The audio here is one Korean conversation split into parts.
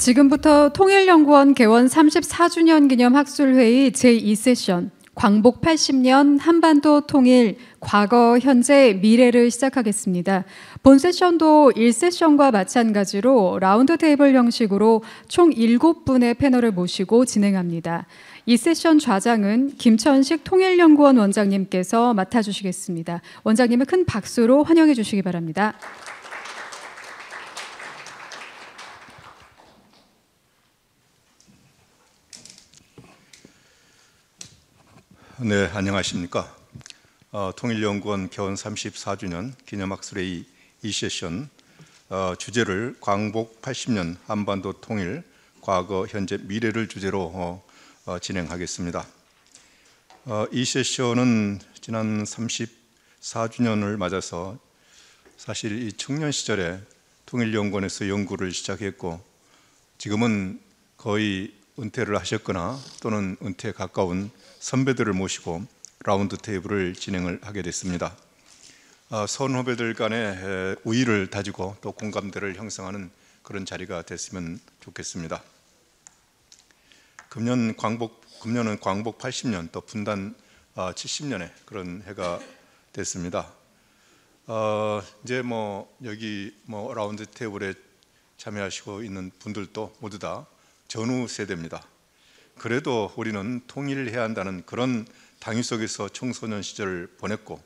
지금부터 통일연구원 개원 34주년 기념 학술회의 제2세션 광복 80년 한반도 통일 과거, 현재, 미래를 시작하겠습니다. 본 세션도 1세션과 마찬가지로 라운드 테이블 형식으로 총 7분의 패널을 모시고 진행합니다. 이 세션 좌장은 김천식 통일연구원 원장님께서 맡아주시겠습니다. 원장님을 큰 박수로 환영해 주시기 바랍니다. 네, 안녕하십니까. 통일연구원 개원 34주년 기념학술회의 2세션 주제를 광복 80년 한반도 통일 과거, 현재, 미래를 주제로 진행하겠습니다. 이 세션은 지난 34주년을 맞아서 사실 이 청년 시절에 통일연구원에서 연구를 시작했고 지금은 거의 은퇴를 하셨거나 또는 은퇴에 가까운 선배들을 모시고 라운드 테이블을 진행을 하게 됐습니다. 선후배들 간의 우위를 다지고 또 공감대를 형성하는 그런 자리가 됐으면 좋겠습니다. 금년은 광복 80년 또 분단 70년의 그런 해가 됐습니다. 이제 여기 라운드 테이블에 참여하시고 있는 분들도 모두 다 전후 세대입니다. 그래도 우리는 통일해야 한다는 그런 당위 속에서 청소년 시절을 보냈고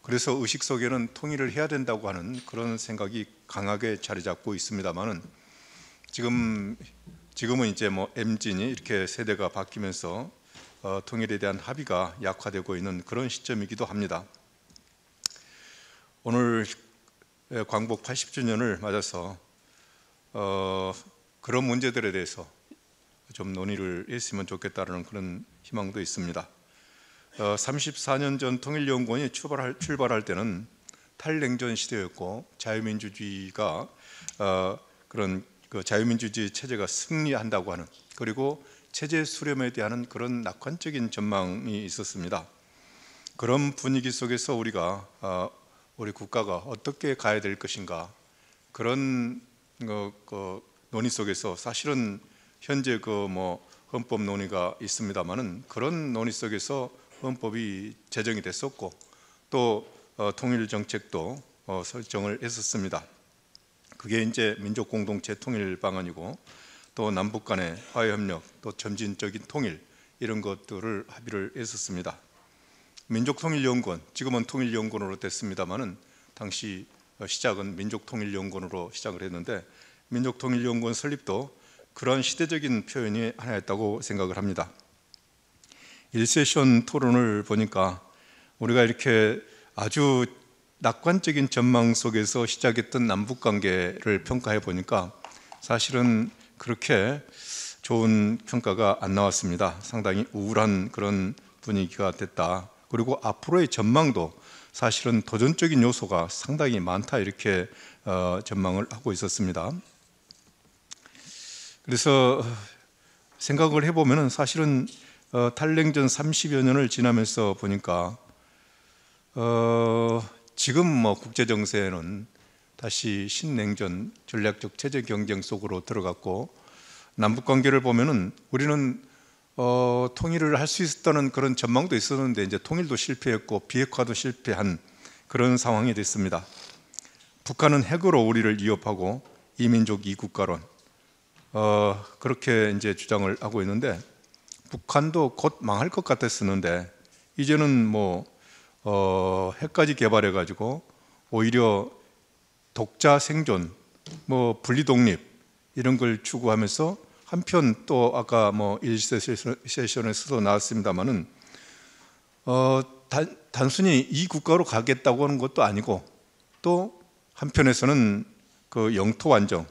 그래서 의식 속에는 통일을 해야 된다고 하는 그런 생각이 강하게 자리 잡고 있습니다만은 지금은 이제 MZ니 이렇게 세대가 바뀌면서 통일에 대한 합의가 약화되고 있는 그런 시점이기도 합니다. 오늘 광복 80주년을 맞아서 그런 문제들에 대해서 좀 논의를 했으면 좋겠다는 그런 희망도 있습니다. 34년 전 통일연구원이 출발할 때는 탈냉전 시대였고 자유민주주의가 그런 자유민주주의 체제가 승리한다고 하는 그리고 체제 수렴에 대한 그런 낙관적인 전망이 있었습니다. 그런 분위기 속에서 우리 국가가 어떻게 가야 될 것인가 그런 논의 속에서 사실은 현재 헌법 논의가 있습니다만은 그런 논의 속에서 헌법이 제정이 됐었고 또 통일 정책도 설정을 했었습니다. 그게 이제 민족 공동체 통일 방안이고 또 남북 간의 화해 협력 또 점진적인 통일 이런 것들을 합의를 했었습니다. 민족통일연구원 지금은 통일연구원으로 됐습니다만은 당시 시작은 민족통일연구원으로 시작을 했는데 민족통일연구원 설립도 그런 시대적인 표현이 하나였다고 생각을 합니다. 1세션 토론을 보니까 우리가 이렇게 아주 낙관적인 전망 속에서 시작했던 남북관계를 평가해 보니까 사실은 그렇게 좋은 평가가 안 나왔습니다. 상당히 우울한 그런 분위기가 됐다. 그리고 앞으로의 전망도 사실은 도전적인 요소가 상당히 많다 이렇게 전망을 하고 있었습니다. 그래서 생각을 해보면 사실은 탈냉전 30여 년을 지나면서 보니까 지금 국제정세는 다시 신냉전 전략적 체제 경쟁 속으로 들어갔고 남북관계를 보면은 우리는 통일을 할 수 있었다는 그런 전망도 있었는데 이제 통일도 실패했고 비핵화도 실패한 그런 상황이 됐습니다. 북한은 핵으로 우리를 위협하고 이민족 이국가론 그렇게 이제 주장을 하고 있는데 북한도 곧 망할 것 같았었는데 이제는 핵까지 개발해 가지고 오히려 독자 생존, 분리 독립 이런 걸 추구하면서 한편 또 아까 1세션에서도 나왔습니다만은 단순히 이 국가로 가겠다고 하는 것도 아니고 또 한편에서는 그 영토 안정,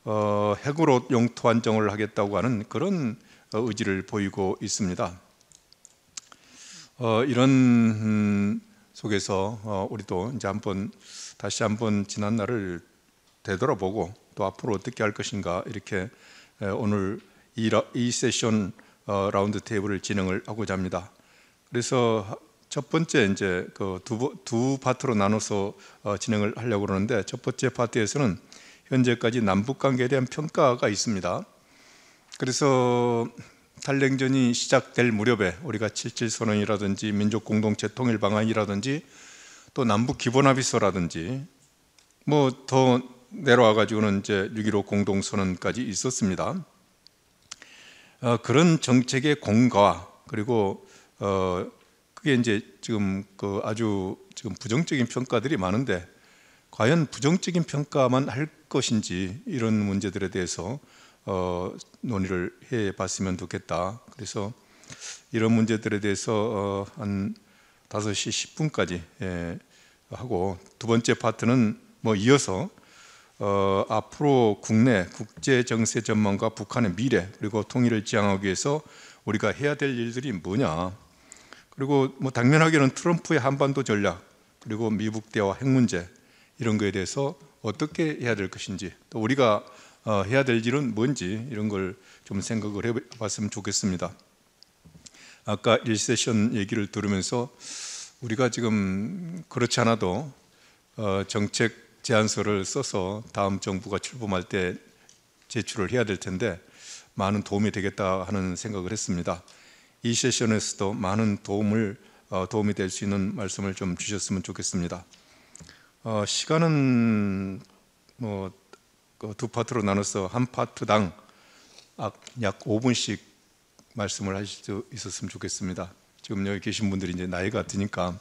핵으로 영토 안정을 하겠다고 하는 그런 의지를 보이고 있습니다. 이런 속에서 우리도 이제 다시 한번 지난 날을 되돌아보고 또 앞으로 어떻게 할 것인가 이렇게 오늘 이 세션 라운드 테이블을 진행을 하고자 합니다. 그래서 첫 번째 이제 두 파트로 나눠서 진행을 하려고 그러는데 첫 번째 파트에서는 현재까지 남북 관계에 대한 평가가 있습니다. 그래서 탈냉전이 시작될 무렵에 우리가 7.7 선언이라든지 민족 공동체 통일 방안이라든지 또 남북 기본합의서라든지 뭐 더 내려와 가지고는 이제 6.15 공동 선언까지 있었습니다. 그런 정책의 공과 그리고 그게 이제 지금 그 아주 지금 부정적인 평가들이 많은데 과연 부정적인 평가만 할 것인지 이런 문제들에 대해서 논의를 해봤으면 좋겠다. 그래서 이런 문제들에 대해서 한 5시 10분까지 하고 두 번째 파트는 뭐 이어서 앞으로 국내 국제 정세 전망과 북한의 미래 그리고 통일을 지향하기 위해서 우리가 해야 될 일들이 뭐냐, 그리고 뭐 당면하게는 트럼프의 한반도 전략 그리고 미국 대화 핵 문제 이런 거에 대해서 어떻게 해야 될 것인지, 또 우리가 해야 될 일은 뭔지 이런 걸 좀 생각을 해봤으면 좋겠습니다. 아까 1세션 얘기를 들으면서 우리가 지금 그렇지 않아도 정책 제안서를 써서 다음 정부가 출범할 때 제출을 해야 될 텐데 많은 도움이 되겠다 하는 생각을 했습니다. 이 세션에서도 많은 도움이 될 수 있는 말씀을 좀 주셨으면 좋겠습니다. 시간은 뭐 두 파트로 나눠서 한 파트당 약 5분씩 말씀을 하실 수 있었으면 좋겠습니다. 지금 여기 계신 분들이 이제 나이가 드니까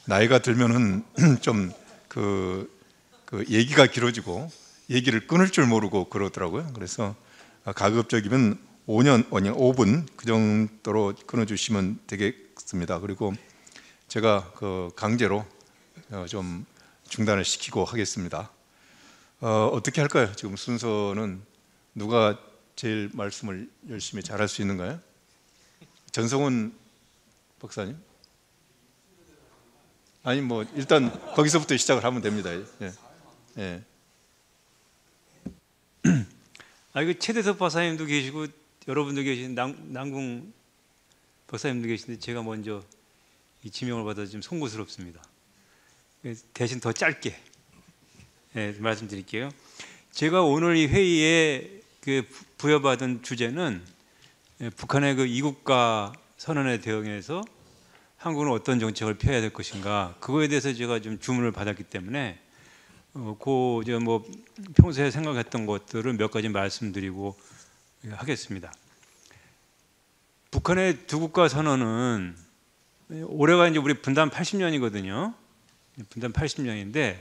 나이가 들면은 좀 그 얘기가 길어지고 얘기를 끊을 줄 모르고 그러더라고요. 그래서 가급적이면 5분 그 정도로 끊어주시면 되겠습니다. 그리고 제가 강제로 좀 중단을 시키고 하겠습니다. 어떻게 할까요? 지금 순서는 누가 제일 말씀을 열심히 잘할 수 있는가요? 전성훈 박사님? 아니 뭐 일단 거기서부터 시작을 하면 됩니다. 예. 예. 이거 최대섭 박사님도 계시고 여러분도 계신 남궁 박사님도 계신데 제가 먼저 이 지명을 받아서 좀 송구스럽습니다. 대신 더 짧게 말씀드릴게요. 제가 오늘 이 회의에 부여받은 주제는 북한의 그 이국가 선언에 대응해서 한국은 어떤 정책을 펴야 될 것인가, 그거에 대해서 제가 좀 주문을 받았기 때문에 뭐 평소에 생각했던 것들을 몇 가지 말씀드리고 하겠습니다. 북한의 두 국가 선언은 올해가 이제 우리 분단 80년이거든요. 분단 80년인데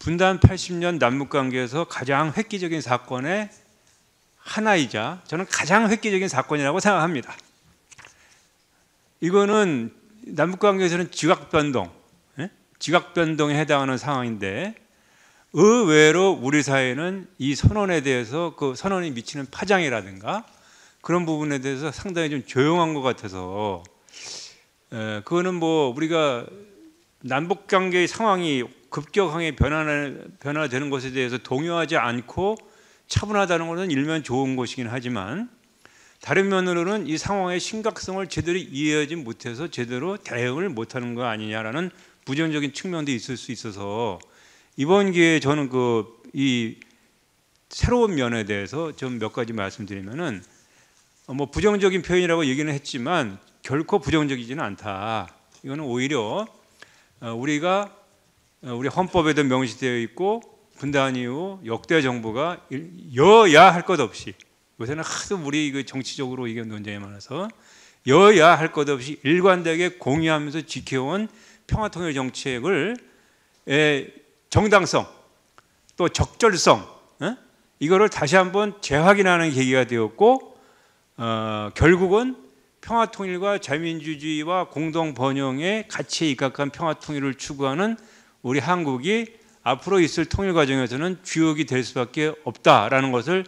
분단 80년 남북 관계에서 가장 획기적인 사건의 하나이자 저는 가장 획기적인 사건이라고 생각합니다. 이거는 남북 관계에서는 지각 변동에 해당하는 상황인데 의외로 우리 사회는 이 선언에 대해서 그 선언이 미치는 파장이라든가 그런 부분에 대해서 상당히 좀 조용한 것 같아서 그거는 뭐 우리가 남북 관계의 상황이 급격하게 변화되는 것에 대해서 동요하지 않고 차분하다는 것은 일면 좋은 것이긴 하지만 다른 면으로는 이 상황의 심각성을 제대로 이해하지 못해서 제대로 대응을 못하는 거 아니냐라는 부정적인 측면도 있을 수 있어서 이번 기회에 저는 이 새로운 면에 대해서 좀 몇 가지 말씀드리면은 뭐 부정적인 표현이라고 얘기는 했지만 결코 부정적이지는 않다. 이거는 오히려 우리가 우리 헌법에도 명시되어 있고 분단 이후 역대 정부가 여야 할 것 없이, 요새는 하도 우리 정치적으로 이게 논쟁이 많아서 여야 할 것 없이 일관되게 공유하면서 지켜온 평화통일 정책을 정당성 또 적절성 이거를 다시 한번 재확인하는 계기가 되었고 결국은 평화통일과 자유민주주의와 공동번영의 가치에 입각한 평화통일을 추구하는 우리 한국이 앞으로 있을 통일 과정에서는 주역이 될 수밖에 없다라는 것을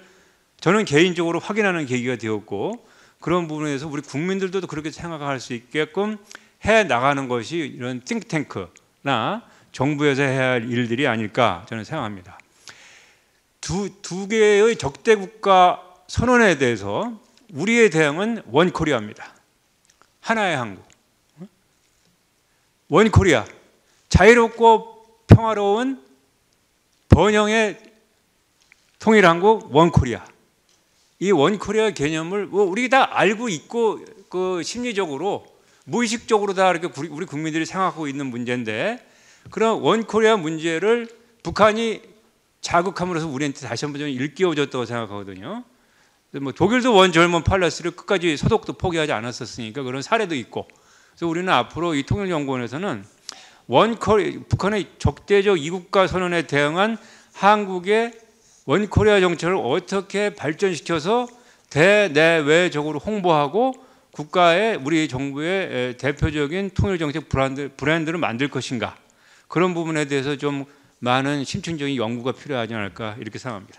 저는 개인적으로 확인하는 계기가 되었고, 그런 부분에서 우리 국민들도 그렇게 생각할 수 있게끔 해 나가는 것이 이런 띵크탱크나 정부에서 해야 할 일들이 아닐까 저는 생각합니다. 두 개의 적대 국가 선언에 대해서 우리의 대응은 원코리아입니다. 하나의 한국, 원코리아, 자유롭고 평화로운 번영의 통일한국, 원코리아. 이 원코리아 개념을 우리 다 알고 있고 그 심리적으로 무의식적으로 다 이렇게 우리 국민들이 생각하고 있는 문제인데, 그런 원코리아 문제를 북한이 자극함으로써 우리한테 다시 한번 좀 일깨워줬다고 생각하거든요. 뭐 독일도 원절먼 팔러스를 끝까지 소독도 포기하지 않았었으니까 그런 사례도 있고. 그래서 우리는 앞으로 이 통일연구원에서는 북한의 적대적 이국가 선언에 대응한 한국의 원코리아 정책을 어떻게 발전시켜서 대내외적으로 홍보하고 국가의 우리 정부의 대표적인 통일 정책 브랜드를 만들 것인가, 그런 부분에 대해서 좀 많은 심층적인 연구가 필요하지 않을까 이렇게 생각합니다.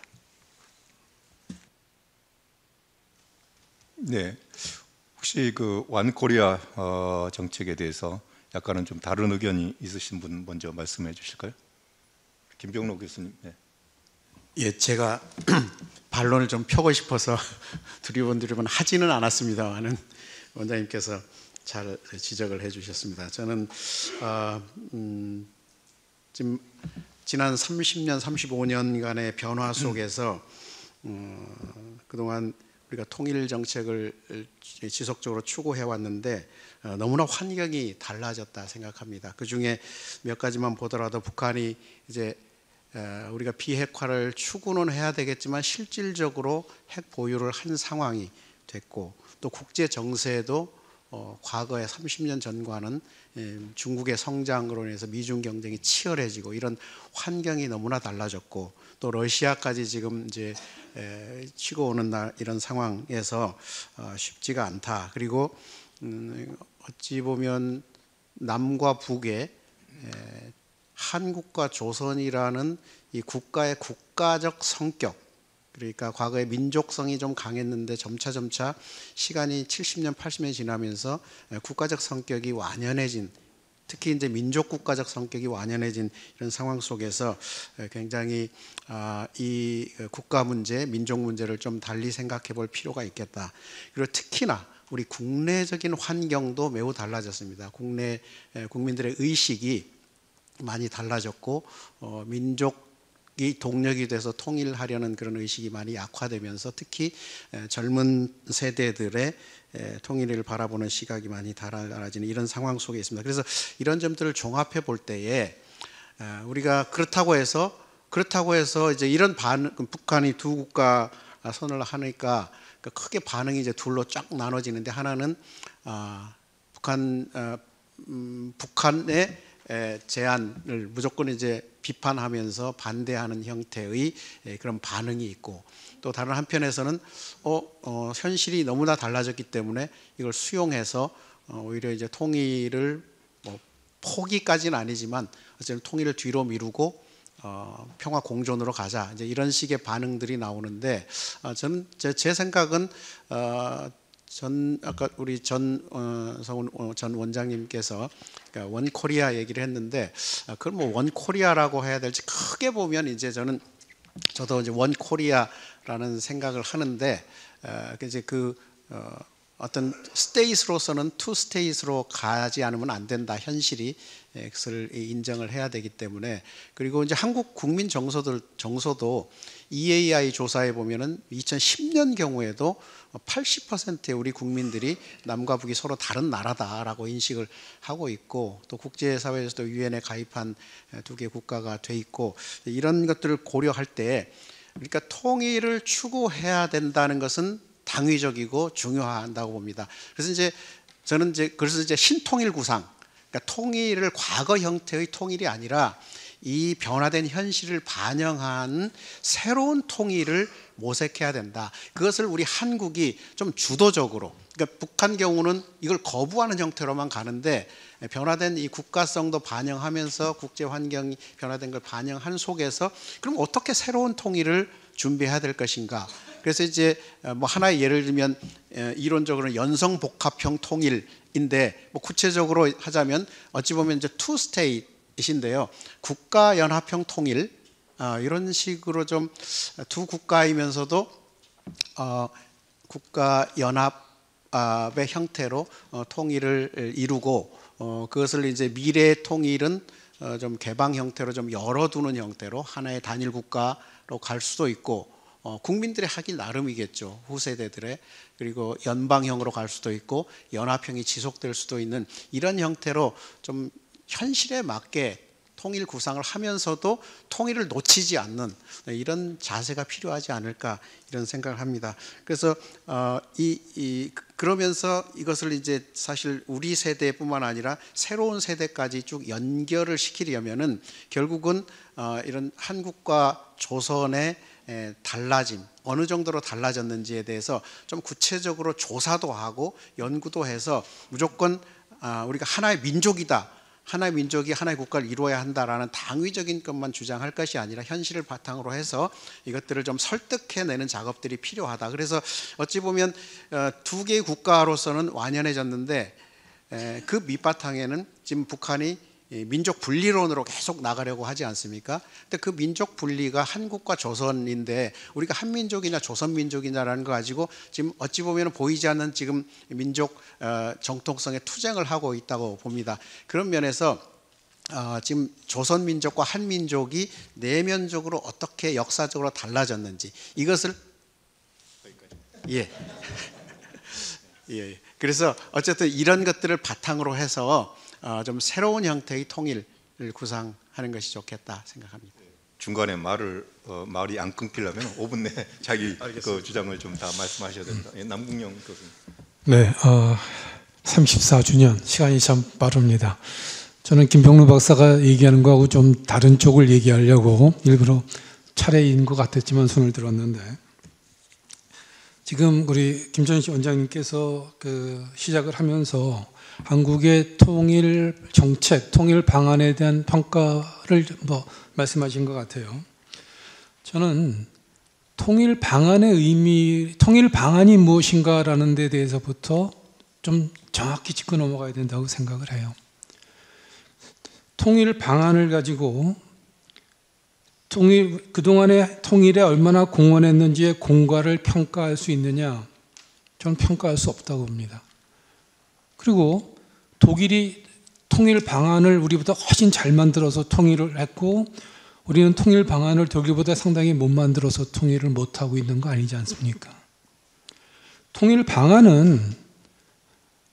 네, 혹시 그 원코리아 정책에 대해서 약간은 좀 다른 의견이 있으신 분 먼저 말씀해 주실까요? 김병록 교수님. 네. 예, 제가 반론을 좀 펴고 싶어서 두리번 하지는 않았습니다만은 원장님께서 잘 지적을 해주셨습니다. 저는 지금 지난 30년, 35년간의 변화 속에서 그동안 우리가 통일 정책을 지속적으로 추구해 왔는데 너무나 환경이 달라졌다 생각합니다. 그 중에 몇 가지만 보더라도 북한이 이제 우리가 비핵화를 추구는 해야 되겠지만 실질적으로 핵 보유를 한 상황이 됐고, 또 국제 정세도 과거의 30년 전과는 중국의 성장으로 인해서 미중 경쟁이 치열해지고 이런 환경이 너무나 달라졌고, 또 러시아까지 지금 이제 치고 오는 이런 상황에서 쉽지가 않다. 그리고 어찌 보면 남과 북의 한국과 조선이라는 이 국가의 국가적 성격, 그러니까 과거에 민족성이 좀 강했는데 점차 시간이 70년, 80년이 지나면서 국가적 성격이 완연해진, 특히 이제 민족 국가적 성격이 완연해진 이런 상황 속에서 굉장히 이 국가 문제, 민족 문제를 좀 달리 생각해 볼 필요가 있겠다. 그리고 특히나 우리 국내적인 환경도 매우 달라졌습니다. 국내 국민들의 의식이 많이 달라졌고, 민족이 동력이 돼서 통일하려는 그런 의식이 많이 약화되면서 특히 젊은 세대들의 통일을 바라보는 시각이 많이 달라지는 이런 상황 속에 있습니다. 그래서 이런 점들을 종합해 볼 때에 우리가 그렇다고 해서 이제 이런 북한이 두 국가 선언을 하니까 크게 반응이 이제 둘로 쫙 나눠지는데, 하나는 북한의 제안을 무조건 이제 비판하면서 반대하는 형태의 그런 반응이 있고, 또 다른 한편에서는 현실이 너무나 달라졌기 때문에 이걸 수용해서 오히려 이제 통일을 포기까지는 아니지만 어쨌든 통일을 뒤로 미루고 평화 공존으로 가자, 이제 이런 식의 반응들이 나오는데, 저는 제 생각은 아까 우리 성훈 전 원장님께서 그러니까 원코리아 얘기를 했는데, 그걸 뭐 원코리아라고 해야 될지 크게 보면 이제 저도 이제 원코리아라는 생각을 하는데, 이제 어떤 스테이트로서는 투 스테이트로 가지 않으면 안 된다. 현실이 그것을 인정을 해야 되기 때문에. 그리고 이제 한국 국민 정서도 EAI 조사에 보면은 2010년 경우에도 80%의 우리 국민들이 남과 북이 서로 다른 나라다라고 인식을 하고 있고, 또 국제사회에서도 유엔에 가입한 두 개 국가가 돼 있고, 이런 것들을 고려할 때 그러니까 통일을 추구해야 된다는 것은 당위적이고 중요하다고 봅니다. 그래서 저는 신통일 구상, 그러니까 통일을 과거 형태의 통일이 아니라 이 변화된 현실을 반영한 새로운 통일을 모색해야 된다. 그것을 우리 한국이 좀 주도적으로, 그러니까 북한 경우는 이걸 거부하는 형태로만 가는데, 변화된 이 국가성도 반영하면서 국제 환경이 변화된 걸 반영한 속에서 그럼 어떻게 새로운 통일을 준비해야 될 것인가. 그래서 이제 뭐 하나의 예를 들면 이론적으로는 연성복합형 통일인데, 뭐 구체적으로 하자면 어찌 보면 이제 투 스테이트인데요, 국가연합형 통일, 이런 식으로 좀 두 국가이면서도 국가연합의 형태로 통일을 이루고, 그것을 이제 미래 통일은 좀 개방 형태로 좀 열어두는 형태로 하나의 단일 국가로 갈 수도 있고, 국민들이 하기 나름이겠죠. 후세대들의. 그리고 연방형으로 갈 수도 있고 연합형이 지속될 수도 있는 이런 형태로 좀 현실에 맞게 통일 구상을 하면서도 통일을 놓치지 않는 이런 자세가 필요하지 않을까 이런 생각을 합니다. 그래서 그러면서 이것을 이제 사실 우리 세대뿐만 아니라 새로운 세대까지 쭉 연결을 시키려면은 결국은 이런 한국과 조선의 달라짐, 어느 정도로 달라졌는지에 대해서 좀 구체적으로 조사도 하고 연구도 해서 무조건 우리가 하나의 민족이다, 하나의 민족이 하나의 국가를 이루어야 한다라는 당위적인 것만 주장할 것이 아니라 현실을 바탕으로 해서 이것들을 좀 설득해내는 작업들이 필요하다. 그래서 어찌 보면 두 개의 국가로서는 완연해졌는데 그 밑바탕에는 지금 북한이 민족 분리론으로 계속 나가려고 하지 않습니까? 근데 그 민족 분리가 한국과 조선인데 우리가 한민족이냐 조선민족이냐라는 거 가지고 지금 어찌 보면 보이지 않는 지금 민족 정통성에 투쟁을 하고 있다고 봅니다. 그런 면에서 지금 조선민족과 한민족이 내면적으로 어떻게 역사적으로 달라졌는지 이것을 예. 그래서 어쨌든 이런 것들을 바탕으로 해서 좀 새로운 형태의 통일을 구상하는 것이 좋겠다 생각합니다. 중간에 말이 안 끊기려면 5분 내에 자기 그 주장을 좀 다 말씀하셔야 됩니다. 남궁영 교수님. 네, 34주년 시간이 참 빠릅니다. 저는 김병루 박사가 얘기하는 거하고 좀 다른 쪽을 얘기하려고 일부러 차례인 것 같았지만 손을 들었는데, 지금 우리 김전식 원장님께서 시작을 하면서 한국의 통일 정책, 통일 방안에 대한 평가를 말씀하신 것 같아요. 저는 통일 방안의 의미, 통일 방안이 무엇인가라는 데 대해서부터 좀 정확히 짚고 넘어가야 된다고 생각을 해요. 통일 방안을 가지고 그동안의 통일에 얼마나 공헌했는지의 공과를 평가할 수 있느냐? 저는 평가할 수 없다고 봅니다. 그리고 독일이 통일 방안을 우리보다 훨씬 잘 만들어서 통일을 했고, 우리는 통일 방안을 독일보다 상당히 못 만들어서 통일을 못하고 있는 거 아니지 않습니까? 통일 방안은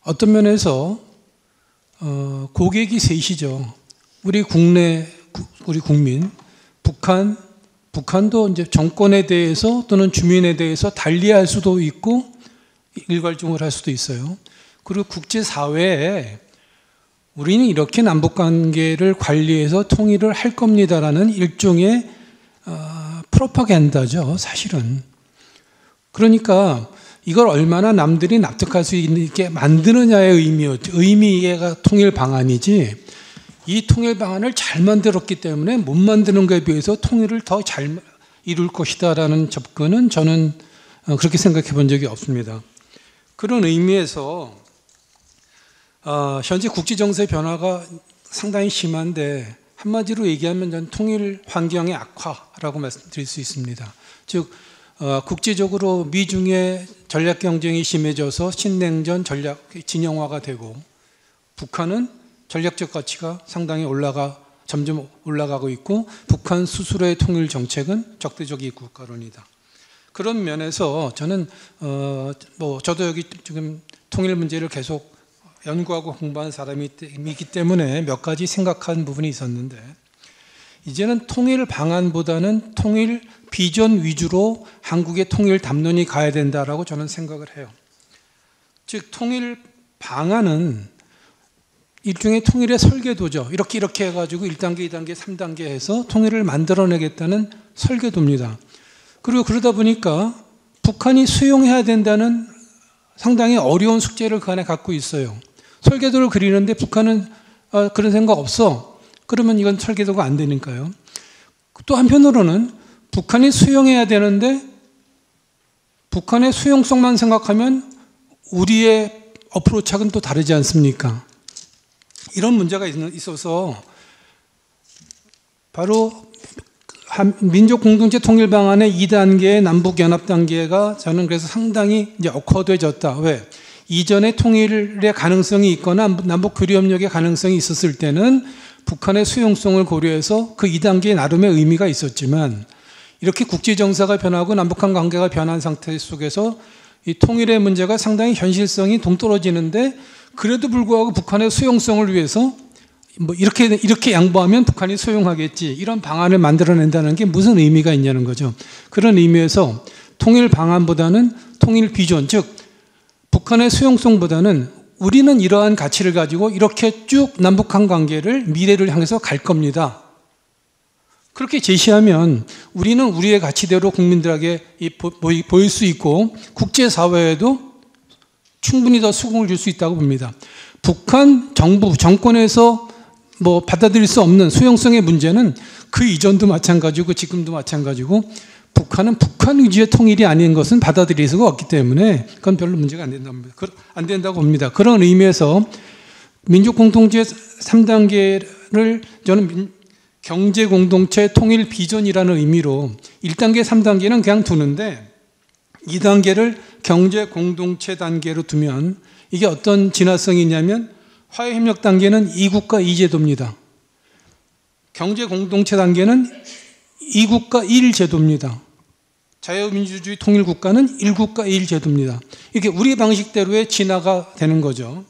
어떤 면에서 고객이 셋이죠. 우리 국민, 북한도 이제 정권에 대해서 또는 주민에 대해서 달리할 수도 있고 일괄적으로 할 수도 있어요. 그리고 국제사회에 우리는 이렇게 남북관계를 관리해서 통일을 할 겁니다라는 일종의 프로파간다죠, 사실은. 그러니까 이걸 얼마나 남들이 납득할 수 있게 만드느냐의 의미가 통일 방안이지, 이 통일 방안을 잘 만들었기 때문에 못 만드는 것에 비해서 통일을 더 잘 이룰 것이다라는 접근은 저는 그렇게 생각해 본 적이 없습니다. 그런 의미에서 현재 국제정세 변화가 상당히 심한데, 한마디로 얘기하면 전 통일 환경의 악화라고 말씀드릴 수 있습니다. 즉 국제적으로 미중의 전략 경쟁이 심해져서 신냉전 전략 진영화가 되고, 북한은 전략적 가치가 상당히 점점 올라가고 있고, 북한 스스로의 통일 정책은 적대적 이국가론이다. 그런 면에서 저는 저도 여기 지금 통일 문제를 계속 연구하고 공부한 사람이기 때문에 몇 가지 생각한 부분이 있었는데, 이제는 통일 방안보다는 통일 비전 위주로 한국의 통일 담론이 가야 된다라고 저는 생각을 해요. 즉 통일 방안은 일종의 통일의 설계도죠. 이렇게 해가지고 1단계, 2단계, 3단계 해서 통일을 만들어내겠다는 설계도입니다. 그리고 그러다 보니까 북한이 수용해야 된다는 상당히 어려운 숙제를 그 안에 갖고 있어요. 설계도를 그리는데 북한은 그런 생각 없어. 그러면 이건 설계도가 안 되니까요. 또 한편으로는 북한이 수용해야 되는데 북한의 수용성만 생각하면 우리의 어프로치하고는 또 다르지 않습니까? 이런 문제가 있어서 바로 민족 공동체 통일 방안의 2단계의 남북 연합 단계가 저는 그래서 상당히 이제 억화돼졌다. 왜? 이전에 통일의 가능성이 있거나 남북 교류 협력의 가능성이 있었을 때는 북한의 수용성을 고려해서 그 2단계의 나름의 의미가 있었지만 이렇게 국제 정세가 변하고 남북한 관계가 변한 상태 속에서 이 통일의 문제가 상당히 현실성이 동떨어지는데 그래도 불구하고 북한의 수용성을 위해서 뭐 이렇게 양보하면 북한이 수용하겠지 이런 방안을 만들어낸다는 게 무슨 의미가 있냐는 거죠. 그런 의미에서 통일 방안보다는 통일 비전, 즉 북한의 수용성보다는 우리는 이러한 가치를 가지고 이렇게 쭉 남북한 관계를 미래를 향해서 갈 겁니다. 그렇게 제시하면 우리는 우리의 가치대로 국민들에게 보일 수 있고 국제사회에도 충분히 더 수긍을 줄 수 있다고 봅니다. 북한 정부, 정권에서 뭐 받아들일 수 없는 수용성의 문제는 그 이전도 마찬가지고 지금도 마찬가지고 북한은 북한 위주의 통일이 아닌 것은 받아들일 수가 없기 때문에 그건 별로 문제가 안 된다고 봅니다. 그런 의미에서 민족공동체 3단계를 저는 경제공동체 통일 비전이라는 의미로 1단계, 3단계는 그냥 두는데 2단계를 경제공동체 단계로 두면 이게 어떤 진화성이 있냐면 화해협력 단계는 2국가 2제도입니다. 경제공동체 단계는 2국가 1제도입니다. 자유민주주의 통일국가는 1국가 1제도입니다. 이게 우리 방식대로의 진화가 되는 거죠.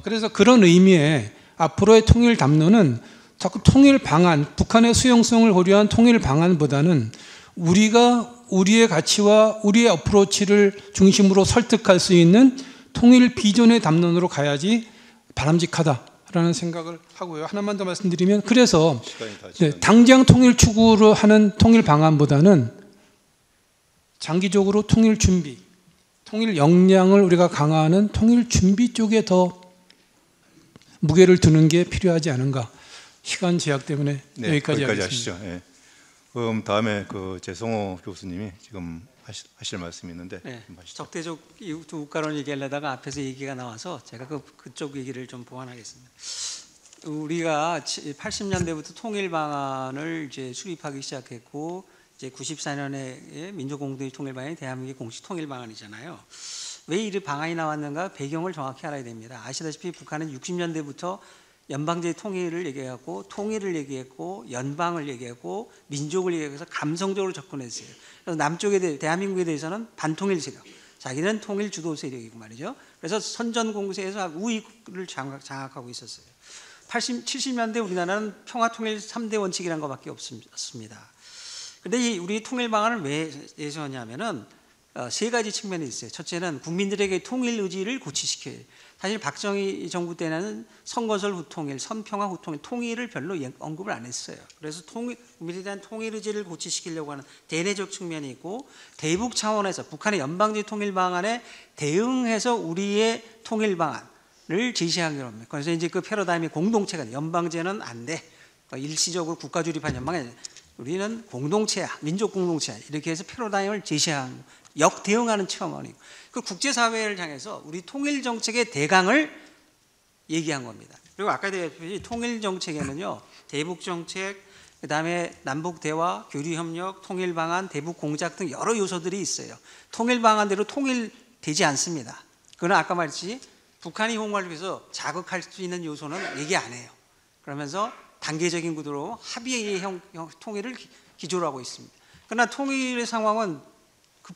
그래서 그런 의미의 앞으로의 통일 담론은 자꾸 통일 방안, 북한의 수용성을 고려한 통일 방안보다는 우리가 우리의 가치와 우리의 어프로치를 중심으로 설득할 수 있는 통일 비전의 담론으로 가야지 바람직하다라는 생각을 하고요. 하나만 더 말씀드리면 그래서 당장 통일 추구를 하는 통일 방안보다는 장기적으로 통일 준비, 통일 역량을 우리가 강화하는 통일 준비 쪽에 더 무게를 두는 게 필요하지 않은가. 시간 제약 때문에 네, 여기까지 하시죠. 네. 그럼 다음에 그 재성호 교수님이 지금 하실 말씀이 있는데 네, 적대적 두 국가론 얘기하려다가 앞에서 얘기가 나와서 제가 그쪽 얘기를 좀 보완하겠습니다. 우리가 80년대부터 통일 방안을 이제 수립하기 시작했고 이제 94년에 민족공동체 통일 방안이 대한민국의 공식 통일 방안이잖아요. 왜 이 방안이 나왔는가 배경을 정확히 알아야 됩니다. 아시다시피 북한은 60년대부터 연방제 통일을 얘기했고 통일을 얘기했고 연방을 얘기했고 민족을 얘기해서 감성적으로 접근했어요. 그래서 남쪽에 대한민국에 대해서는 반통일 세력, 자기는 통일 주도 세력이고 말이죠. 그래서 선전 공세에서 우위를 장악하고 있었어요. 70년대 우리나라는 평화통일 3대 원칙이라는 것밖에 없습니다. 그런데 우리 통일 방안을 왜 내세웠냐면은 세 가지 측면이 있어요. 첫째는 국민들에게 통일 의지를 고취시켜야 해요. 사실 박정희 정부 때는 선거설 후통일, 선평화 후통일, 통일을 별로 언급을 안 했어요. 그래서 국민에 대한 통일 의지를 고취시키려고 하는 대내적 측면이 있고 대북 차원에서 북한의 연방제 통일 방안에 대응해서 우리의 통일 방안을 제시하기로 합니다. 그래서 이제 그 패러다임이 공동체가 연방제는 안 돼. 일시적으로 국가 주립한 연방이 우리는 공동체야, 민족 공동체야 이렇게 해서 패러다임을 제시한 역대응하는 차원이고 그 국제사회를 향해서 우리 통일 정책의 대강을 얘기한 겁니다. 그리고 아까 얘기했듯이 통일 정책에는요 대북 정책, 그다음에 남북 대화, 교류 협력, 통일 방안, 대북 공작 등 여러 요소들이 있어요. 통일 방안대로 통일되지 않습니다. 그러나 아까 말했듯이 북한이 홍보를 위해서 자극할 수 있는 요소는 얘기 안 해요. 그러면서 단계적인 구도로 합의의 통일을 기조로 하고 있습니다. 그러나 통일의 상황은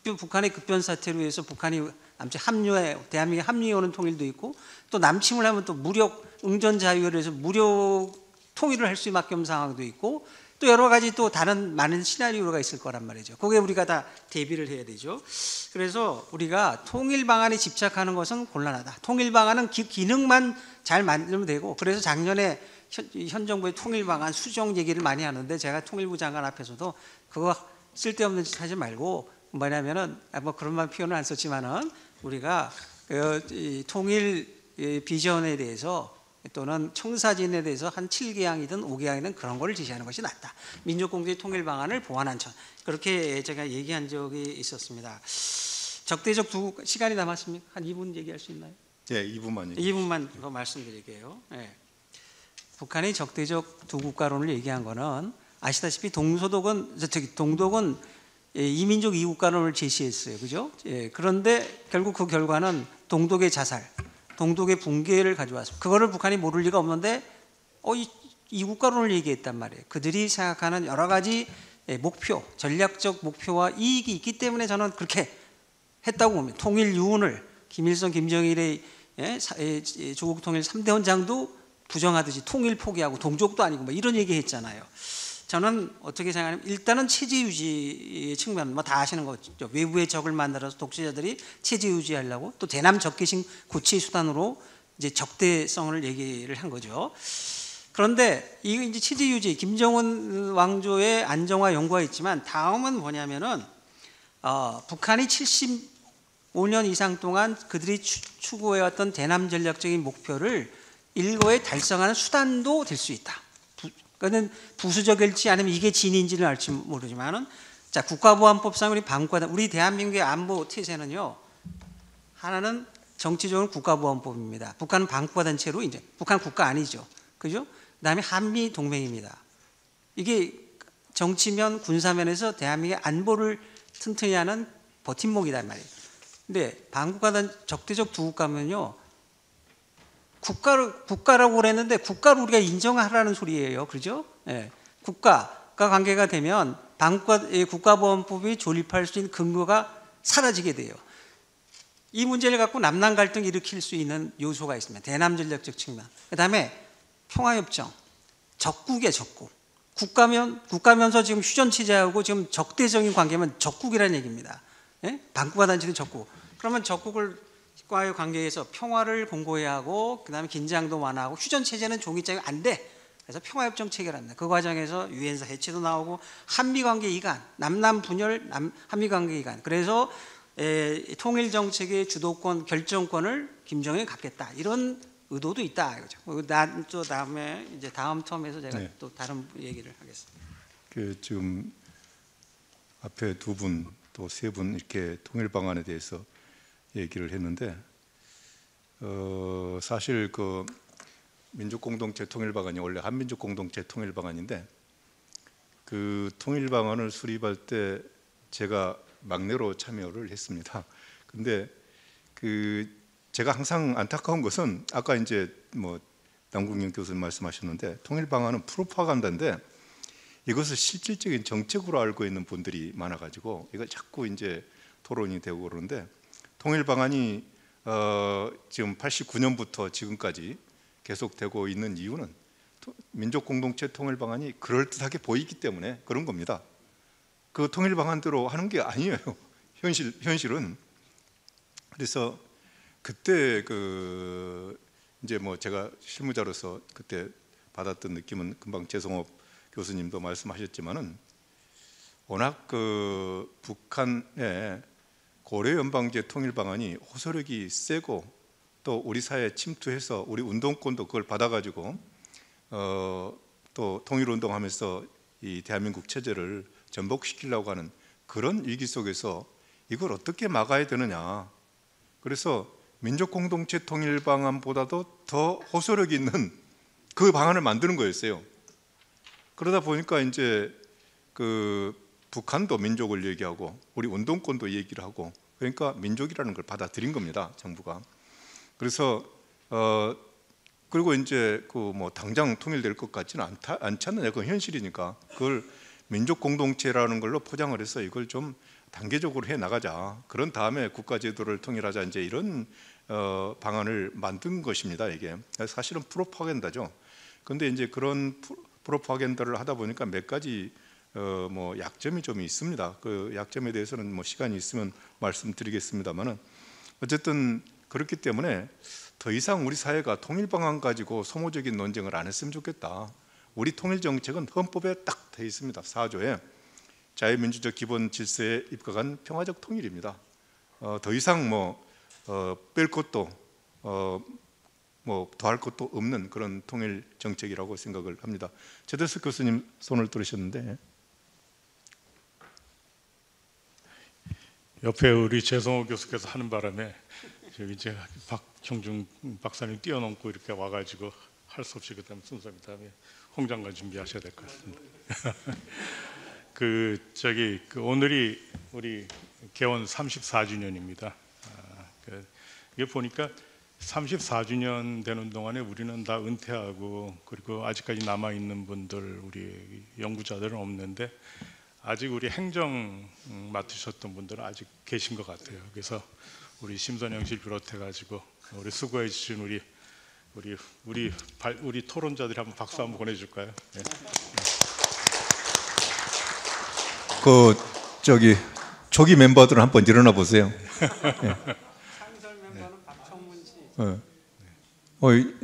북한의 급변 사태로 해서 북한이 대한민국에 합류해오는 통일도 있고 또 남침을 하면 또 무력 응전 자유를 해서 무력 통일을 할 수밖에 없는 상황도 있고 또 여러 가지 또 다른 많은 시나리오가 있을 거란 말이죠. 거기에 우리가 다 대비를 해야 되죠. 그래서 우리가 통일 방안에 집착하는 것은 곤란하다. 통일 방안은 기능만 잘 만들면 되고 그래서 작년에 현 정부의 통일 방안 수정 얘기를 많이 하는데 제가 통일부 장관 앞에서도 그거 쓸데없는 짓 하지 말고 뭐냐면은 뭐 그런 말 표현을 안 썼지만은 우리가 이 통일 비전에 대해서 또는 청사진에 대해서 한 7개항이든 5개항이든 그런 걸 제시하는 것이 낫다. 민족공동체 통일 방안을 보완한 천 그렇게 제가 얘기한 적이 있었습니다. 적대적 시간이 남았습니까? 한 2분 얘기할 수 있나요? 네, 2분만 2분만 더 말씀드릴게요. 네. 북한의 적대적 두 국가론을 얘기한 거는 아시다시피 동독은 이민족 이국가론을 제시했어요. 그죠? 예, 그런데 결국 그 결과는 동독의 자살, 동독의 붕괴를 가져왔습니다. 그거를 북한이 모를 리가 없는데 이국가론을 얘기했단 말이에요. 그들이 생각하는 여러 가지 목표, 전략적 목표와 이익이 있기 때문에 저는 그렇게 했다고 봅니다. 통일 유운을 김일성, 김정일의 조국 통일 3대 헌장도 부정하듯이 통일 포기하고 동족도 아니고 뭐 이런 얘기 했잖아요. 저는 어떻게 생각하냐면 일단은 체제 유지의 측면 뭐 다 아시는 거죠. 외부의 적을 만들어서 독재자들이 체제 유지하려고 또 대남 적개심 고치 수단으로 이제 적대성을 얘기를 한 거죠. 그런데 이 이제 체제 유지, 김정은 왕조의 안정화 연구가 있지만 다음은 뭐냐면은 북한이 75년 이상 동안 그들이 추구해왔던 대남 전략적인 목표를 일거에 달성하는 수단도 될 수 있다. 그거는 부수적일지 아니면 이게 진인지는 알지 모르지만은 자, 국가보안법상 우리 대한민국의 안보 태세는요. 하나는 정치적으로 국가보안법입니다. 북한은 반국가 단체로 이제 북한 국가 아니죠. 그죠? 그다음에 한미 동맹입니다. 이게 정치면 군사면에서 대한민국의 안보를 튼튼히 하는 버팀목이란 말이에요. 근데 반국가 적대적 두 국가면요. 국가라고 그랬는데 국가를 우리가 인정하라는 소리예요. 그죠? 예. 국가가 관계가 되면 국가보안법이 조립할 수 있는 근거가 사라지게 돼요. 이 문제를 갖고 남남 갈등을 일으킬 수 있는 요소가 있습니다. 대남 전략적 측면. 그다음에 평화협정. 적국이에요, 적국. 국가면서 지금 휴전 체제하고 지금 적대적인 관계면 적국이라는 얘기입니다. 예? 반국가 단체는 적국. 그러면 적국과의 관계에서 평화를 공고해야 하고 그다음에 긴장도 완화하고 휴전 체제는 종이장이 안 돼. 그래서 평화협정 체결합니다. 그 과정에서 유엔사 해체도 나오고 한미관계 이관, 남남 분열, 한미관계 이관. 그래서 통일 정책의 주도권, 결정권을 김정은이 갖겠다. 이런 의도도 있다 이거죠. 또 다음에 이제 다음 텀에서 제가 네. 또 다른 얘기를 하겠습니다. 지금 앞에 두 분 또 세 분 이렇게 통일 방안에 대해서 얘기를 했는데 사실 그 민족 공동체 통일 방안이 원래 한민족 공동체 통일 방안인데 그 통일 방안을 수립할 때 제가 막내로 참여를 했습니다. 근데 제가 항상 안타까운 것은 아까 이제 뭐 남궁영 교수님 말씀하셨는데 통일 방안은 프로파간다인데 이것을 실질적인 정책으로 알고 있는 분들이 많아가지고 이거 자꾸 이제 토론이 되고 그러는데 통일 방안이 지금 89년부터 지금까지 계속되고 있는 이유는 민족 공동체 통일 방안이 그럴듯하게 보이기 때문에 그런 겁니다. 그 통일 방안대로 하는 게 아니에요. 현실은. 그래서 그때 이제 뭐 제가 실무자로서 그때 받았던 느낌은 금방 재성업 교수님도 말씀하셨지만은 워낙 북한의 고려연방제 통일 방안이 호소력이 세고 또 우리 사회에 침투해서 우리 운동권도 그걸 받아가지고 또 통일운동하면서 이 대한민국 체제를 전복시키려고 하는 그런 위기 속에서 이걸 어떻게 막아야 되느냐. 그래서 민족공동체 통일 방안보다도 더 호소력 있는 그 방안을 만드는 거였어요. 그러다 보니까 이제 북한도 민족을 얘기하고 우리 운동권도 얘기를 하고 그러니까 민족이라는 걸 받아들인 겁니다, 정부가. 그래서 그리고 이제 뭐 당장 통일될 것 같지는 않지 않느냐. 그건 현실이니까 그걸 민족 공동체라는 걸로 포장을 해서 이걸 좀 단계적으로 해 나가자. 그런 다음에 국가제도를 통일하자. 이제 이런 방안을 만든 것입니다. 이게 사실은 프로파간다죠. 그런데 이제 그런 프로파간다를 하다 보니까 몇 가지 뭐 약점이 좀 있습니다. 그 약점에 대해서는 뭐 시간이 있으면 말씀드리겠습니다만은 어쨌든 그렇기 때문에 더 이상 우리 사회가 통일 방안 가지고 소모적인 논쟁을 안 했으면 좋겠다. 우리 통일 정책은 헌법에 딱 돼 있습니다. 4조에 자유민주적 기본 질서에 입각한 평화적 통일입니다. 더 이상 뺄 것도 뭐 더할 것도 없는 그런 통일 정책이라고 생각을 합니다. 최대석 교수님 손을 들으셨는데 옆에 우리 재성호 교수께서 하는 바람에 저기 이제 박형중 박사님 뛰어넘고 이렇게 와가지고 할 수 없이 그다음 순서입 다음에 홍 장관 준비하셔야 될 것 같습니다. 오늘이 우리 개원 34주년입니다. 이게 보니까 34주년 되는 동안에 우리는 다 은퇴하고 그리고 아직까지 남아 있는 분들 우리 연구자들은 없는데 아직 우리 행정 맡으셨던 분들은 아직 계신 것 같아요. 그래서 우리 심선영 씨를 비롯해 가지고 우리 수고해 주신 우리 토론자들이 한번 박수 한번 보내줄까요? 네. 그 저기 조기 멤버들은 한번 일어나 보세요. 네. 상설 멤버는 박청문 씨.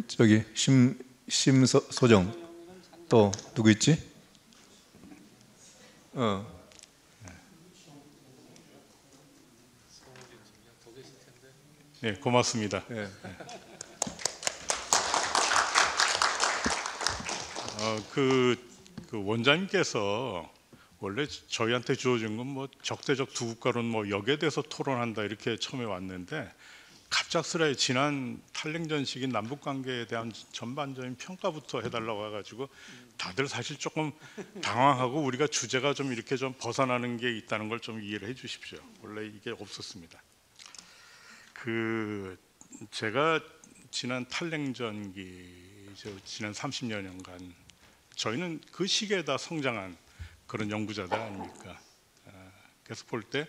저기 심소정 또 누구 있지? 네, 고맙습니다. 네. 그 원장님께서 원래 저희한테 주어진 건 뭐 적대적 두 국가론 뭐 여기에 대해서 토론한다 이렇게 처음에 왔는데 갑작스레 지난 탈냉전 시기 남북 관계에 대한 전반적인 평가부터 해달라고 해가지고 다들 사실 조금 당황하고 우리가 주제가 좀 이렇게 좀 벗어나는 게 있다는 걸 좀 이해를 해주십시오. 원래 이게 없었습니다. 제가 지난 탈냉전기 지난 30여년간 저희는 그 시기에다 성장한 그런 연구자들 아닙니까? 그래서 볼 때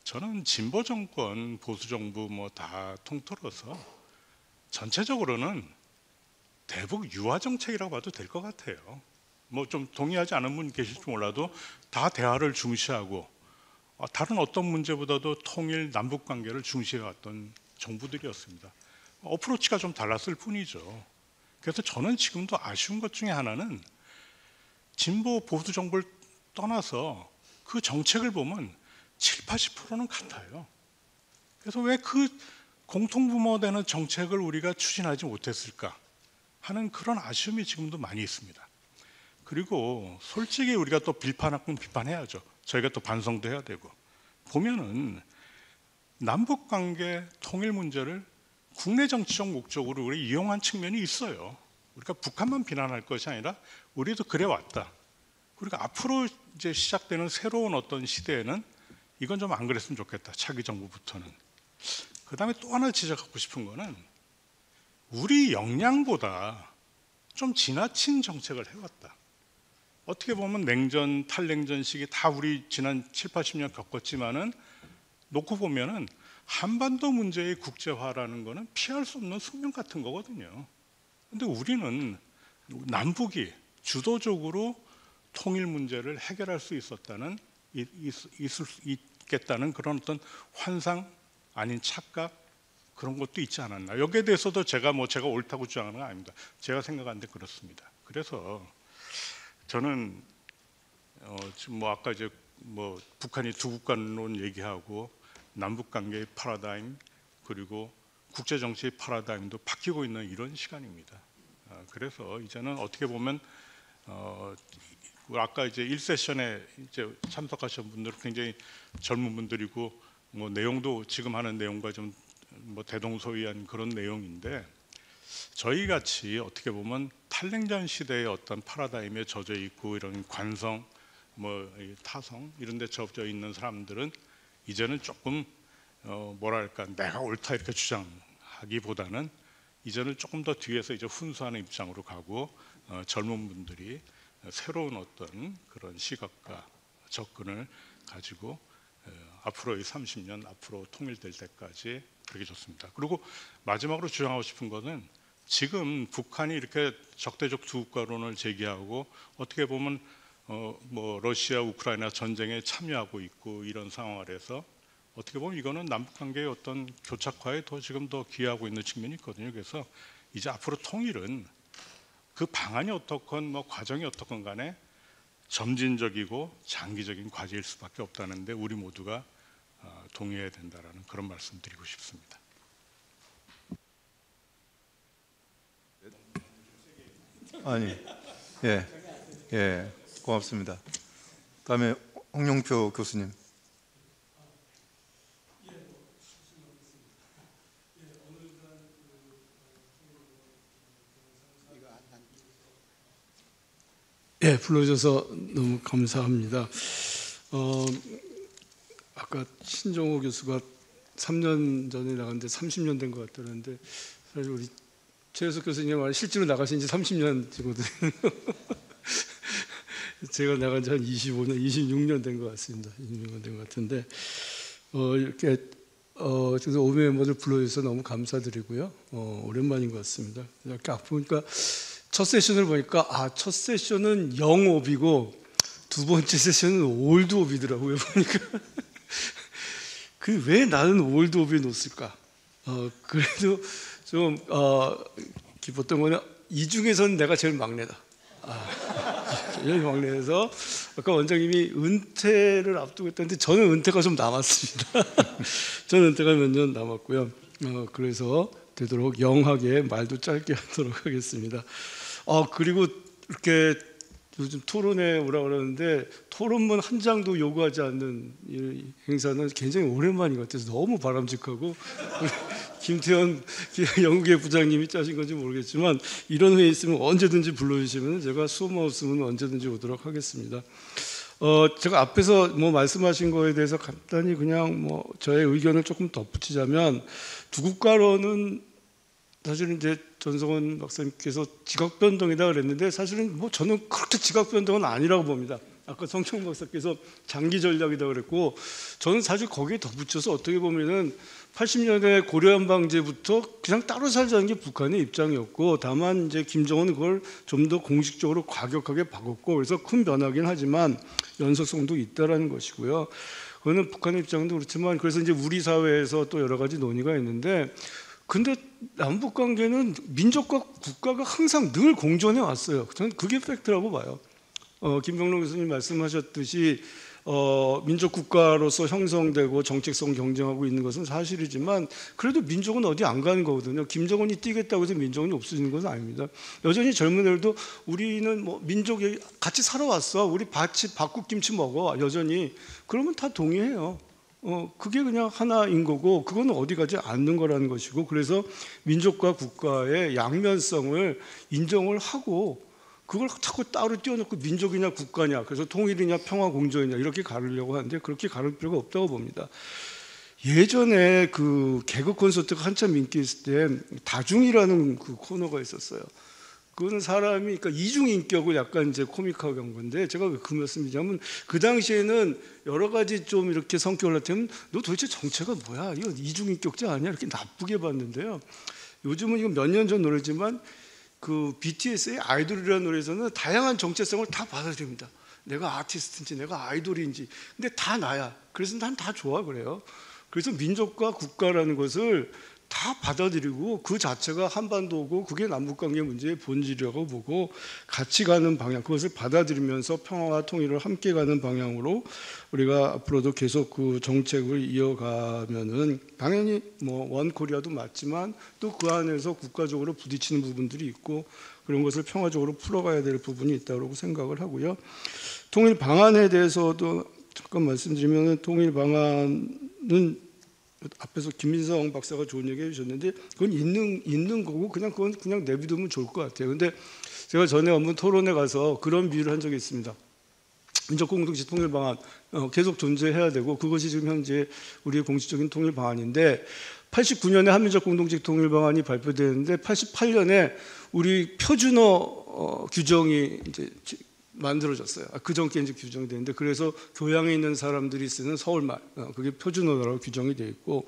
저는 진보 정권, 보수 정부 뭐 다 통틀어서 전체적으로는 대북 유화 정책이라고 봐도 될 것 같아요. 뭐 좀 동의하지 않은 분 계실지 몰라도 다 대화를 중시하고 다른 어떤 문제보다도 통일 남북 관계를 중시해왔던 정부들이었습니다. 어프로치가 좀 달랐을 뿐이죠. 그래서 저는 지금도 아쉬운 것 중에 하나는 진보 보수 정부를 떠나서 그 정책을 보면 70~80%는 같아요. 그래서 왜 그 공통부모되는 정책을 우리가 추진하지 못했을까 하는 그런 아쉬움이 지금도 많이 있습니다. 그리고 솔직히 우리가 또 비판하면 비판해야죠. 저희가 또 반성도 해야 되고 보면은 남북관계 통일 문제를 국내 정치적 목적으로 우리 이용한 측면이 있어요. 우리가 북한만 비난할 것이 아니라 우리도 그래 왔다. 그리고 앞으로 이제 시작되는 새로운 어떤 시대에는 이건 좀 안 그랬으면 좋겠다. 차기 정부부터는. 그 다음에 또 하나 지적하고 싶은 거는 우리 역량보다 좀 지나친 정책을 해왔다. 어떻게 보면 냉전, 탈냉전 시기 다 우리 지난 70~80년 겪었지만은 놓고 보면은 한반도 문제의 국제화라는 거는 피할 수 없는 숙명 같은 거거든요. 근데 우리는 남북이 주도적으로 통일 문제를 해결할 수 있었다는 있을 수 있겠다는 그런 어떤 환상 아닌 착각 그런 것도 있지 않았나. 여기에 대해서도 제가 옳다고 주장하는 건 아닙니다. 제가 생각하는데 그렇습니다. 그래서 저는 지금 뭐 아까 이제 뭐 북한이 두 국가론 얘기하고 남북 관계의 패러다임 그리고 국제 정치의 패러다임도 바뀌고 있는 이런 시간입니다. 그래서 이제는 어떻게 보면 아까 이제 1세션에 이제 참석하신 분들은 굉장히 젊은 분들이고 뭐 내용도 지금 하는 내용과 좀 뭐 대동소이한 그런 내용인데 저희 같이 어떻게 보면 탈냉전 시대의 어떤 패러다임에 젖어 있고 이런 관성, 뭐 타성 이런 데 젖어 있는 사람들은 이제는 조금 뭐랄까 내가 옳다 이렇게 주장하기보다는 이제는 조금 더 뒤에서 이제 훈수하는 입장으로 가고 젊은 분들이 새로운 어떤 그런 시각과 접근을 가지고 앞으로의 30년 앞으로 통일될 때까지 그렇게 좋습니다. 그리고 마지막으로 주장하고 싶은 것은 지금 북한이 이렇게 적대적 두 국가론을 제기하고 어떻게 보면 뭐 러시아 우크라이나 전쟁에 참여하고 있고 이런 상황 아래서 어떻게 보면 이거는 남북 관계의 어떤 교착화에 지금 더 기여하고 있는 측면이 있거든요. 그래서 이제 앞으로 통일은 그 방안이 어떻건 뭐 과정이 어떻건 간에 점진적이고 장기적인 과제일 수밖에 없다는데 우리 모두가 동의해야 된다라는 그런 말씀 드리고 싶습니다. 아니, 예, 고맙습니다. 다음에 홍영표 교수님. 예, 불러주셔서 너무 감사합니다. 아까 신종호 교수가 3년 전에 나갔는데 30년 된 것 같다는데 사실 우리 최혜석 교수님 말 실제로 나가신 지 30년 되거든요. 제가 나간 지 한 25년, 26년 된 것 같습니다. 26년 된 것 같은데 이렇게 그래서 오미 멤버들 불러주셔서 너무 감사드리고요. 오랜만인 것 같습니다. 이렇게 보니까 첫 세션을 보니까 첫 세션은 영옵이고 두 번째 세션은 올드옵이더라고요. 보니까 그 왜 나는 올드옵에 놓았을까? 그래도 좀 기뻤던 거는 이 중에서는 내가 제일 막내다. 제일 막내에서 아까 원장님이 은퇴를 앞두고 있다는데 저는 은퇴가 좀 남았습니다. 저는 은퇴가 몇 년 남았고요. 그래서 되도록 영하게 말도 짧게 하도록 하겠습니다. 그리고 이렇게 요즘 토론회 오라 그러는데 토론문 한 장도 요구하지 않는 이 행사는 굉장히 오랜만인 것 같아서 너무 바람직하고 김태현 영국의 부장님이 짜신 건지 모르겠지만 이런 회의 있으면 언제든지 불러주시면 제가 수업만 없으면 언제든지 오도록 하겠습니다. 제가 앞에서 뭐 말씀하신 거에 대해서 간단히 그냥 뭐 저의 의견을 조금 덧붙이자면 두 국가로는 사실은 이제 전성원 박사님께서 지각 변동이다 그랬는데 사실은 뭐 저는 그렇게 지각 변동은 아니라고 봅니다. 아까 성청 박사께서 장기 전략이다 그랬고 저는 사실 거기에 덧붙여서 어떻게 보면은 80년대 고려연방제부터 그냥 따로 살자는 게 북한의 입장이었고 다만 이제 김정은은 그걸 좀 더 공식적으로 과격하게 바꿨고 그래서 큰 변화긴 하지만 연속성도 있다라는 것이고요. 그거는 북한의 입장도 그렇지만 그래서 이제 우리 사회에서 또 여러 가지 논의가 있는데 근데 남북 관계는 민족과 국가가 항상 늘 공존해 왔어요. 저는 그게 팩트라고 봐요. 김병록 교수님 말씀하셨듯이 민족 국가로서 형성되고 정책성 경쟁하고 있는 것은 사실이지만 그래도 민족은 어디 안 가는 거거든요. 김정은이 뛰겠다고 해서 민족이 없어지는 것은 아닙니다. 여전히 젊은 애들도 우리는 뭐 민족이 같이 살아왔어. 우리 박국김치 먹어. 여전히 그러면 다 동의해요. 그게 그냥 하나인 거고 그건 어디 가지 않는 거라는 것이고 그래서 민족과 국가의 양면성을 인정을 하고 그걸 자꾸 따로 띄워놓고 민족이냐 국가냐 그래서 통일이냐 평화공존이냐 이렇게 가르려고 하는데 그렇게 가를 필요가 없다고 봅니다. 예전에 그 개그 콘서트가 한참 인기 있을 때 다중이라는 그 코너가 있었어요. 그거는 사람이 그러니까 이중인격을 약간 이제 코믹하게 한 건데 제가 왜 그 말씀드리냐면 그 당시에는 여러 가지 좀 이렇게 성격을 나타내면 너 도대체 정체가 뭐야? 이거 이중인격자 아니야? 이렇게 나쁘게 봤는데요. 요즘은 이거 몇 년 전 노래지만 그 BTS의 아이돌이라는 노래에서는 다양한 정체성을 다 받아들입니다. 내가 아티스트인지 내가 아이돌인지 근데 다 나야. 그래서 난 다 좋아 그래요. 그래서 민족과 국가라는 것을 다 받아들이고 그 자체가 한반도고 그게 남북관계 문제의 본질이라고 보고 같이 가는 방향 그것을 받아들이면서 평화와 통일을 함께 가는 방향으로 우리가 앞으로도 계속 그 정책을 이어가면은 당연히 뭐 원코리아도 맞지만 또 그 안에서 국가적으로 부딪히는 부분들이 있고 그런 것을 평화적으로 풀어가야 될 부분이 있다고 생각을 하고요. 통일 방안에 대해서도 잠깐 말씀드리면 통일 방안은 앞에서 김민성 박사가 좋은 얘기 해주셨는데 그건 있는 거고 그건 그냥 내비두면 좋을 것 같아요. 근데 제가 전에 한번 토론에 가서 그런 비유를 한 적이 있습니다. 민족공동체 통일 방안 계속 존재해야 되고 그것이 지금 현재 우리의 공식적인 통일 방안인데 89년에 한민족 공동체 통일 방안이 발표되는데 88년에 우리 표준어 규정이 이제 만들어졌어요. 그 전께 이제 규정이 되는데 그래서 교양에 있는 사람들이 쓰는 서울말 그게 표준어라고 규정이 되어 있고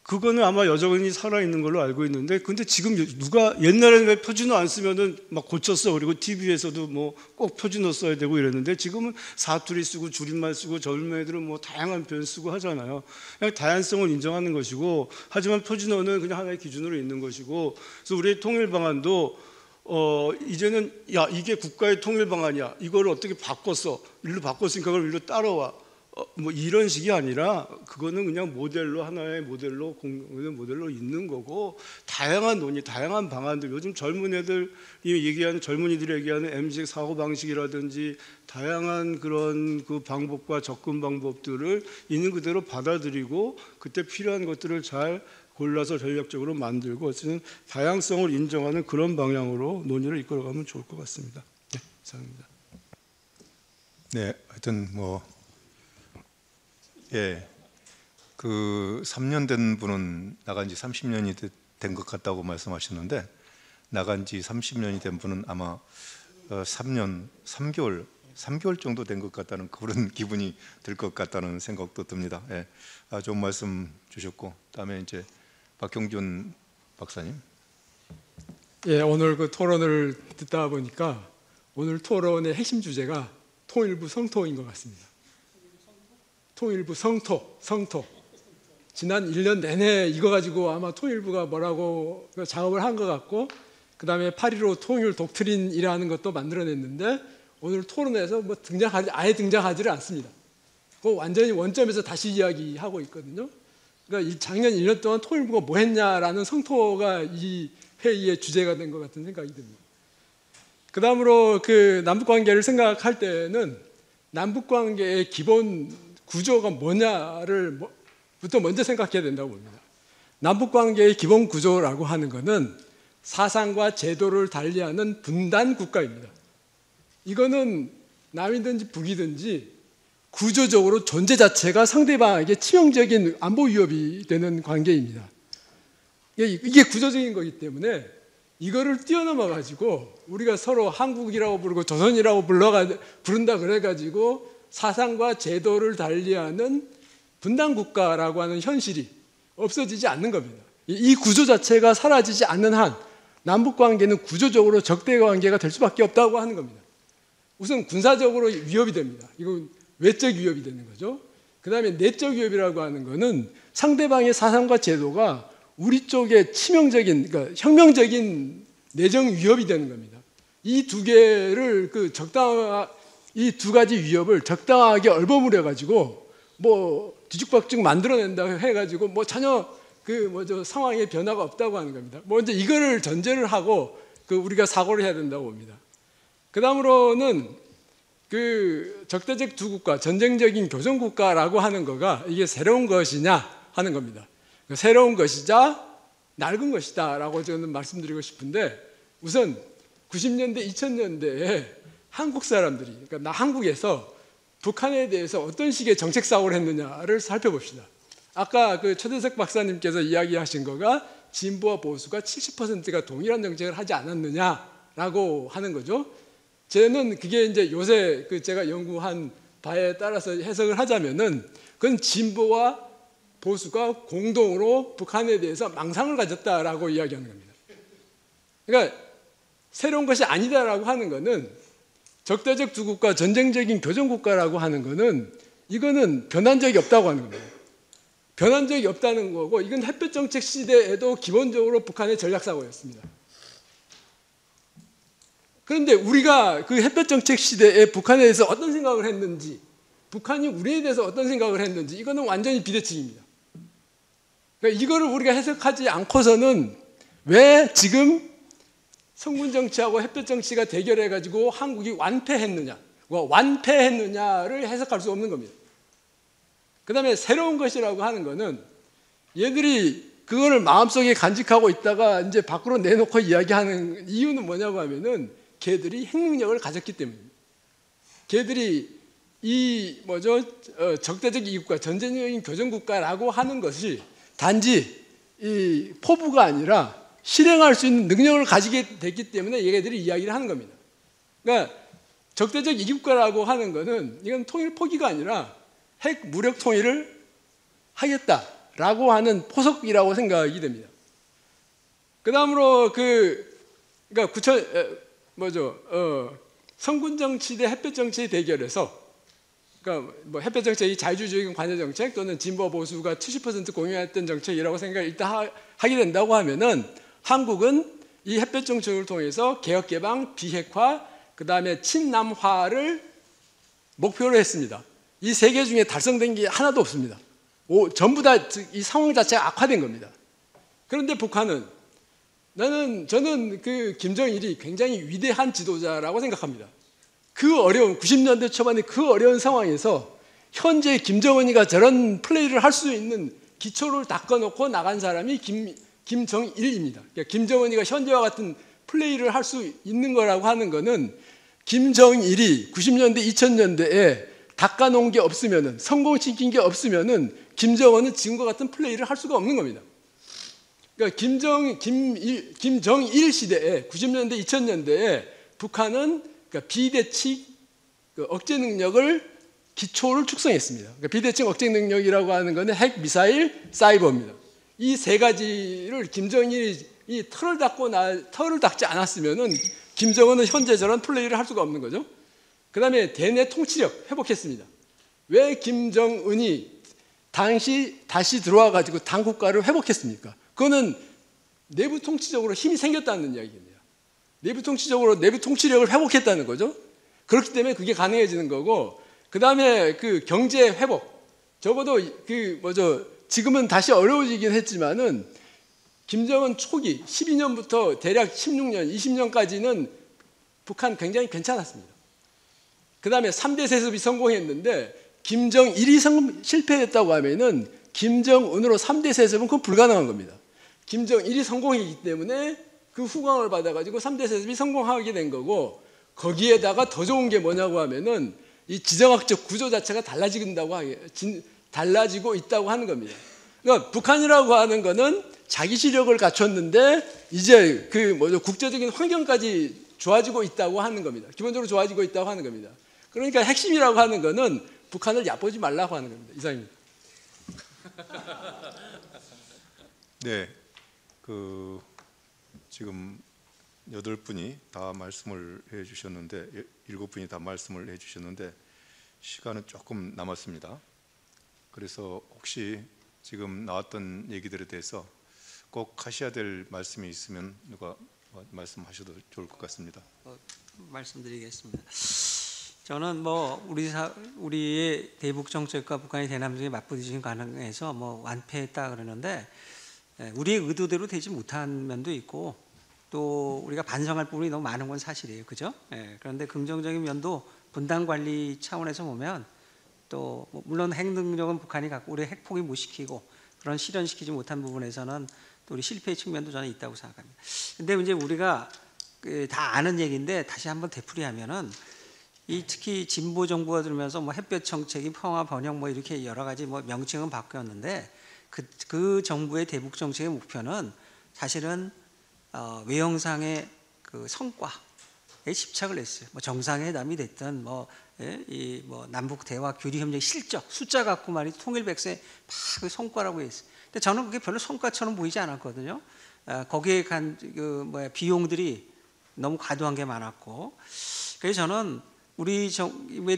그거는 아마 여전히 살아있는 걸로 알고 있는데 근데 지금 누가 옛날에는 왜 표준어 안 쓰면은 막 고쳤어. 그리고 TV에서도 뭐 꼭 표준어 써야 되고 이랬는데 지금은 사투리 쓰고 줄임말 쓰고 젊은 애들은 뭐 다양한 표현 쓰고 하잖아요. 그냥 다양성을 인정하는 것이고 하지만 표준어는 그냥 하나의 기준으로 있는 것이고 그래서 우리의 통일 방안도 이제는 야 이게 국가의 통일 방안이야. 이걸 어떻게 바꿨어? 일로 바꿨으니까 그걸 일로 따라와. 뭐 이런 식이 아니라 그거는 그냥 모델로 하나의 모델로 공동의 모델로 있는 거고 다양한 논의, 다양한 방안들 요즘 젊은 애들이 얘기하는 젊은이들이 얘기하는 MZ 사고 방식이라든지 다양한 그런 그 방법과 접근 방법들을 있는 그대로 받아들이고 그때 필요한 것들을 잘 골라서 전략적으로 만들고 어쨌든 다양성을 인정하는 그런 방향으로 논의를 이끌어가면 좋을 것 같습니다. 네, 이상입니다. 네, 하여튼 뭐 예, 그 3년 된 분은 나간 지 30년이 된 것 같다고 말씀하셨는데 나간 지 30년이 된 분은 아마 3년 3개월 정도 된 것 같다는 그런 기분이 들 것 같다는 생각도 듭니다. 예, 좋은 말씀 주셨고, 다음에 이제 박형준 박사님. 예, 오늘 그 토론을 듣다 보니까 오늘 토론의 핵심 주제가 통일부 성토인 것 같습니다. 통일부 성토. 지난 1년 내내 이거 가지고 아마 통일부가 뭐라고 작업을 한 것 같고, 그 다음에 8.15 통일 독트린이라는 것도 만들어냈는데 오늘 토론에서 뭐 아예 등장하지를 않습니다. 그 완전히 원점에서 다시 이야기하고 있거든요. 그러니까 이 작년 1년 동안 통일부가 뭐 했냐라는 성토가 이 회의의 주제가 된 것 같은 생각이 듭니다. 그 다음으로 그 남북관계를 생각할 때는 남북관계의 기본 구조가 뭐냐를 부터 먼저 생각해야 된다고 봅니다. 남북관계의 기본 구조라고 하는 것은 사상과 제도를 달리하는 분단 국가입니다. 이거는 남이든지 북이든지 구조적으로 존재 자체가 상대방에게 치명적인 안보 위협이 되는 관계입니다. 이게 구조적인 거기 때문에 이거를 뛰어넘어 가지고 우리가 서로 한국이라고 부르고 조선이라고 부른다 그래 가지고 사상과 제도를 달리하는 분단 국가라고 하는 현실이 없어지지 않는 겁니다. 이 구조 자체가 사라지지 않는 한 남북 관계는 구조적으로 적대 관계가 될 수밖에 없다고 하는 겁니다. 우선 군사적으로 위협이 됩니다. 이건 외적 위협이 되는 거죠. 그 다음에 내적 위협이라고 하는 거는 상대방의 사상과 제도가 우리 쪽에 치명적인, 그러니까 혁명적인 내정 위협이 되는 겁니다. 이 두 개를 이 두 가지 위협을 적당하게 얼버무려 가지고 뭐 뒤죽박죽 만들어낸다고 해가지고 뭐 전혀 상황에 변화가 없다고 하는 겁니다. 먼저 이거를 전제를 하고 우리가 사고를 해야 된다고 봅니다. 그 다음으로는 적대적 두 국가, 전쟁적인 교전 국가라고 하는 거가 이게 새로운 것이냐 하는 겁니다. 새로운 것이자 낡은 것이다라고 저는 말씀드리고 싶은데, 우선 90년대, 2000년대에 한국 사람들이, 그러니까 한국에서 북한에 대해서 어떤 식의 정책 사고를 했느냐를 살펴봅시다. 아까 최대석 박사님께서 이야기하신 거가 진보와 보수가 70%가 동일한 정책을 하지 않았느냐라고 하는 거죠. 저는 그게 이제 요새 제가 연구한 바에 따라서 해석을 하자면은 그건 진보와 보수가 공동으로 북한에 대해서 망상을 가졌다라고 이야기하는 겁니다. 그러니까 새로운 것이 아니다라고 하는 거는 적대적 두 국가, 전쟁적인 교전 국가라고 하는 거는 이거는 변한 적이 없다고 하는 겁니다. 변한 적이 없다는 거고, 이건 햇볕 정책 시대에도 기본적으로 북한의 전략 사고였습니다. 그런데 우리가 그 햇볕 정책 시대에 북한에 대해서 어떤 생각을 했는지, 북한이 우리에 대해서 어떤 생각을 했는지, 이거는 완전히 비대칭입니다. 그러니까 이거를 우리가 해석하지 않고서는 왜 지금 성군 정치하고 햇볕 정치가 대결해가지고 한국이 완패했느냐를 해석할 수 없는 겁니다. 그 다음에 새로운 것이라고 하는 거는 얘들이 그거를 마음속에 간직하고 있다가 이제 밖으로 내놓고 이야기하는 이유는 뭐냐고 하면은 걔들이 핵능력을 가졌기 때문입니다. 걔들이 적대적 이국가, 전쟁적인 교전국가라고 하는 것이 단지 이 포부가 아니라 실행할 수 있는 능력을 가지게 됐기 때문에 얘네들이 이야기를 하는 겁니다. 그러니까 적대적 이국가라고 하는 것은 이건 통일 포기가 아니라 핵 무력 통일을 하겠다라고 하는 포석이라고 생각이 됩니다. 그 다음으로 성군 정치 대 햇볕 정치의 대결에서, 그러니까 햇볕 정책이 자유주의적인 관여 정책 또는 진보 보수가 70% 공유했던 정책이라고 생각을 일단 하게 된다고 하면은 한국은 이 햇볕 정책을 통해서 개혁 개방, 비핵화, 그 다음에 친남화를 목표로 했습니다. 이 세 개 중에 달성된 게 하나도 없습니다. 전부 다 이 상황 자체가 악화된 겁니다. 그런데 북한은 저는 김정일이 굉장히 위대한 지도자라고 생각합니다. 90년대 초반에 그 어려운 상황에서 현재 김정은이가 저런 플레이를 할 수 있는 기초를 닦아놓고 나간 사람이 김정일입니다. 그러니까 김정은이가 현재와 같은 플레이를 할 수 있는 거라고 하는 거는 김정일이 90년대, 2000년대에 닦아놓은 게 없으면은, 성공시킨 게 없으면은 김정은은 지금과 같은 플레이를 할 수가 없는 겁니다. 그러니까 김정일 시대에 90년대 2000년대에 북한은 그러니까 비대칭 억제 능력을 기초를 축성했습니다. 그러니까 비대칭 억제 능력이라고 하는 것은 핵, 미사일, 사이버입니다. 이 세 가지를 김정일이 털을 닦지 않았으면은 김정은은 현재 저런 플레이를 할 수가 없는 거죠. 그 다음에 대내 통치력 회복했습니다. 왜 김정은이 다시 들어와 가지고 당국가를 회복했습니까? 그거는 내부 통치적으로 힘이 생겼다는 이야기입니다. 내부 통치력을 회복했다는 거죠. 그렇기 때문에 그게 가능해지는 거고, 그 다음에 그 경제 회복, 적어도 지금은 다시 어려워지긴 했지만은 김정은 초기 12년부터 대략 16년, 20년까지는 북한 굉장히 괜찮았습니다. 그 다음에 3대 세습이 성공했는데 김정일이 실패했다고 하면은 김정은으로 3대 세습은 그건 불가능한 겁니다. 김정일이 성공했기 때문에 그 후광을 받아가지고 3대 세습이 성공하게 된 거고, 거기에다가 더 좋은 게 뭐냐고 하면은 이 지정학적 구조 자체가 달라지고 있다고 하는 겁니다. 그러니까 북한이라고 하는 거는 자기 시력을 갖췄는데 이제 국제적인 환경까지 좋아지고 있다고 하는 겁니다. 기본적으로 좋아지고 있다고 하는 겁니다. 그러니까 핵심이라고 하는 거는 북한을 얕보지 말라고 하는 겁니다. 이상입니다. 네, 지금 8분이 다 말씀을 해주셨는데 7분이 다 말씀을 해주셨는데 시간은 조금 남았습니다. 그래서 혹시 지금 나왔던 얘기들에 대해서 꼭 하셔야 될 말씀이 있으면 누가 말씀하셔도 좋을 것 같습니다. 말씀드리겠습니다. 저는 우리의 대북 정책과 북한의 대남정의 맞부딪힘 가능해서 완패했다 그러는데, 우리의 의도대로 되지 못한 면도 있고 또 우리가 반성할 부분이 너무 많은 건 사실이에요, 그죠? 그런데 긍정적인 면도 분단 관리 차원에서 보면 또 물론 핵 능력은 북한이 갖고 우리 핵 포기 못 시키고 그런 실현시키지 못한 부분에서는 또 우리 실패의 측면도 저는 있다고 생각합니다. 근데 이제 우리가 다 아는 얘기인데 다시 한번 되풀이하면은 특히 진보 정부가 들면서 햇볕 정책이 평화 번영 이렇게 여러 가지 명칭은 바뀌었는데 그 정부의 대북 정책의 목표는 사실은 외형상의 그 성과에 집착을 했어요. 정상회담이 됐든 남북 대화 교류 협력 실적 숫자 갖고 말이 통일 백세 그 성과라고 했어요. 근데 저는 그게 별로 성과처럼 보이지 않았거든요. 거기에 간 비용들이 너무 과도한 게 많았고, 그래서 저는 우리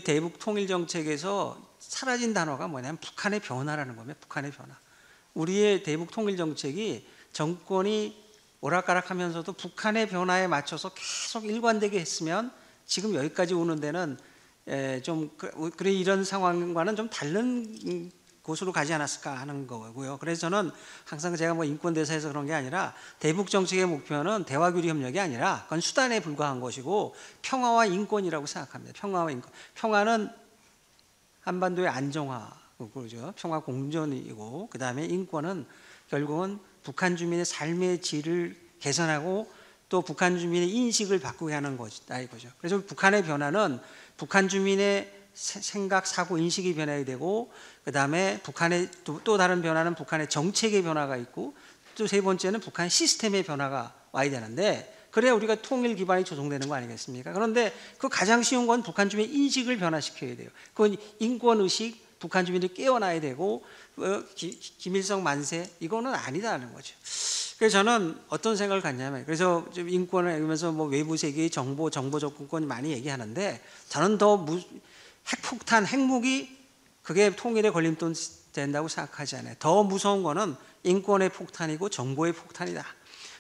대북 통일 정책에서 사라진 단어가 뭐냐면 북한의 변화라는 겁니다. 북한의 변화. 우리의 대북 통일 정책이 정권이 오락가락하면서도 북한의 변화에 맞춰서 계속 일관되게 했으면 지금 여기까지 오는 데는 이런 상황과는 좀 다른 곳으로 가지 않았을까 하는 거고요. 그래서 저는 항상 제가 인권대사에서 그런 게 아니라 대북 정책의 목표는 대화 교류 협력이 아니라 그건 수단에 불과한 것이고 평화와 인권이라고 생각합니다. 평화와 인권. 평화는 한반도의 안정화죠. 평화 공존이고, 그 다음에 인권은 결국은 북한 주민의 삶의 질을 개선하고 또 북한 주민의 인식을 바꾸게 하는 것이다 이거죠. 그래서 북한의 변화는 북한 주민의 생각, 사고, 인식이 변해야 되고, 그 다음에 북한의 또 다른 변화는 북한의 정책의 변화가 있고, 또 세 번째는 북한 시스템의 변화가 와야 되는데, 그래야 우리가 통일 기반이 조성되는 거 아니겠습니까? 그런데 그 가장 쉬운 건 북한 주민의 인식을 변화시켜야 돼요. 그건 인권의식, 북한 주민들이 깨어나야 되고, 김일성 만세 이거는 아니다는 거죠. 그래서 저는 어떤 생각을 갖냐면, 그래서 인권을 얘기하면서 외부 세계의 정보 접근권이 많이 얘기하는데, 저는 더 핵폭탄, 핵무기 그게 통일의 걸림돌 된다고 생각하지 않아요. 더 무서운 거는 인권의 폭탄이고 정보의 폭탄이다.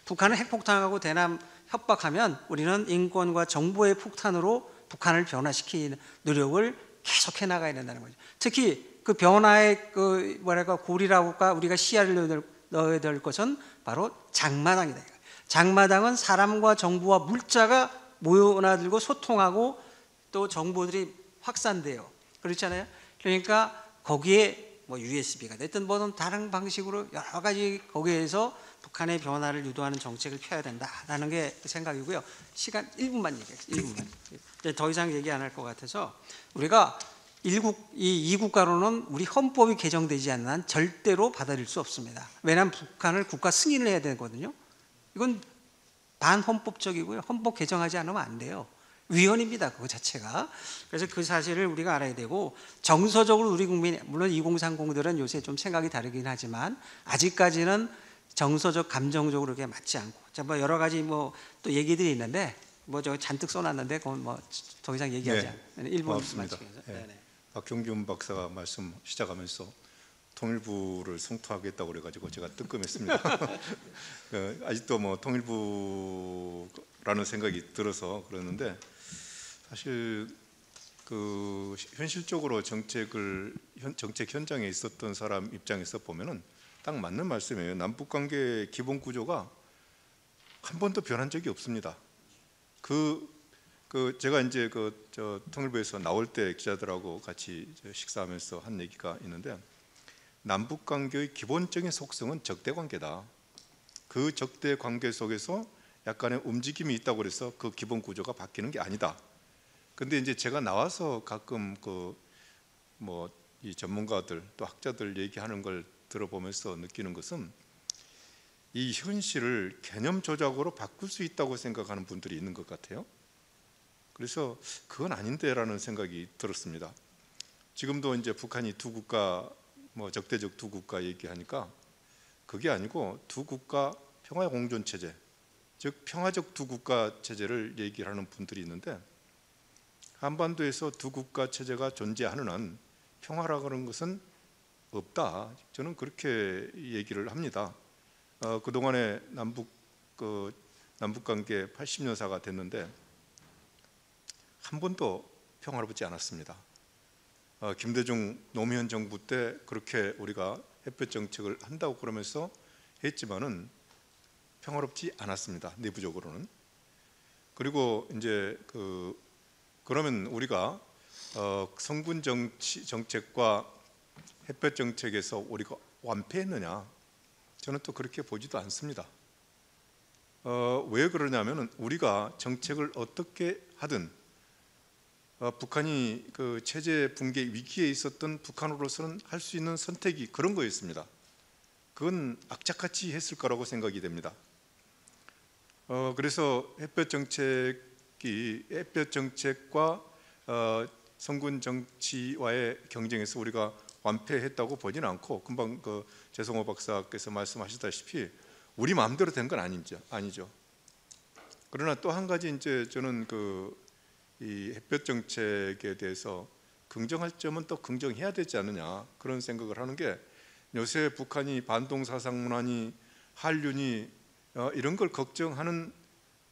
북한은 핵폭탄하고 대남 협박하면 우리는 인권과 정보의 폭탄으로 북한을 변화시키는 노력을 계속해 나가야 된다는 거죠. 특히 그 변화의 고리라고 할까, 우리가 시야를 넣어야 될 것은 바로 장마당이다. 장마당은 사람과 정보와 물자가 모여나들고 소통하고 또 정보들이 확산돼요. 그렇잖아요. 그러니까 거기에 USB가 됐든 뭐든 다른 방식으로 여러 가지 거기에서 북한의 변화를 유도하는 정책을 펴야 된다라는 게 생각이고요. 시간 1분만 얘기해요. 1분만. 더 이상 얘기 안 할 것 같아서 우리가 이 국가로는 우리 헌법이 개정되지 않는 한 절대로 받아들일 수 없습니다. 왜냐하면 북한을 국가 승인을 해야 되거든요. 이건 반헌법적이고요. 헌법 개정하지 않으면 안 돼요. 위헌입니다. 그거 자체가. 그래서 그 사실을 우리가 알아야 되고, 정서적으로 우리 국민이, 물론 2030들은 요새 좀 생각이 다르긴 하지만 아직까지는 정서적, 감정적으로 그렇게 맞지 않고, 자, 뭐 여러 가지 뭐 또 얘기들이 있는데 뭐 저 잔뜩 써놨는데 그건 뭐 더 이상 얘기하지 않아요. 일본 고맙습니다. 박형균 박사가 말씀 시작하면서 통일부를 성토하겠다고 그래가지고 제가 뜨끔했습니다. 아직도 뭐 통일부라는 생각이 들어서 그러는데, 사실 그 현실적으로 정책 현장에 있었던 사람 입장에서 보면은 딱 맞는 말씀이에요. 남북 관계 기본 구조가 한 번도 변한 적이 없습니다. 제가 이제 저 통일부에서 나올 때 기자들하고 같이 식사하면서 한 얘기가 있는데, 남북 관계의 기본적인 속성은 적대 관계다. 그 적대 관계 속에서 약간의 움직임이 있다고 그래서 그 기본 구조가 바뀌는 게 아니다. 근데 이제 제가 나와서 가끔 이 전문가들 또 학자들 얘기하는 걸 들어보면서 느끼는 것은, 이 현실을 개념 조작으로 바꿀 수 있다고 생각하는 분들이 있는 것 같아요. 그래서 그건 아닌데라는 생각이 들었습니다. 지금도 이제 북한이 두 국가, 뭐 적대적 두 국가 얘기하니까 그게 아니고 두 국가 평화 공존 체제, 즉 평화적 두 국가 체제를 얘기를 하는 분들이 있는데, 한반도에서 두 국가 체제가 존재하는 한 평화라고 하는 것은 없다. 저는 그렇게 얘기를 합니다. 그동안에 남북 관계 80년사가 됐는데 한 번도 평화롭지 않았습니다. 김대중 노무현 정부 때 그렇게 우리가 햇볕 정책을 한다고 그러면서 했지만은 평화롭지 않았습니다. 내부적으로는. 그리고 이제 그러면 우리가 성군 정책과 햇볕 정책에서 우리가 완패했느냐? 저는 또 그렇게 보지도 않습니다. 왜 그러냐면은 우리가 정책을 어떻게 하든 북한이 그 체제 붕괴 위기에 있었던 북한으로서는 할 수 있는 선택이 그런 거였습니다. 그건 악착같이 했을 거라고 생각이 됩니다. 그래서 햇볕 정책과 성군 정치와의 경쟁에서 우리가 완패했다고 보지는 않고, 금방 재성호 박사께서 말씀하시다시피 우리 마음대로 된 건 아니죠. 그러나 또 한 가지 이제 저는 이 햇볕 정책에 대해서 긍정할 점은 또 긍정해야 되지 않느냐, 그런 생각을 하는 게, 요새 북한이 반동 사상 문화니 한류니 이런 걸 걱정하는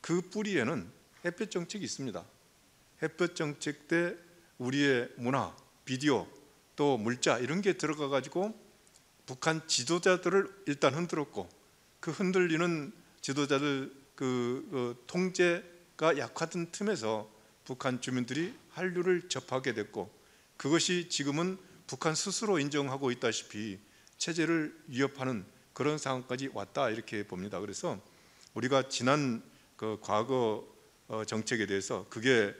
그 뿌리에는 햇볕 정책이 있습니다. 햇볕 정책 때 우리의 문화, 비디오, 또 물자 이런 게 들어가 가지고 북한 지도자들을 일단 흔들었고, 그 흔들리는 지도자들 통제가 약화된 틈에서 북한 주민들이 한류를 접하게 됐고, 그것이 지금은 북한 스스로 인정하고 있다시피 체제를 위협하는 그런 상황까지 왔다, 이렇게 봅니다. 그래서 우리가 지난 과거 정책에 대해서 그게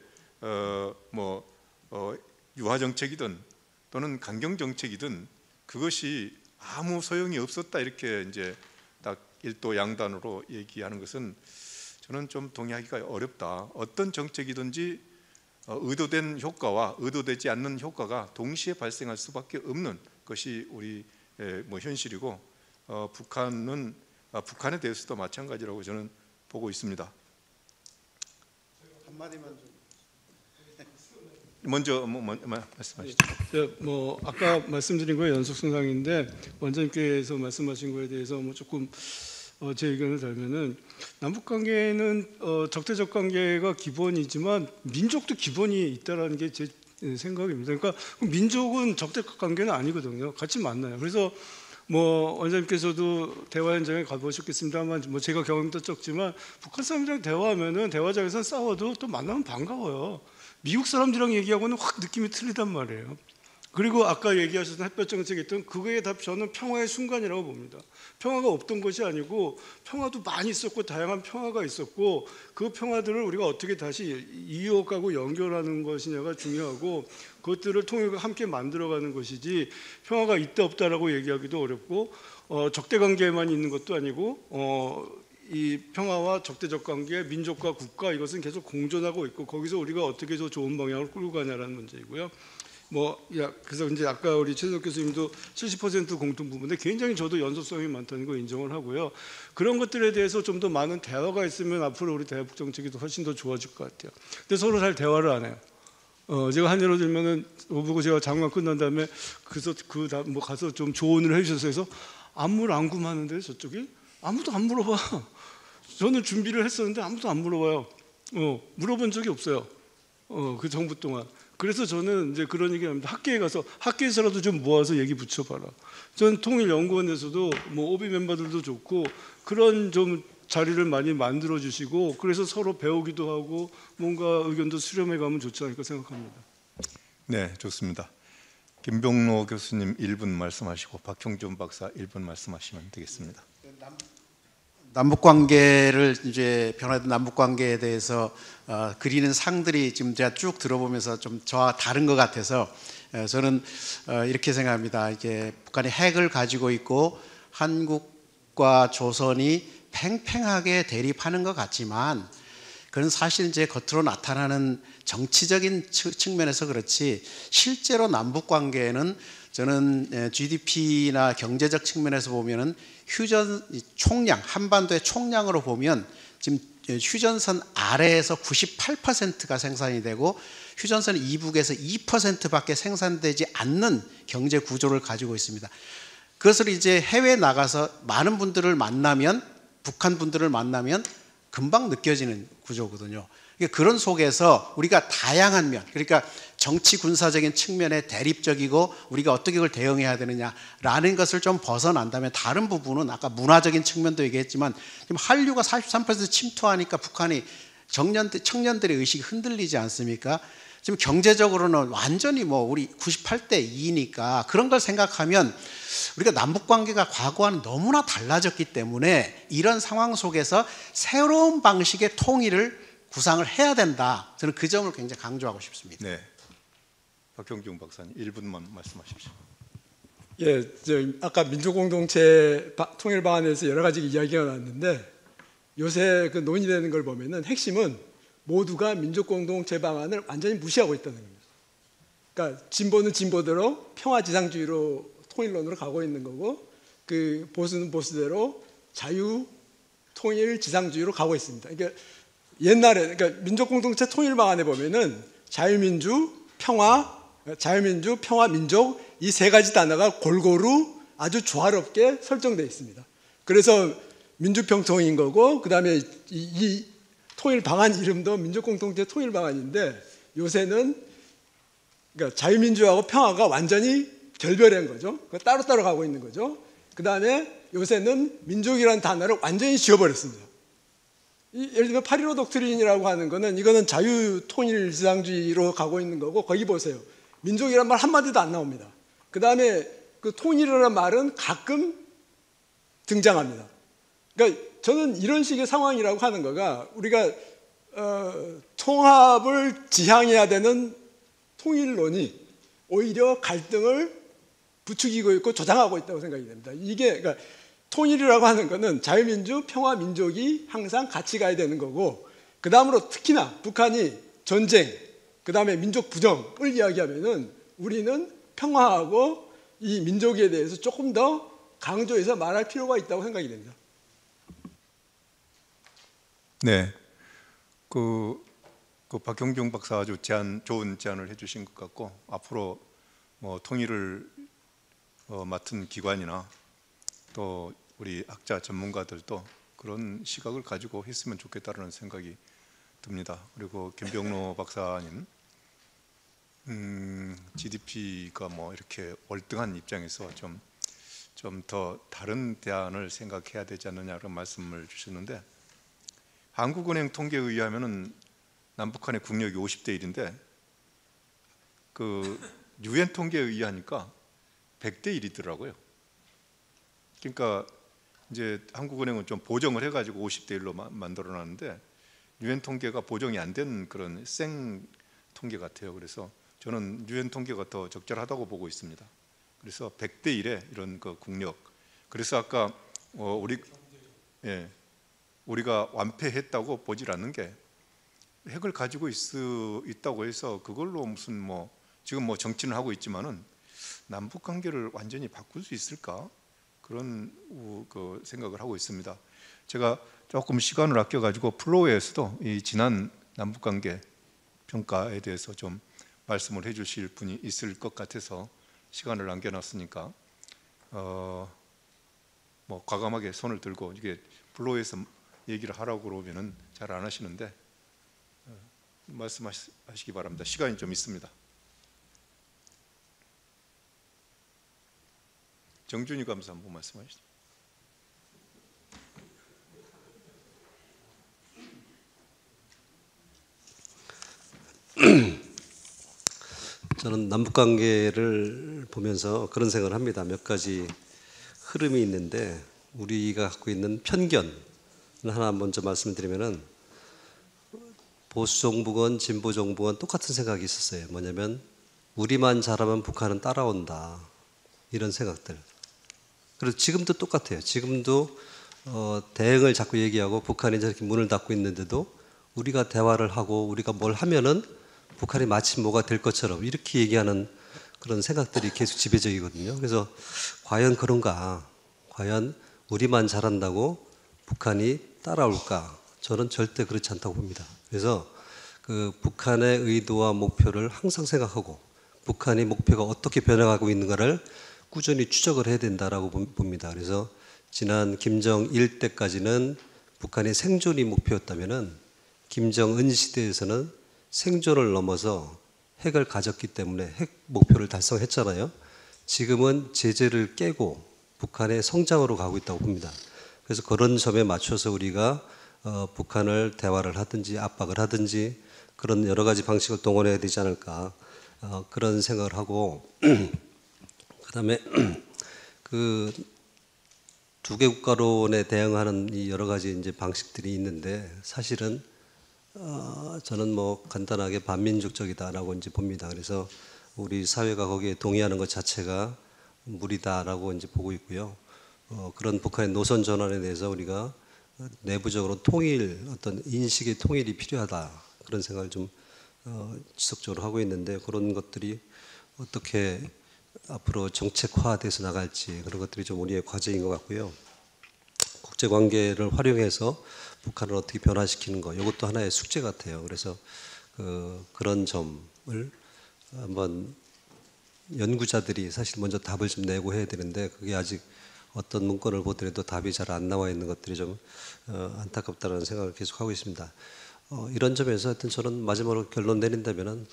유화 정책이든 또는 강경 정책이든 그것이 아무 소용이 없었다, 이렇게 이제 딱 일도 양단으로 얘기하는 것은 저는 좀 동의하기가 어렵다. 어떤 정책이든지 의도된 효과와 의도되지 않는 효과가 동시에 발생할 수밖에 없는 것이 우리 현실이고, 북한에 대해서도 마찬가지라고 저는 보고 있습니다. 한마디만 좀. 먼저 말씀하시죠. 아까 말씀드린 거에 연속 상황인데, 원장님께서 말씀하신 거에 대해서 조금 제 의견을 달면은, 남북 관계는 적대적 관계가 기본이지만 민족도 기본이 있다라는 게 제 생각입니다. 그러니까 민족은 적대적 관계는 아니거든요. 같이 만나요. 그래서 원장님께서도 대화 현장에 가보셨겠습니다만, 제가 경험도 적지만 북한 사람들이랑 대화하면은 대화장에서 싸워도 또 만나면 반가워요. 미국 사람들이랑 얘기하고는 확 느낌이 틀리단 말이에요. 그리고 아까 얘기하셨던 햇볕 정책이 있던 그거에 다 저는 평화의 순간이라고 봅니다. 평화가 없던 것이 아니고 평화도 많이 있었고 다양한 평화가 있었고 그 평화들을 우리가 어떻게 다시 이어가고 연결하는 것이냐가 중요하고 그것들을 통해 함께 만들어가는 것이지 평화가 있다 없다라고 얘기하기도 어렵고 적대 관계에만 있는 것도 아니고 이 평화와 적대적 관계, 민족과 국가 이것은 계속 공존하고 있고 거기서 우리가 어떻게 더 좋은 방향으로 끌고 가냐라는 문제이고요. 그래서 이제 아까 우리 최석 교수님도 70% 공통 부분인데 굉장히 저도 연소성이 많다는 거 인정을 하고요. 그런 것들에 대해서 좀 더 많은 대화가 있으면 앞으로 우리 대북 정책이 훨씬 더 좋아질 것 같아요. 근데 서로 잘 대화를 안 해요. 제가 한 예로 들면은 보고 제가 장관 끝난 다음에 그래서 뭐 가서 좀 조언을 해주셔서 해서 안무를 안 구하는데 저쪽이 아무도 안 물어봐. 저는 준비를 했었는데 아무도 안 물어봐요. 물어본 적이 없어요. 그 정부 동안. 그래서 저는 이제 그런 얘기 합니다. 학계에 가서 학계에서라도 좀 모아서 얘기 붙여봐라. 전 통일연구원에서도 뭐 오비 멤버들도 좋고 그런 좀 자리를 많이 만들어 주시고 그래서 서로 배우기도 하고 뭔가 의견도 수렴해 가면 좋지 않을까 생각합니다. 네, 좋습니다. 김병로 교수님 1분 말씀하시고 박형준 박사 1분 말씀하시면 되겠습니다. 남북 관계를 이제 변화된 남북 관계에 대해서 그리는 상들이 지금 제가 쭉 들어보면서 좀 저와 다른 것 같아서 저는 이렇게 생각합니다. 이게 북한이 핵을 가지고 있고 한국과 조선이 팽팽하게 대립하는 것 같지만 그건 사실 이제 겉으로 나타나는 정치적인 측면에서 그렇지 실제로 남북 관계에는 저는 GDP나 경제적 측면에서 보면은 휴전 총량, 한반도의 총량으로 보면 지금 휴전선 아래에서 98%가 생산이 되고 휴전선 이북에서 2%밖에 생산되지 않는 경제 구조를 가지고 있습니다. 그것을 이제 해외에 나가서 많은 분들을 만나면 북한 분들을 만나면 금방 느껴지는 구조거든요. 그런 속에서 우리가 다양한 면, 그러니까 정치 군사적인 측면에 대립적이고 우리가 어떻게 그걸 대응해야 되느냐라는 것을 좀 벗어난다면 다른 부분은 아까 문화적인 측면도 얘기했지만 지금 한류가 43% 침투하니까 북한이 청년들의 의식이 흔들리지 않습니까? 지금 경제적으로는 완전히 뭐 우리 98대 2니까 그런 걸 생각하면 우리가 남북 관계가 과거와는 너무나 달라졌기 때문에 이런 상황 속에서 새로운 방식의 통일을 구상을 해야 된다. 저는 그 점을 굉장히 강조하고 싶습니다. 네, 박형준 박사님 1분만 말씀하십시오. 예, 아까 민족공동체 통일 방안에서 여러 가지 이야기가 나왔는데 요새 그 논의되는 걸 보면은 핵심은 모두가 민족공동체 방안을 완전히 무시하고 있다는 겁니다. 그러니까 진보는 진보대로 평화지상주의로 통일론으로 가고 있는 거고 그 보수는 보수대로 자유 통일 지상주의로 가고 있습니다. 그러니까 옛날에 그러니까 민족공동체 통일 방안에 보면은 자유민주, 평화, 민족 이 세 가지 단어가 골고루 아주 조화롭게 설정되어 있습니다. 그래서 민주평통인 거고 그 다음에 이 통일 방안 이름도 민족공동체 통일 방안인데 요새는 그러니까 자유민주하고 평화가 완전히 결별한 거죠. 따로따로 가고 있는 거죠. 그 다음에 요새는 민족이라는 단어를 완전히 지워버렸습니다. 예를 들면 8.15 독트린이라고 하는 거는 이거는 자유통일지상주의로 가고 있는 거고 거기 보세요. 민족이란 말 한마디도 안 나옵니다. 그 다음에 그 통일이라는 말은 가끔 등장합니다. 그러니까 저는 이런 식의 상황이라고 하는 거가 우리가 통합을 지향해야 되는 통일론이 오히려 갈등을 부추기고 있고 조장하고 있다고 생각이 됩니다. 이게 그러니까 통일이라고 하는 거는 자유민주, 평화, 민족이 항상 같이 가야 되는 거고 그 다음으로 특히나 북한이 전쟁, 그 다음에 민족 부정을 이야기하면은 우리는 평화하고 이 민족에 대해서 조금 더 강조해서 말할 필요가 있다고 생각이 됩니다. 네, 그 박형준 박사 아주 좋은 제안을 해주신 것 같고 앞으로 뭐 통일을 맡은 기관이나 또 우리 학자 전문가들도 그런 시각을 가지고 했으면 좋겠다는 생각이 듭니다. 그리고 김병로 박사님 GDP가 뭐 이렇게 월등한 입장에서 좀 더 다른 대안을 생각해야 되지 않느냐는 말씀을 주셨는데 한국은행 통계에 의하면은 남북한의 국력이 50대 1인데 그 유엔 통계에 의하니까 100대 1이더라고요. 그러니까 이제 한국은행은 좀 보정을 해가지고 50대 1로 만들어놨는데 유엔 통계가 보정이 안 된 그런 생 통계 같아요. 그래서 저는 유엔 통계가 더 적절하다고 보고 있습니다. 그래서 100대 1의 이런 그 국력. 그래서 아까 우리가 완패했다고 보질 않는 게 핵을 가지고 있다고 해서 그걸로 무슨 뭐 지금 뭐 정치는 하고 있지만은 남북 관계를 완전히 바꿀 수 있을까? 그런 그 생각을 하고 있습니다. 제가 조금 시간을 아껴가지고 플로우에서도 이 지난 남북 관계 평가에 대해서 좀 말씀을 해주실 분이 있을 것 같아서 시간을 남겨놨으니까 뭐 과감하게 손을 들고 이게 플로우에서 얘기를 하라고 그러면은 잘 안 하시는데 말씀하시기 바랍니다. 시간이 좀 있습니다. 정준희 감사 한번 말씀하시죠. 저는 남북 관계를 보면서 그런 생각을 합니다. 몇 가지 흐름이 있는데 우리가 갖고 있는 편견을 하나 먼저 말씀드리면은 보수 정부건 진보 정부건 똑같은 생각이 있었어요. 뭐냐면 우리만 잘하면 북한은 따라온다. 이런 생각들. 그래서 지금도 똑같아요. 지금도 대응을 자꾸 얘기하고 북한이 저렇게 문을 닫고 있는데도 우리가 대화를 하고 우리가 뭘 하면은 북한이 마치 뭐가 될 것처럼 이렇게 얘기하는 그런 생각들이 계속 지배적이거든요. 그래서 과연 그런가? 과연 우리만 잘한다고 북한이 따라올까? 저는 절대 그렇지 않다고 봅니다. 그래서 그 북한의 의도와 목표를 항상 생각하고 북한이 목표가 어떻게 변해가고 있는가를 꾸준히 추적을 해야 된다라고 봅니다. 그래서 지난 김정일 때까지는 북한이 생존이 목표였다면은 김정은 시대에서는 생존을 넘어서 핵을 가졌기 때문에 핵 목표를 달성했잖아요. 지금은 제재를 깨고 북한의 성장으로 가고 있다고 봅니다. 그래서 그런 점에 맞춰서 우리가 북한을 대화를 하든지 압박을 하든지 그런 여러 가지 방식을 동원해야 되지 않을까 그런 생각을 하고 그다음에 그 두 개 국가론에 대응하는 이 여러 가지 이제 방식들이 있는데 사실은 저는 뭐 간단하게 반민족적이다라고 이제 봅니다. 그래서 우리 사회가 거기에 동의하는 것 자체가 무리다라고 이제 보고 있고요. 그런 북한의 노선 전환에 대해서 우리가 내부적으로 통일, 어떤 인식의 통일이 필요하다 그런 생각을 좀 지속적으로 하고 있는데 그런 것들이 어떻게 앞으로 정책화돼서 나갈지 그런 것들이 좀 우리의 과제인 것 같고요. 국제관계를 활용해서 북한을 어떻게 변화시키는 거 이것도 하나의 숙제 같아요. 그래서 그런 점을 한번 연구자들이 사실 먼저 답을 좀 내고 해야 되는데 그게 아직 어떤 문건을 보더라도 답이 잘 안 나와 있는 것들이 좀 안타깝다는 생각을 계속 하고 있습니다. 이런 점에서 하여튼 저는 마지막으로 결론 내린다면은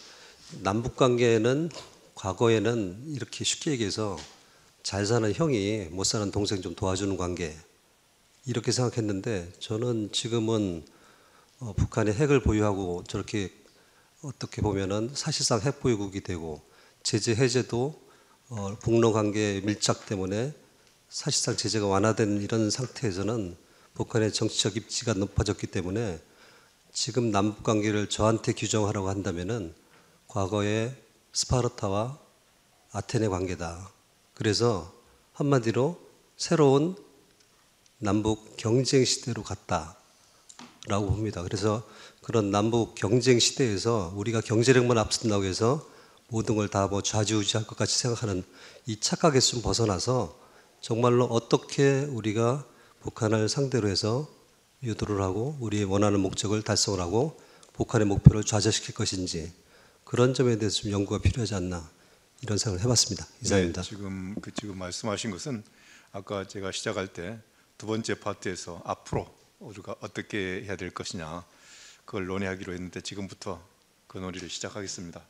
남북 관계는 과거에는 이렇게 쉽게 얘기해서 잘 사는 형이 못 사는 동생 좀 도와주는 관계 이렇게 생각했는데 저는 지금은 북한이 핵을 보유하고 저렇게 어떻게 보면은 사실상 핵 보유국이 되고 제재 해제도 북러 관계 밀착 때문에 사실상 제재가 완화된 이런 상태에서는 북한의 정치적 입지가 높아졌기 때문에 지금 남북 관계를 저한테 규정하라고 한다면은 과거에 스파르타와 아테네 관계다. 그래서 한마디로 새로운 남북 경쟁 시대로 갔다라고 봅니다. 그래서 그런 남북 경쟁 시대에서 우리가 경제력만 앞선다고 해서 모든 걸 다 뭐 좌지우지할 것 같이 생각하는 이 착각에서 좀 벗어나서 정말로 어떻게 우리가 북한을 상대로 해서 유도를 하고 우리의 원하는 목적을 달성을 하고 북한의 목표를 좌절시킬 것인지 그런 점에 대해서 좀 연구가 필요하지 않나 이런 생각을 해봤습니다. 이상입니다. 네, 지금 말씀하신 것은 아까 제가 시작할 때 두 번째 파트에서 앞으로 우리가 어떻게 해야 될 것이냐 그걸 논의하기로 했는데 지금부터 그 논의를 시작하겠습니다.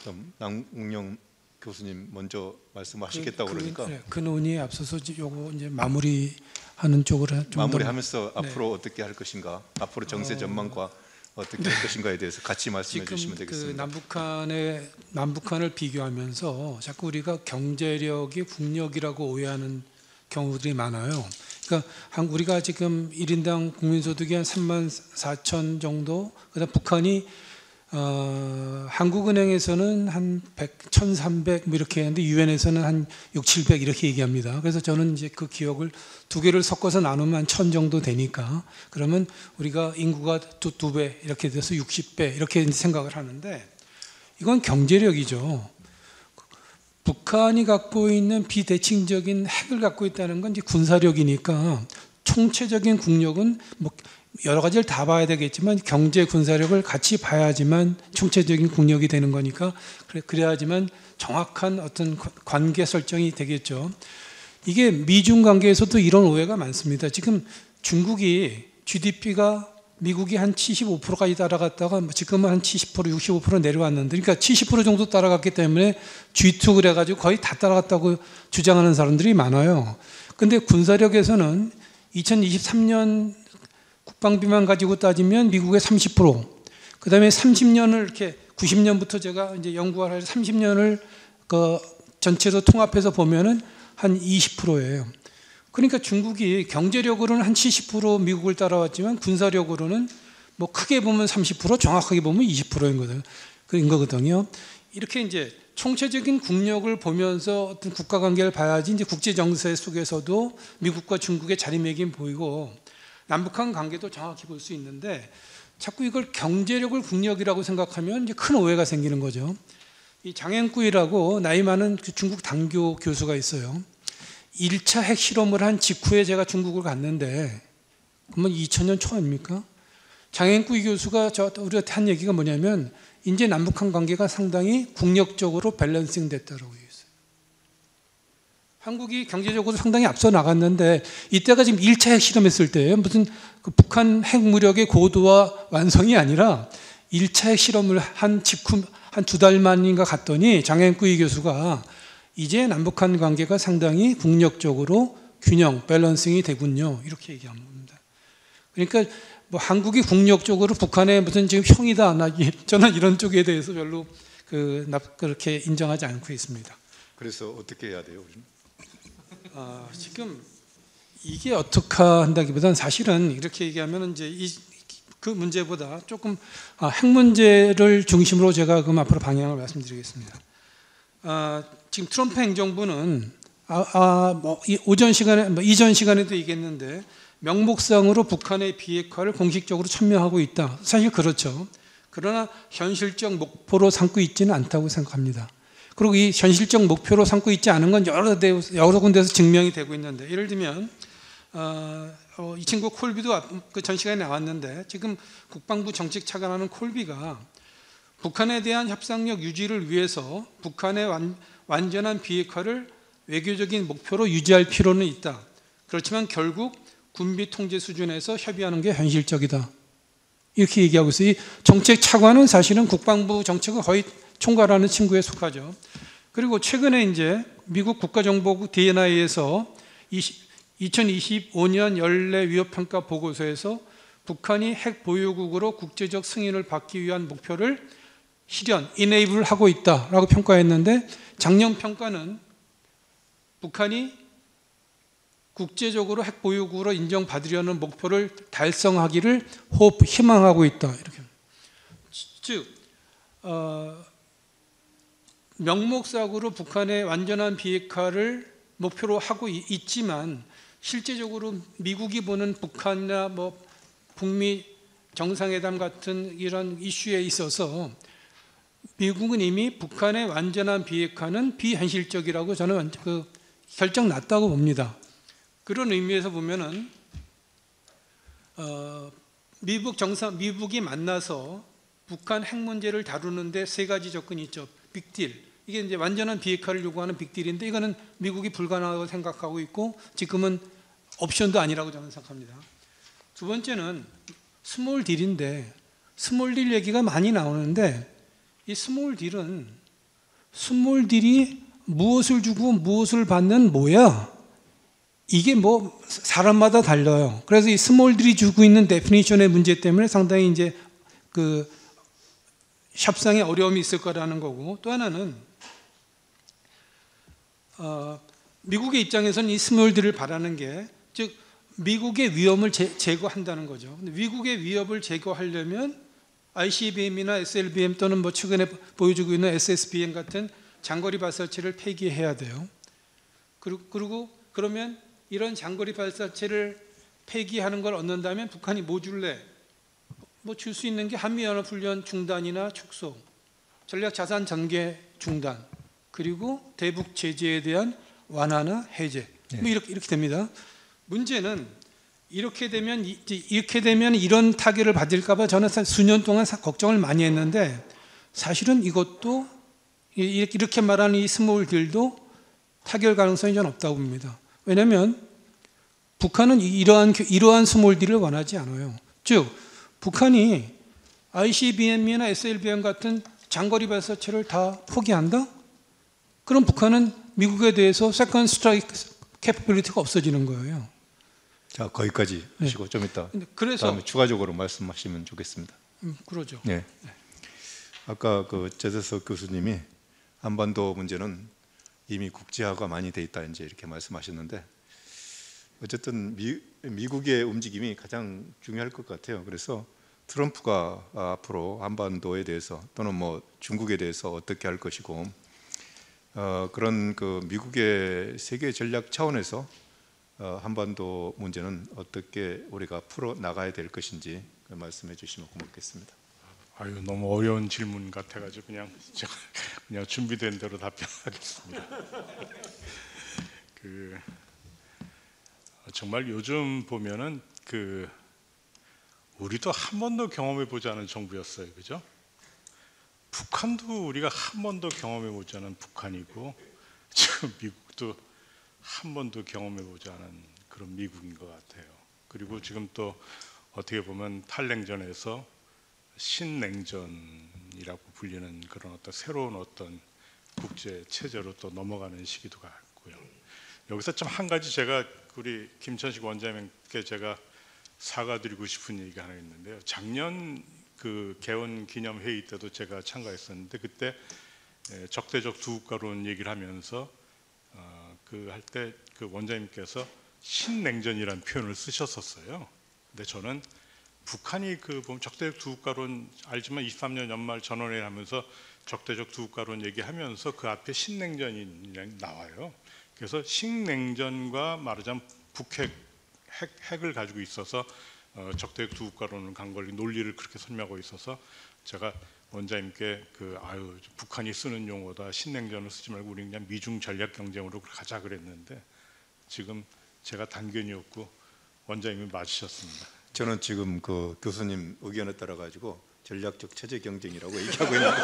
그럼 남웅영 교수님 먼저 말씀하시겠다고 그러니까 그 논의에 앞서서 요거 이제 마무리하는 쪽으로 좀 마무리하면서 앞으로 어떻게 할 것인가 앞으로 정세 전망과 어떻게 할 것인가에 대해서 같이 말씀해 주시면 되겠습니다. 지금 남북한을 비교하면서 자꾸 우리가 경제력이 국력이라고 오해하는 경우들이 많아요. 그러니까 우리가 지금 1인당 국민소득이 한 34,000 정도, 그다음 북한이 한국은행에서는 한 100, 1,300 뭐 이렇게 하는데 유엔에서는 한 6, 700 이렇게 얘기합니다. 그래서 저는 이제 그 기억을 두 개를 섞어서 나누면 한 1,000 정도 되니까 그러면 우리가 인구가 두 배 이렇게 돼서 60배 이렇게 생각을 하는데 이건 경제력이죠. 북한이 갖고 있는 비대칭적인 핵을 갖고 있다는 건 이제 군사력이니까 총체적인 국력은 뭐 여러 가지를 다 봐야 되겠지만 경제 군사력을 같이 봐야지만 총체적인 국력이 되는 거니까 그래야지만 정확한 어떤 관계 설정이 되겠죠. 이게 미중 관계에서도 이런 오해가 많습니다. 지금 중국이 GDP가 미국이 한 75%까지 따라갔다가 지금은 한 70%, 65% 내려왔는데 그러니까 70% 정도 따라갔기 때문에 G2 그래가지고 거의 다 따라갔다고 주장하는 사람들이 많아요. 근데 군사력에서는 2023년 국방비만 가지고 따지면 미국의 30%, 그 다음에 30년을 이렇게 90년부터 제가 이제 연구를 해서 30년을 그 전체로 통합해서 보면은 한 20%예요. 그러니까 중국이 경제력으로는 한 70% 미국을 따라왔지만 군사력으로는 뭐 크게 보면 30%, 정확하게 보면 20%인 거거든요. 이렇게 이제 총체적인 국력을 보면서 어떤 국가 관계를 봐야지 이제 국제 정세 속에서도 미국과 중국의 자리매김 보이고 남북한 관계도 정확히 볼 수 있는데 자꾸 이걸 경제력을 국력이라고 생각하면 이제 큰 오해가 생기는 거죠. 이 장앤꾸이라고 나이 많은 그 중국 당교 교수가 있어요. 1차 핵실험을 한 직후에 제가 중국을 갔는데 그러면 2000년 초입니까? 장앤꾸이 교수가 우리한테 한 얘기가 뭐냐면 이제 남북한 관계가 상당히 국력적으로 밸런싱 됐다고 했어요. 한국이 경제적으로 상당히 앞서 나갔는데 이때가 지금 1차 핵실험했을 때예요. 무슨 그 북한 핵무력의 고도와 완성이 아니라 1차 핵실험을 한 직후 한 2달 만인가 갔더니 장앤꾸이 교수가 이제 남북한 관계가 상당히 국력적으로 균형, 밸런싱이 되군요. 이렇게 얘기합니다. 그러니까 뭐 한국이 국력적으로 북한의 무슨 지금 형이다. 저는 이런 쪽에 대해서 별로 그렇게 인정하지 않고 있습니다. 그래서 어떻게 해야 돼요, 우리는? 지금 이게 어떻게 한다기보다는 사실은 이렇게 얘기하면 이제 그 문제보다 조금 핵 문제를 중심으로 제가 그럼 앞으로 방향을 말씀드리겠습니다. 지금 트럼프 행정부는 오전 시간에 이전 시간에도 얘기했는데 명목상으로 북한의 비핵화를 공식적으로 참여하고 있다. 사실 그렇죠. 그러나 현실적 목표로 삼고 있지는 않다고 생각합니다. 그리고 이 현실적 목표로 삼고 있지 않은 건 여러 군데서 증명이 되고 있는데 예를 들면 이 친구 콜비도 그 전 시간에 나왔는데 지금 국방부 정책 차관하는 콜비가 북한에 대한 협상력 유지를 위해서 북한의 완전한 비핵화를 외교적인 목표로 유지할 필요는 있다. 그렇지만 결국 군비 통제 수준에서 협의하는 게 현실적이다. 이렇게 얘기하고 있어요. 이 정책 차관은 사실은 국방부 정책을 거의 총괄하는 친구에 속하죠. 그리고 최근에 이제 미국 국가정보국 DNI에서 2025년 연례 위협평가 보고서에서 북한이 핵 보유국으로 국제적 승인을 받기 위한 목표를 실현, enable 하고 있다라고 평가했는데 작년 평가는 북한이 국제적으로 핵 보유국으로 인정받으려는 목표를 달성하기를 희망하고 있다. 이렇게. 즉 명목상으로 북한의 완전한 비핵화를 목표로 하고 있지만 실제적으로 미국이 보는 북한이나 뭐 북미 정상회담 같은 이런 이슈에 있어서 미국은 이미 북한의 완전한 비핵화는 비현실적이라고 저는 결정 났다고 봅니다. 그런 의미에서 보면은 미국이 만나서 북한 핵 문제를 다루는데 세 가지 접근이 있죠. 빅딜. 이게 이제 완전한 비핵화를 요구하는 빅딜인데 이거는 미국이 불가능하다고 생각하고 있고 지금은 옵션도 아니라고 저는 생각합니다. 두 번째는 스몰 딜인데 스몰 딜 얘기가 많이 나오는데 이 스몰 딜이 무엇을 주고 무엇을 받는 뭐야? 이게 뭐 사람마다 달라요. 그래서 이 스몰 딜이 주고 있는 데피니션의 문제 때문에 상당히 이제 그 협상에 어려움이 있을 거라는 거고, 또 하나는 미국의 입장에서는 이 스몰딜을 바라는 게, 즉 미국의 위험을 제거한다는 거죠. 근데 미국의 위협을 제거하려면 ICBM이나 SLBM 또는 뭐 최근에 보여주고 있는 SSBM 같은 장거리 발사체를 폐기해야 돼요. 그리고 그러면 이런 장거리 발사체를 폐기하는 걸 얻는다면 북한이 뭐 줄래? 뭐 줄 수 있는 게 한미연합훈련 중단이나 축소, 전략자산 전개 중단, 그리고 대북 제재에 대한 완화나 해제, 뭐 이렇게 됩니다. 문제는 이렇게 되면 이런 타격을 받을까봐 저는 수년 동안 걱정을 많이 했는데, 사실은 이것도 이렇게 말하는 이 스몰딜도 타결 가능성이 전 없다고 봅니다. 왜냐하면 북한은 이러한 스몰딜을 원하지 않아요. 즉 북한이 ICBM이나 SLBM 같은 장거리 발사체를 다 포기한다? 그럼 북한은 미국에 대해서 세컨드 스트라이크 캐퍼빌리티가 없어지는 거예요. 자, 거기까지 하시고 좀 이따 그래서 다음에 추가적으로 말씀하시면 좋겠습니다. 그러죠. 네. 아까 그 제재석 교수님이 한반도 문제는 이미 국제화가 많이 돼 있다 이제 이렇게 말씀하셨는데, 어쨌든 미국의 움직임이 가장 중요할 것 같아요. 그래서 트럼프가 앞으로 한반도에 대해서 또는 뭐 중국에 대해서 어떻게 할 것이고, 그런 그 미국의 세계 전략 차원에서 한반도 문제는 어떻게 우리가 풀어 나가야 될 것인지 말씀해 주시면 고맙겠습니다. 아유, 너무 어려운 질문 같아가지고 그냥 제가 그냥 준비된 대로 답변하겠습니다. 정말 요즘 보면은 우리도 한 번도 경험해 보지 않은 정부였어요, 그죠? 북한도 우리가 한 번도 경험해 보지 않은 북한이고, 지금 미국도 한 번도 경험해 보지 않은 그런 미국인 것 같아요. 그리고 지금 또 어떻게 보면 탈냉전에서 신냉전이라고 불리는 그런 어떤 새로운 어떤 국제 체제로 또 넘어가는 시기도 같고요. 여기서 좀 한 가지 제가 우리 김천식 원장님께 제가 사과드리고 싶은 얘기가 하나 있는데요. 작년 그 개원 기념 회의 때도 제가 참가했었는데, 그때 적대적 두국가론 얘기를 하면서 그 할 때 그 원장님께서 신냉전이라는 표현을 쓰셨었어요. 근데 저는 북한이 보면 적대적 두국가론 알지만 23년 연말 전원회 하면서 적대적 두국가론 얘기하면서 그 앞에 신냉전이 나와요. 그래서 신냉전과 말하자면 핵을 가지고 있어서 적대적 두국가론을 간 걸 논리를 그렇게 설명하고 있어서 제가 원장님께 북한이 쓰는 용어다, 신냉전을 쓰지 말고 우리 그냥 미중 전략 경쟁으로 가자 그랬는데, 지금 제가 단견이었고 원장님이 맞으셨습니다. 저는 지금 그 교수님 의견에 따라 가지고 전략적 체제 경쟁이라고 얘기하고 있는데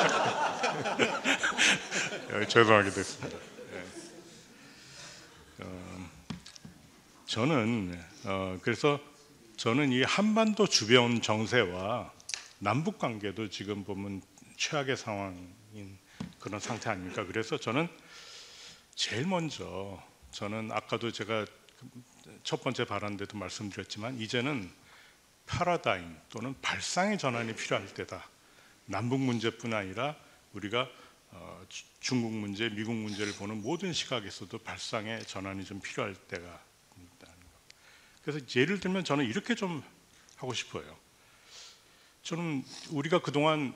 죄송하게 됐습니다. 저는 그래서 저는 이 한반도 주변 정세와 남북 관계도 지금 보면 최악의 상황인 그런 상태 아닙니까? 그래서 저는 제일 먼저 아까도 제가 첫 번째 발언 때도 말씀드렸지만, 이제는 패러다임 또는 발상의 전환이 필요할 때다. 남북 문제뿐 아니라 우리가 중국 문제, 미국 문제를 보는 모든 시각에서도 발상의 전환이 좀 필요할 때가 있다는 것. 그래서 예를 들면 저는 이렇게 좀 하고 싶어요. 저는 우리가 그동안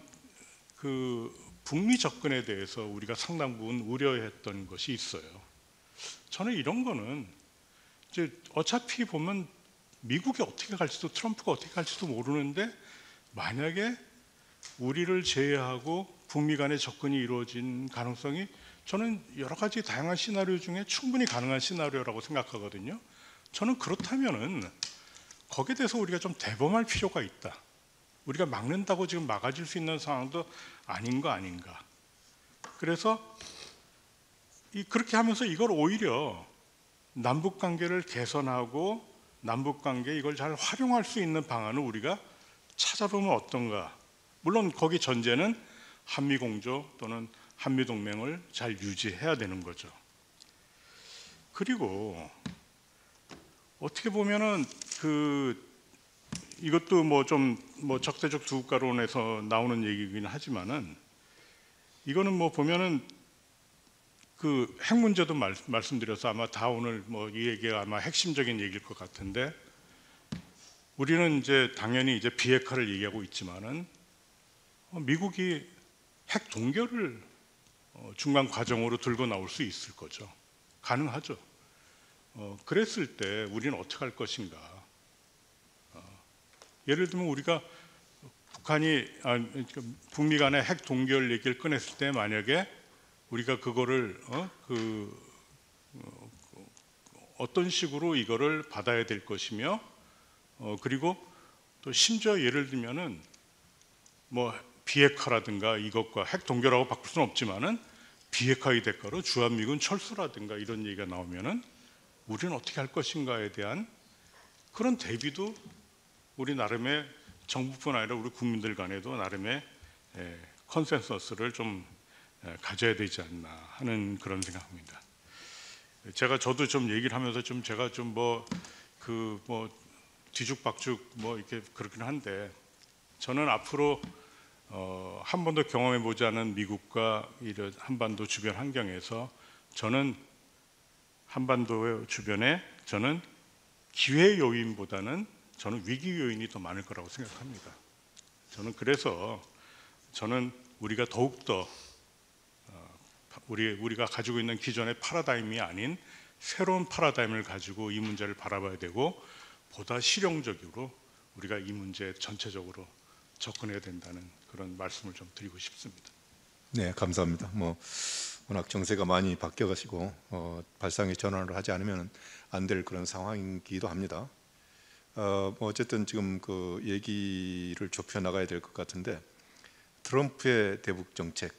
북미 접근에 대해서 우리가 상당 부분 우려했던 것이 있어요. 저는 이런 거는 이제 어차피 보면 미국이 어떻게 갈지도, 트럼프가 어떻게 갈지도 모르는데, 만약에 우리를 제외하고 북미 간의 접근이 이루어진 가능성이 저는 여러 가지 다양한 시나리오 중에 충분히 가능한 시나리오라고 생각하거든요. 저는 그렇다면은 거기에 대해서 우리가 좀 대범할 필요가 있다. 우리가 막는다고 지금 막아줄 수 있는 상황도 아닌 거 아닌가. 그래서 그렇게 하면서 이걸 오히려 남북 관계를 개선하고 남북 관계 이걸 잘 활용할 수 있는 방안을 우리가 찾아보면 어떤가. 물론 거기 전제는 한미 공조 또는 한미 동맹을 잘 유지해야 되는 거죠. 그리고 어떻게 보면은 이것도 뭐 좀 뭐 적대적 두 국가론에서 나오는 얘기긴 하지만은 이거는 뭐 보면은 그 핵 문제도 말씀드려서 아마 다 오늘 뭐 이 얘기가 아마 핵심적인 얘기일 것 같은데 우리는 이제 당연히 이제 비핵화를 얘기하고 있지만은 미국이 핵 동결을 중간 과정으로 들고 나올 수 있을 거죠. 가능하죠. 그랬을 때 우리는 어떻게 할 것인가? 예를 들면 우리가 북한이 북미 간의 핵 동결 얘기를 꺼냈을 때 만약에 우리가 그거를 어떤 식으로 이거를 받아야 될 것이며 그리고 또 심지어 예를 들면은 뭐 비핵화라든가 이것과 핵 동결하고 바꿀 수는 없지만은 비핵화의 대가로 주한미군 철수라든가 이런 얘기가 나오면은 우리는 어떻게 할 것인가에 대한 그런 대비도 우리 나름의 정부뿐 아니라 우리 국민들 간에도 나름의 컨센서스를 좀 가져야 되지 않나 하는 그런 생각입니다. 저도 좀 얘기를 하면서 좀 제가 좀 뭐 뒤죽박죽 뭐 이렇게 그렇긴 한데 저는 앞으로 한 번도 경험해 보지 않은 미국과 이런 한반도 주변 환경에서 저는 한반도 주변에 저는 기회 요인보다는 저는 위기 요인이 더 많을 거라고 생각합니다. 저는 그래서 저는 우리가 더욱더 우리가 가지고 있는 기존의 패러다임이 아닌 새로운 패러다임을 가지고 이 문제를 바라봐야 되고 보다 실용적으로 우리가 이 문제에 전체적으로 접근해야 된다는 그런 말씀을 좀 드리고 싶습니다. 네, 감사합니다. 뭐 워낙 정세가 많이 바뀌어가지고 발상의 전환을 하지 않으면 안 될 그런 상황이기도 합니다. 뭐 어쨌든 지금 그 얘기를 좁혀 나가야 될 것 같은데 트럼프의 대북 정책,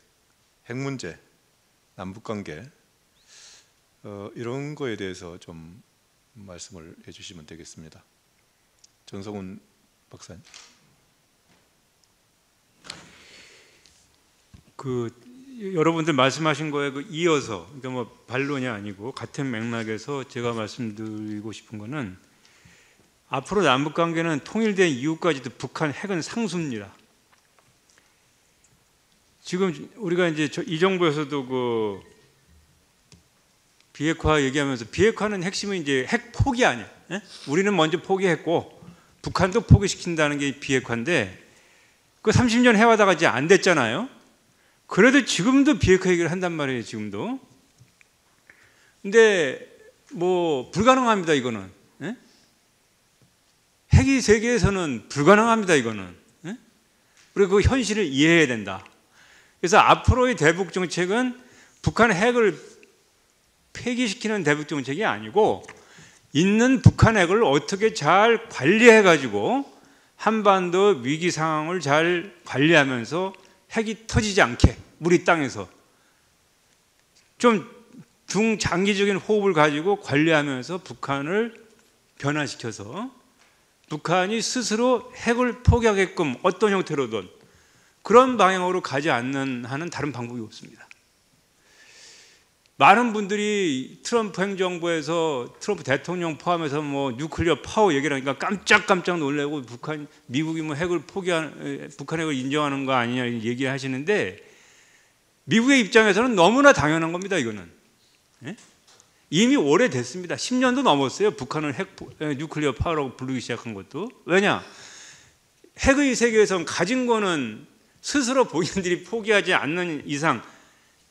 핵 문제, 남북 관계 이런 거에 대해서 좀 말씀을 해주시면 되겠습니다. 전성훈 박사님. 여러분들 말씀하신 거에 이어서 그러니까 뭐 반론이 아니고 같은 맥락에서 제가 말씀드리고 싶은 거는 앞으로 남북 관계는 통일된 이후까지도 북한 핵은 상수입니다. 지금 우리가 이제 이 정부에서도 그 비핵화 얘기하면서 비핵화는 핵심은 이제 핵 포기 아니야. 에? 우리는 먼저 포기했고 북한도 포기시킨다는 게 비핵화인데 그 30년 해와다가 이제 안 됐잖아요. 그래도 지금도 비핵화 얘기를 한단 말이에요. 지금도. 근데 뭐 불가능합니다. 이거는. 에? 핵이 세계에서는 불가능합니다. 이거는. 에? 그리고 그 현실을 이해해야 된다. 그래서 앞으로의 대북 정책은 북한 핵을 폐기시키는 대북 정책이 아니고 있는 북한 핵을 어떻게 잘 관리해 가지고 한반도 위기 상황을 잘 관리하면서 핵이 터지지 않게 우리 땅에서 좀 중장기적인 호흡을 가지고 관리하면서 북한을 변화시켜서 북한이 스스로 핵을 포기하게끔 어떤 형태로든 그런 방향으로 가지 않는 한은 다른 방법이 없습니다. 많은 분들이 트럼프 행정부에서 트럼프 대통령 포함해서 뭐 뉴클리어 파워 얘기를 하니까 깜짝깜짝 놀라고 미국이 뭐 북한 핵을 인정하는 거 아니냐 얘기하시는데 미국의 입장에서는 너무나 당연한 겁니다. 이거는 이미 오래됐습니다. 10년도 넘었어요. 북한을 뉴클리어 파워라고 부르기 시작한 것도. 왜냐? 핵의 세계에선 가진 거는 스스로 본인들이 포기하지 않는 이상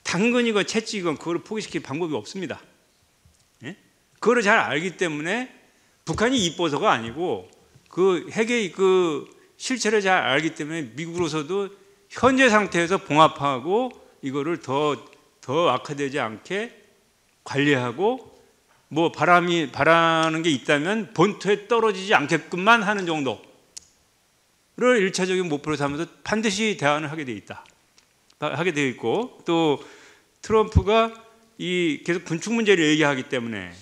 당근이건 채찍이건 그걸 포기시킬 방법이 없습니다. 그거를 잘 알기 때문에 북한이 이뻐서가 아니고 그 핵의 그 실체를 잘 알기 때문에 미국으로서도 현재 상태에서 봉합하고 이거를 더 악화되지 않게 관리하고 뭐 바라는 게 있다면 본토에 떨어지지 않게끔만 하는 정도를 1차적인 목표로 삼아서 반드시 대안을 하게 돼 있고 또 트럼프가 계속 군축 문제를 얘기하기 때문에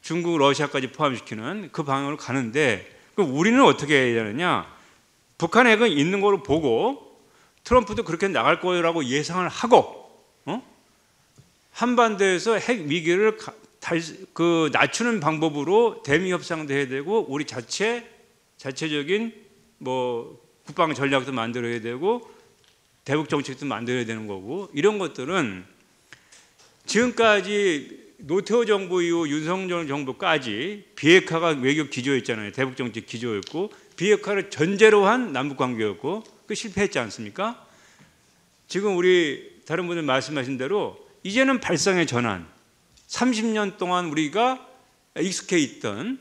중국, 러시아까지 포함시키는 그 방향으로 가는데 우리는 어떻게 해야 되느냐? 북한 핵은 있는 거로 보고 트럼프도 그렇게 나갈 거라고 예상을 하고 한반도에서 핵 위기를 낮추는 방법으로 대미 협상도 해야 되고 우리 자체 자체적인 뭐 국방 전략도 만들어야 되고 대북 정책도 만들어야 되는 거고, 이런 것들은 지금까지 노태우 정부 이후 윤석열 정부까지 비핵화가 외교 기조였잖아요. 대북 정책 기조였고, 비핵화를 전제로 한 남북 관계였고, 그 실패했지 않습니까? 지금 우리 다른 분들 말씀하신 대로 이제는 발상의 전환, 30년 동안 우리가 익숙해 있던,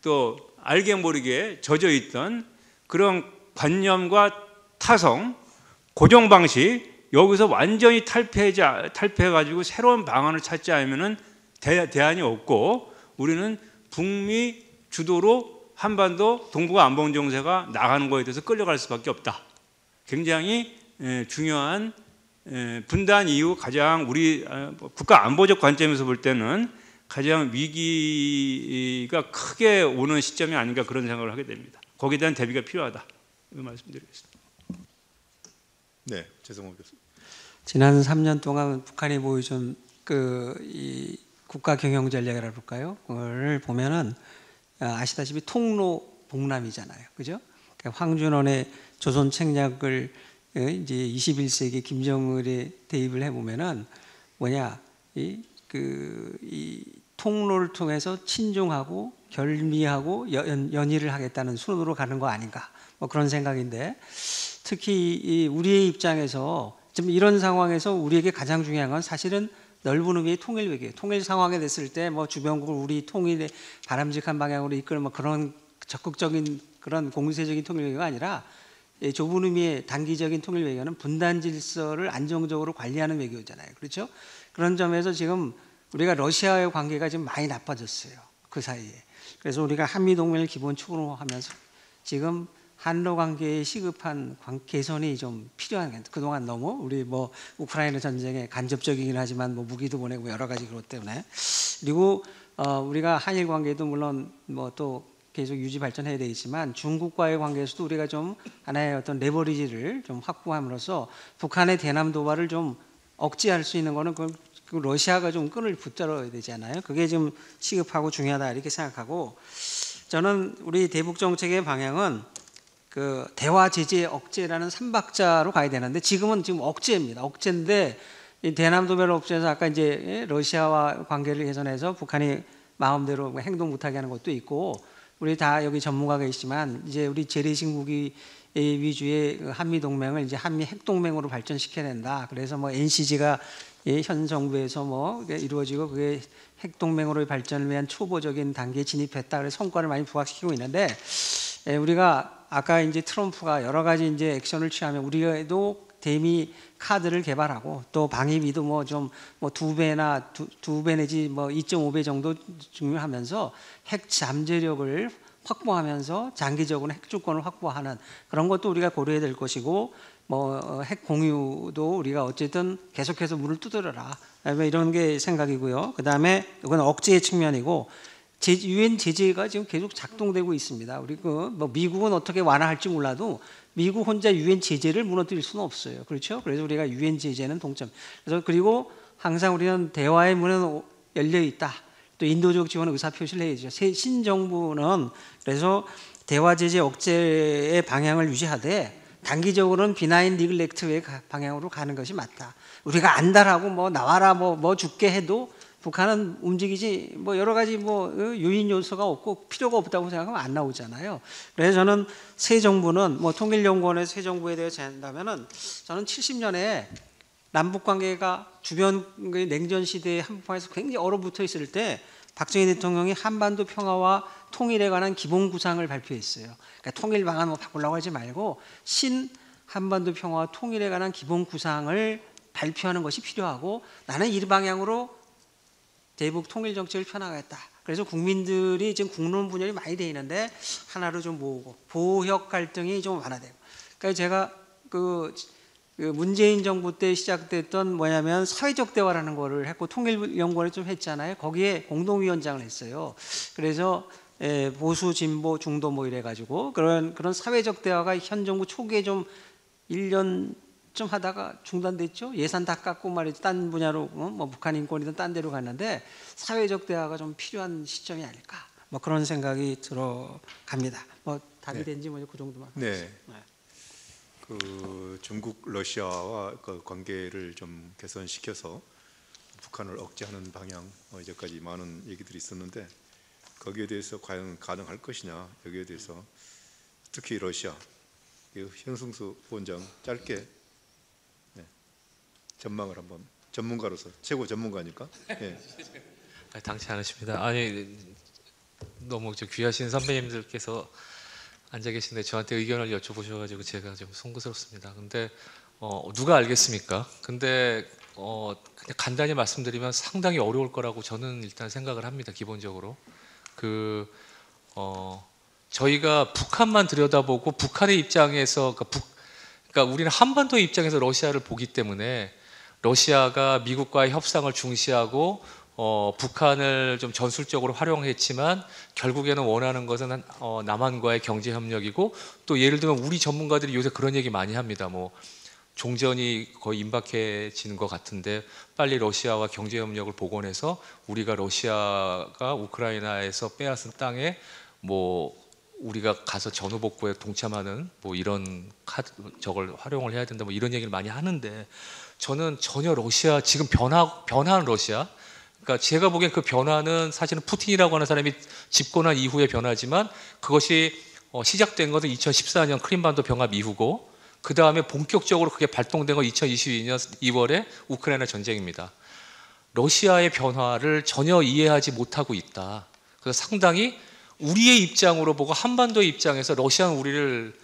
또 알게 모르게 젖어 있던 그런 관념과 타성, 고정 방식, 여기서 완전히 탈피해가지고 새로운 방안을 찾지 않으면은 대안이 없고, 우리는 북미 주도로 한반도 동북아 안보 정세가 나가는 거에 대해서 끌려갈 수밖에 없다. 굉장히 중요한 분단 이후 가장 우리 국가 안보적 관점에서 볼 때는 가장 위기가 크게 오는 시점이 아닌가, 그런 생각을 하게 됩니다. 거기에 대한 대비가 필요하다, 이 말씀드리겠습니다. 네, 최성호 교수. 지난 3년 동안 북한이 보여준 이 국가 경영 전략이라 볼까요? 그걸 보면은 아시다시피 통로 복람이잖아요, 그죠? 그러니까 황준원의 조선 책략을 이제 21세기 김정을에 대입을 해보면은 뭐냐, 이 통로를 통해서 친중하고 결미하고 연의를 하겠다는 순으로 가는 거 아닌가, 뭐 그런 생각인데, 특히 우리의 입장에서 지금 이런 상황에서 우리에게 가장 중요한 건 사실은 넓은 의미의 통일 외교, 통일 상황에 됐을 때 뭐 주변국을 우리 통일의 바람직한 방향으로 이끌 뭐 그런 적극적인 그런 공세적인 통일 외교가 아니라, 좁은 의미의 단기적인 통일 외교는 분단 질서를 안정적으로 관리하는 외교잖아요, 그렇죠? 그런 점에서 지금 우리가 러시아와의 관계가 지금 많이 나빠졌어요, 그 사이에. 그래서 우리가 한미 동맹을 기본축으로 하면서 지금 한러 관계에 시급한 개선이 좀 필요한 게, 그동안 너무 우리 뭐 우크라이나 전쟁에 간접적이긴 하지만 뭐 무기도 보내고 여러 가지 그것 때문에, 그리고 우리가 한일 관계도 물론 뭐 또 계속 유지 발전해야 되겠지만 중국과의 관계에서도 우리가 좀 하나의 어떤 레버리지를 좀 확보함으로써 북한의 대남 도발을 좀 억제할 수 있는 거는 그 러시아가 좀 끈을 붙들어야 되잖아요. 그게 좀 시급하고 중요하다, 이렇게 생각하고, 저는 우리 대북 정책의 방향은 그 대화 제재 억제라는 3박자로 가야 되는데, 지금 억제입니다. 억제인데 이 대남 도발 억제에서 아까 이제 러시아와 관계를 개선해서 북한이 마음대로 행동 못하게 하는 것도 있고, 우리 다 여기 전문가가 있지만 이제 우리 재래식 무기 위주의 한미 동맹을 이제 한미 핵 동맹으로 발전시켜야 된다. 그래서 뭐 NCG가 현 정부에서 뭐 이루어지고 그게 핵 동맹으로의 발전을 위한 초보적인 단계에 진입했다. 그래서 성과를 많이 부각시키고 있는데, 우리가 아까 이제 트럼프가 여러 가지 이제 액션을 취하면 우리도 대미 카드를 개발하고 또 방위비도 뭐 좀 뭐 2배나 2배 내지 뭐 2.5배 정도 증명하면서 핵 잠재력을 확보하면서 장기적으로 핵 주권을 확보하는 그런 것도 우리가 고려해야 될 것이고, 뭐 핵 공유도 우리가 어쨌든 계속해서 문을 두드려라, 이런 게 생각이고요. 그 다음에 이건 억제의 측면이고, 유엔 제재가 지금 계속 작동되고 있습니다. 우리 뭐 미국은 어떻게 완화할지 몰라도 미국 혼자 유엔 제재를 무너뜨릴 수는 없어요, 그렇죠? 그래서 우리가 유엔 제재는 동점. 그래서 그리고 항상 우리는 대화의 문은 열려 있다. 또 인도적 지원 의사 표시를 해야죠. 신정부는 그래서 대화 제재 억제의 방향을 유지하되 단기적으로는 비나인 니글렉트의 방향으로 가는 것이 맞다. 우리가 안달하고 뭐 나와라 뭐 죽게 해도 북한은 움직이지 뭐 여러 가지 뭐 요인 요소가 없고 필요가 없다고 생각하면 안 나오잖아요. 그래서 저는 새 정부는 뭐 통일연구원의 새 정부에 대해서 한다면은 저는 70년에 남북 관계가 주변 냉전 시대의 한복판에서 굉장히 얼어붙어 있을 때 박정희 대통령이 한반도 평화와 통일에 관한 기본 구상을 발표했어요. 그러니까 통일 방안 뭐 바꾸려고 하지 말고 신 한반도 평화와 통일에 관한 기본 구상을 발표하는 것이 필요하고, 나는 이 방향으로 대북 통일 정책을 펴나가겠다. 그래서 국민들이 지금 국론 분열이 많이 돼 있는데 하나로 좀 모으고 보역 갈등이 좀 완화되고. 그러니까 제가 그 문재인 정부 때 시작됐던 뭐냐면 사회적 대화라는 거를 했고 통일연구원에 좀 했잖아요. 거기에 공동위원장을 했어요. 그래서 보수, 진보, 중도 뭐 이래가지고 그런 사회적 대화가 현 정부 초기에 좀 1년 좀 하다가 중단됐죠. 예산 다 깎고 말이죠. 딴 분야로 뭐 북한 인권이든 딴 데로 갔는데 사회적 대화가 좀 필요한 시점이 아닐까. 뭐 그런 생각이 들어갑니다. 뭐 답이 된지 뭐 그 정도만. 네. 그 중국 러시아와 그 관계를 좀 개선시켜서 북한을 억제하는 방향 이제까지 많은 얘기들이 있었는데 거기에 대해서 과연 가능할 것이냐 여기에 대해서 특히 러시아 현승수 부원장 짧게 전망을 한번 전문가로서 최고 전문가니까. 예. 당치 않으십니다. 아니 너무 귀하신 선배님들께서 앉아 계신데 저한테 의견을 여쭤보셔가지고 제가 좀 송구스럽습니다. 근데 누가 알겠습니까? 근데 그냥 간단히 말씀드리면 상당히 어려울 거라고 저는 일단 생각을 합니다. 기본적으로 저희가 북한만 들여다보고 북한의 입장에서 그러니까 우리는 한반도의 입장에서 러시아를 보기 때문에 러시아가 미국과의 협상을 중시하고 북한을 좀 전술적으로 활용했지만 결국에는 원하는 것은 남한과의 경제 협력이고 또 예를 들면 우리 전문가들이 요새 그런 얘기 많이 합니다. 뭐 종전이 거의 임박해지는 것 같은데 빨리 러시아와 경제 협력을 복원해서 우리가 러시아가 우크라이나에서 빼앗은 땅에 뭐 우리가 가서 전후복구에 동참하는 뭐 이런 저걸 활용을 해야 된다 뭐 이런 얘기를 많이 하는데 저는 전혀 러시아 지금 변화한 러시아 그러니까 제가 보기엔 그 변화는 사실은 푸틴이라고 하는 사람이 집권한 이후의 변화지만 그것이 시작된 것은 2014년 크림반도 병합 이후고 그 다음에 본격적으로 그게 발동된 건 2022년 2월에 우크라이나 전쟁입니다. 러시아의 변화를 전혀 이해하지 못하고 있다. 그래서 상당히 우리의 입장으로 보고 한반도의 입장에서 러시아는 우리를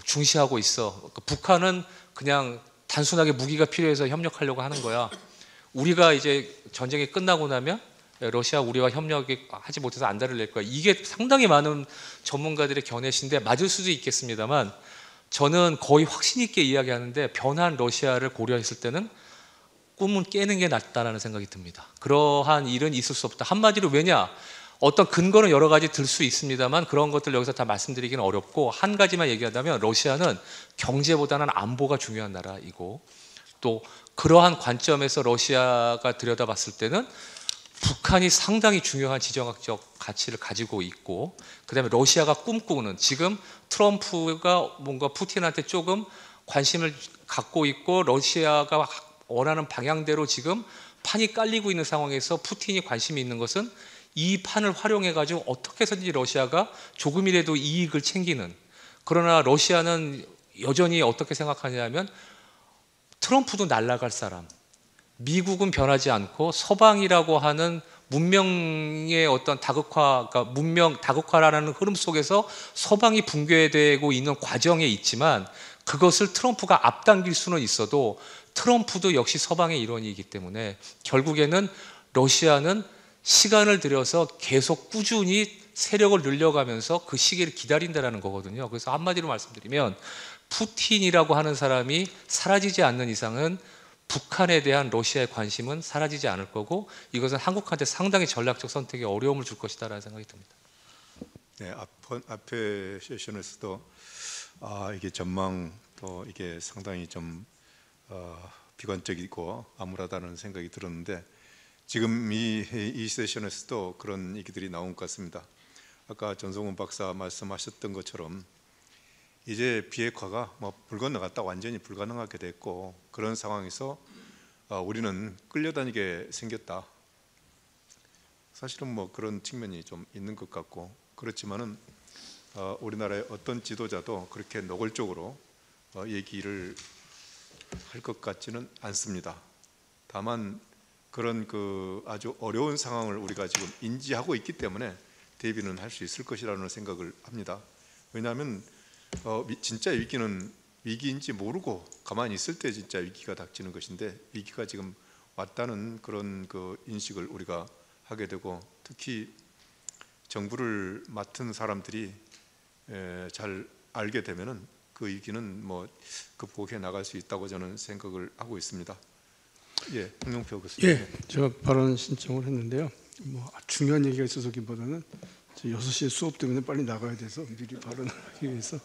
중시하고 있어. 그러니까 북한은 그냥 단순하게 무기가 필요해서 협력하려고 하는 거야. 우리가 이제 전쟁이 끝나고 나면 러시아 우리와 협력이 하지 못해서 안달을 낼 거야. 이게 상당히 많은 전문가들의 견해신데 맞을 수도 있겠습니다만 저는 거의 확신 있게 이야기하는데 변한 러시아를 고려했을 때는 꿈은 깨는 게 낫다라는 생각이 듭니다. 그러한 일은 있을 수 없다. 한마디로 왜냐? 어떤 근거는 여러 가지 들 수 있습니다만 그런 것들 여기서 다 말씀드리기는 어렵고 한 가지만 얘기하자면 러시아는 경제보다는 안보가 중요한 나라이고 또 그러한 관점에서 러시아가 들여다봤을 때는 북한이 상당히 중요한 지정학적 가치를 가지고 있고 그다음에 러시아가 꿈꾸는 지금 트럼프가 뭔가 푸틴한테 조금 관심을 갖고 있고 러시아가 원하는 방향대로 지금 판이 깔리고 있는 상황에서 푸틴이 관심이 있는 것은 이 판을 활용해 가지고 어떻게 해서든지 러시아가 조금이라도 이익을 챙기는 그러나 러시아는 여전히 어떻게 생각하냐면 트럼프도 날아갈 사람 미국은 변하지 않고 서방이라고 하는 문명의 어떤 다극화가 문명 다극화라는 흐름 속에서 서방이 붕괴되고 있는 과정에 있지만 그것을 트럼프가 앞당길 수는 있어도 트럼프도 역시 서방의 일원이기 때문에 결국에는 러시아는 시간을 들여서 계속 꾸준히 세력을 늘려가면서 그 시기를 기다린다는 거거든요. 그래서 한마디로 말씀드리면 푸틴이라고 하는 사람이 사라지지 않는 이상은 북한에 대한 러시아의 관심은 사라지지 않을 거고 이것은 한국한테 상당히 전략적 선택에 어려움을 줄 것이다라는 생각이 듭니다. 네, 앞에 세션에서도 이게 전망 또 이게 상당히 좀 비관적이고 암울하다는 생각이 들었는데 지금 이 세션에서도 그런 얘기들이 나온 것 같습니다. 아까 전성훈 박사 말씀하셨던 것처럼 이제 비핵화가 불 건너갔다 완전히 불가능하게 됐고 그런 상황에서 우리는 끌려다니게 생겼다. 사실은 그런 측면이 좀 있는 것 같고 그렇지만은 우리나라의 어떤 지도자도 그렇게 노골적으로 얘기를 할 것 같지는 않습니다. 다만 그런 아주 어려운 상황을 우리가 지금 인지하고 있기 때문에 대비는 할 수 있을 것이라는 생각을 합니다. 왜냐하면 진짜 위기는 위기인지 모르고 가만히 있을 때 진짜 위기가 닥치는 것인데 위기가 지금 왔다는 그런 인식을 우리가 하게 되고 특히 정부를 맡은 사람들이 잘 알게 되면은 그 위기는 극복해 나갈 수 있다고 저는 생각을 하고 있습니다. 예, 홍영표 교수님. 예, 제가 발언 신청을 했는데요. 중요한 얘기가 있어서기보다는 6시에 수업 때문에 빨리 나가야 돼서 미리 발언을 하기 위해서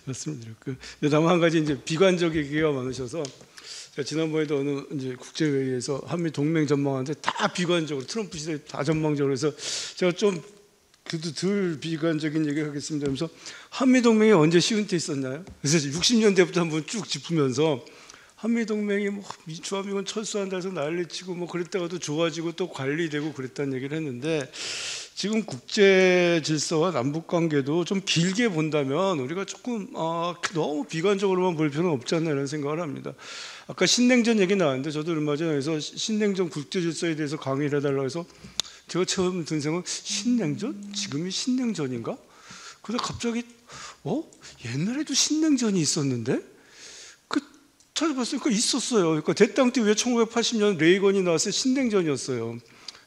말씀드렸고요. 다만 한 가지 이제 비관적 얘기가 많으셔서 제가 지난번에도 어느 이제 국제회의에서 한미 동맹 전망하는데 다 비관적으로 트럼프 시대 다 전망적으로 해서 제가 좀 그래도 덜 비관적인 얘기를 하겠습니다. 그래서 한미동맹이 언제 쉬운 때 있었나요? 그래서 60년대부터 한번 쭉 짚으면서 한미동맹이 뭐 주한미군 철수한다 해서 난리치고 뭐 그랬다가도 좋아지고 또 관리되고 그랬다는 얘기를 했는데 지금 국제 질서와 남북 관계도 좀 길게 본다면 우리가 조금 너무 비관적으로만 볼 필요는 없지 않나 이런 생각을 합니다. 아까 신냉전 얘기 나왔는데 저도 얼마 전에 해서 신냉전 국제 질서에 대해서 강의를 해달라고 해서 제가 처음 든 생각은 신냉전? 지금이 신냉전인가? 그래서 갑자기 옛날에도 신냉전이 있었는데? 찾아봤으니까 있었어요. 그러니까 대땅 때 왜 1980년 레이건이 나왔을 때 신냉전이었어요.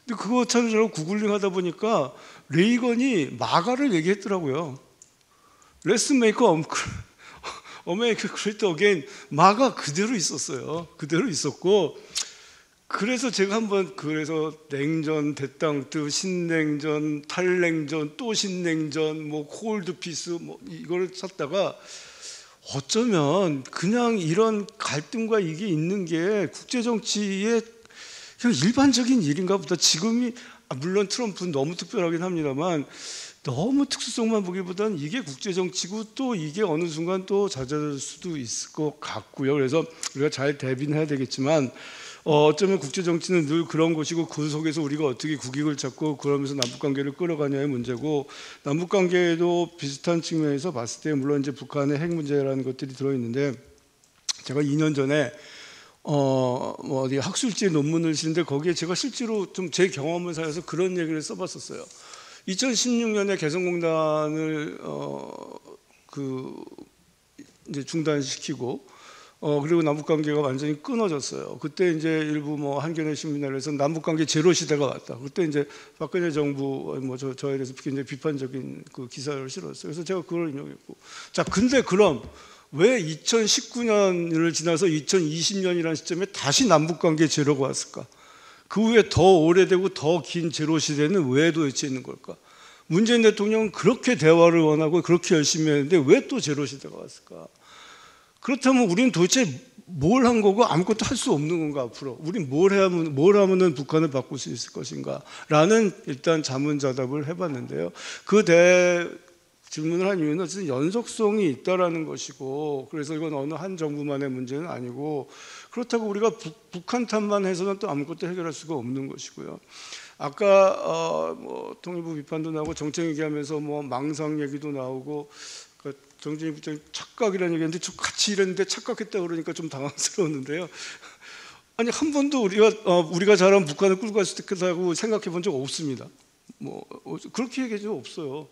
근데 그거 찾으려고 구글링 하다 보니까 레이건이 마가를 얘기했더라고요. Let's make America great again. 마가 그대로 있었어요. 그대로 있었고 그래서 제가 한번 그래서 냉전, 대땅트, 신냉전, 탈냉전, 또 신냉전, 뭐 콜드피스 뭐 이걸 찾다가 어쩌면 그냥 이런 갈등과 이게 있는 게 국제정치의 그냥 일반적인 일인가 보다. 지금이 물론 트럼프는 너무 특별하긴 합니다만 너무 특수성만 보기보다는 이게 국제정치고 또 이게 어느 순간 또 잦아들 수도 있을 것 같고요. 그래서 우리가 잘 대비는 해야 되겠지만 어쩌면 국제정치는 늘 그런 것이고 그 속에서 우리가 어떻게 국익을 찾고 그러면서 남북관계를 끌어가냐의 문제고 남북관계에도 비슷한 측면에서 봤을 때 물론 이제 북한의 핵 문제라는 것들이 들어있는데 제가 2년 전에 어디 학술지에 논문을 쓰는데 거기에 제가 실제로 좀 제 경험을 살려서 그런 얘기를 써봤었어요. 2016년에 개성공단을 이제 중단시키고 그리고 남북관계가 완전히 끊어졌어요. 그때 이제 일부 뭐 한겨레 신문에서 남북관계 제로 시대가 왔다. 그때 이제 박근혜 정부 뭐 저에 대해서 굉장히 비판적인 그 기사를 실었어요. 그래서 제가 그걸 인용했고. 자, 근데 그럼 왜 2019년을 지나서 2020년이라는 시점에 다시 남북관계 제로가 왔을까? 그 후에 더 오래되고 더 긴 제로 시대는 왜 도대체 있는 걸까? 문재인 대통령은 그렇게 대화를 원하고 그렇게 열심히 했는데 왜 또 제로 시대가 왔을까? 그렇다면 우리는 도대체 뭘 한 거고 아무것도 할 수 없는 건가 앞으로? 우린 뭘 하면은 북한을 바꿀 수 있을 것인가? 라는 일단 자문자답을 해봤는데요. 그 질문을 한 이유는 어쨌든 연속성이 있다라는 것이고 그래서 이건 어느 한 정부만의 문제는 아니고 그렇다고 우리가 북한 탓만 해서는 또 아무것도 해결할 수가 없는 것이고요. 아까 뭐 통일부 비판도 나오고 정책 얘기하면서 뭐 망상 얘기도 나오고 정진희 부장님 착각이라는 얘기했는데 저 같이 일했는데 착각했다 그러니까 좀 당황스러웠는데요. 아니 한 번도 우리가 잘하면 북한을 끌고 갈 수 있다고 생각해 본 적 없습니다. 뭐 그렇게 얘기한 적 없어요.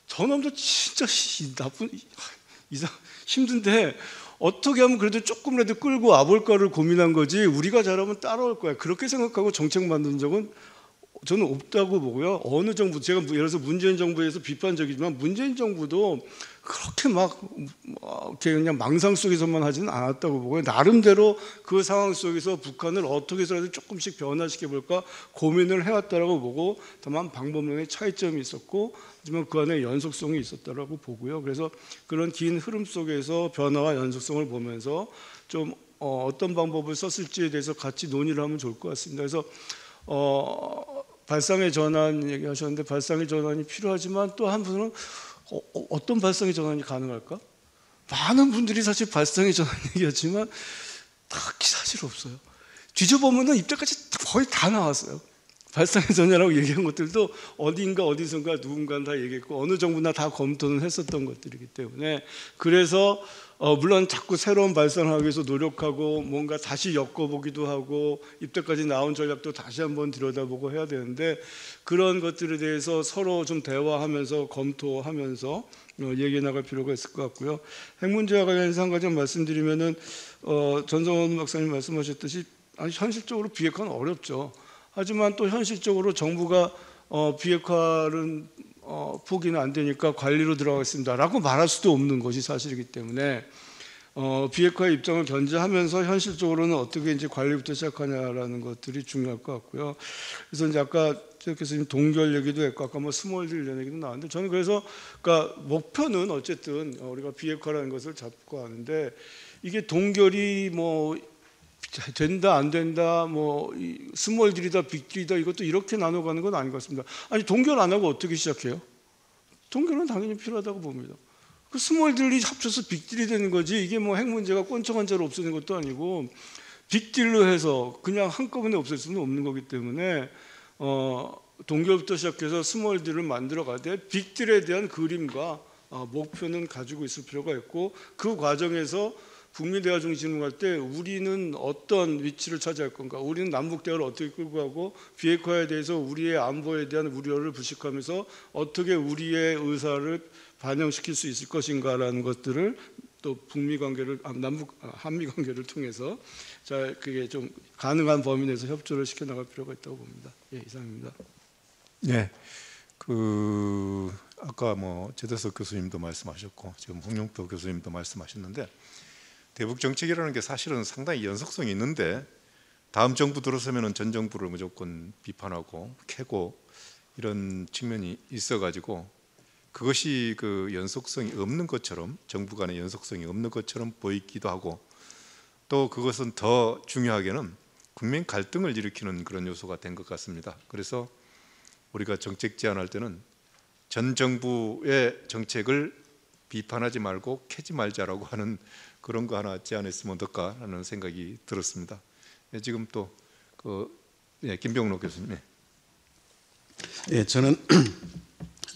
저놈도 진짜 나쁜 힘든데 어떻게 하면 그래도 조금이라도 끌고 와볼까를 고민한 거지 우리가 잘하면 따라올 거야 그렇게 생각하고 정책 만든 적은 저는 없다고 보고요. 어느 정부 제가 예를 들어서 문재인 정부에서 비판적이지만 문재인 정부도 그렇게 막 그냥 망상 속에서만 하지는 않았다고 보고요. 나름대로 그 상황 속에서 북한을 어떻게 해서라도 조금씩 변화시켜 볼까 고민을 해왔다라고 보고 다만 방법론의 차이점이 있었고 하지만 그 안에 연속성이 있었다라고 보고요. 그래서 그런 긴 흐름 속에서 변화와 연속성을 보면서 좀 어떤 방법을 썼을지에 대해서 같이 논의를 하면 좋을 것 같습니다. 그래서 발상의 전환 얘기하셨는데 발상의 전환이 필요하지만 또 한 분은 어떤 발상의 전환이 가능할까? 많은 분들이 사실 발상의 전환 얘기하지만 딱히 사실 없어요. 뒤져보면 이때까지 거의 다 나왔어요. 발상의 전환이라고 얘기한 것들도 어딘가 어디선가 누군가 다 얘기했고 어느 정부나 다 검토는 했었던 것들이기 때문에 그래서 물론 자꾸 새로운 발상을 하기 위해서 노력하고 뭔가 다시 엮어보기도 하고 이때까지 나온 전략도 다시 한번 들여다보고 해야 되는데 그런 것들에 대해서 서로 좀 대화하면서 검토하면서 얘기해 나갈 필요가 있을 것 같고요. 핵 문제와 관련해서 한 가지 말씀드리면은 전성원 박사님 말씀하셨듯이 현실적으로 비핵화는 어렵죠. 하지만 또 현실적으로 정부가 비핵화는 포기는 안 되니까 관리로 들어가겠습니다라고 말할 수도 없는 것이 사실이기 때문에 비핵화의 입장을 견제하면서 현실적으로는 어떻게 이제 관리부터 시작하냐라는 것들이 중요할 것 같고요. 그래서 이제 아까 최 교수님 동결 얘기도 했고 아까 뭐 스몰딜 이런 얘기도 나왔는데 저는 그래서 그러니까 목표는 어쨌든 우리가 비핵화라는 것을 잡고 하는데 이게 동결이 뭐 된다 안 된다 뭐 스몰 딜이다 빅 딜이다 이것도 이렇게 나눠가는 건 아닌 것 같습니다. 아니 동결 안 하고 어떻게 시작해요? 동결은 당연히 필요하다고 봅니다. 그 스몰 딜이 합쳐서 빅 딜이 되는 거지 이게 뭐 핵 문제가 꼰청 한자로 없어지는 것도 아니고 빅 딜로 해서 그냥 한꺼번에 없앨 수는 없는 거기 때문에 동결부터 시작해서 스몰 딜을 만들어 가되 빅 딜에 대한 그림과 목표는 가지고 있을 필요가 있고 그 과정에서 북미 대화 중심으로 갈 때 우리는 어떤 위치를 차지할 건가? 우리는 남북 대화를 어떻게 끌고 가고 비핵화에 대해서 우리의 안보에 대한 우려를 부식하면서 어떻게 우리의 의사를 반영시킬 수 있을 것인가라는 것들을 또 북미 관계를 한미 관계를 통해서 자 그게 좀 가능한 범위 내에서 협조를 시켜 나갈 필요가 있다고 봅니다. 예, 이상입니다. 네, 아까 뭐 제대석 교수님도 말씀하셨고 지금 홍영표 교수님도 말씀하셨는데 대북 정책이라는 게 사실은 상당히 연속성이 있는데 다음 정부 들어서면은 전 정부를 무조건 비판하고 캐고 이런 측면이 있어가지고 그것이 그 연속성이 없는 것처럼 정부 간의 연속성이 없는 것처럼 보이기도 하고 또 그것은 더 중요하게는 국민 갈등을 일으키는 그런 요소가 된 것 같습니다. 그래서 우리가 정책 제안할 때는 전 정부의 정책을 비판하지 말고 캐지 말자라고 하는 그런 거 하나 제안했으면 어떨까라는 생각이 들었습니다. 예, 지금 또 김병록 교수님. 예, 저는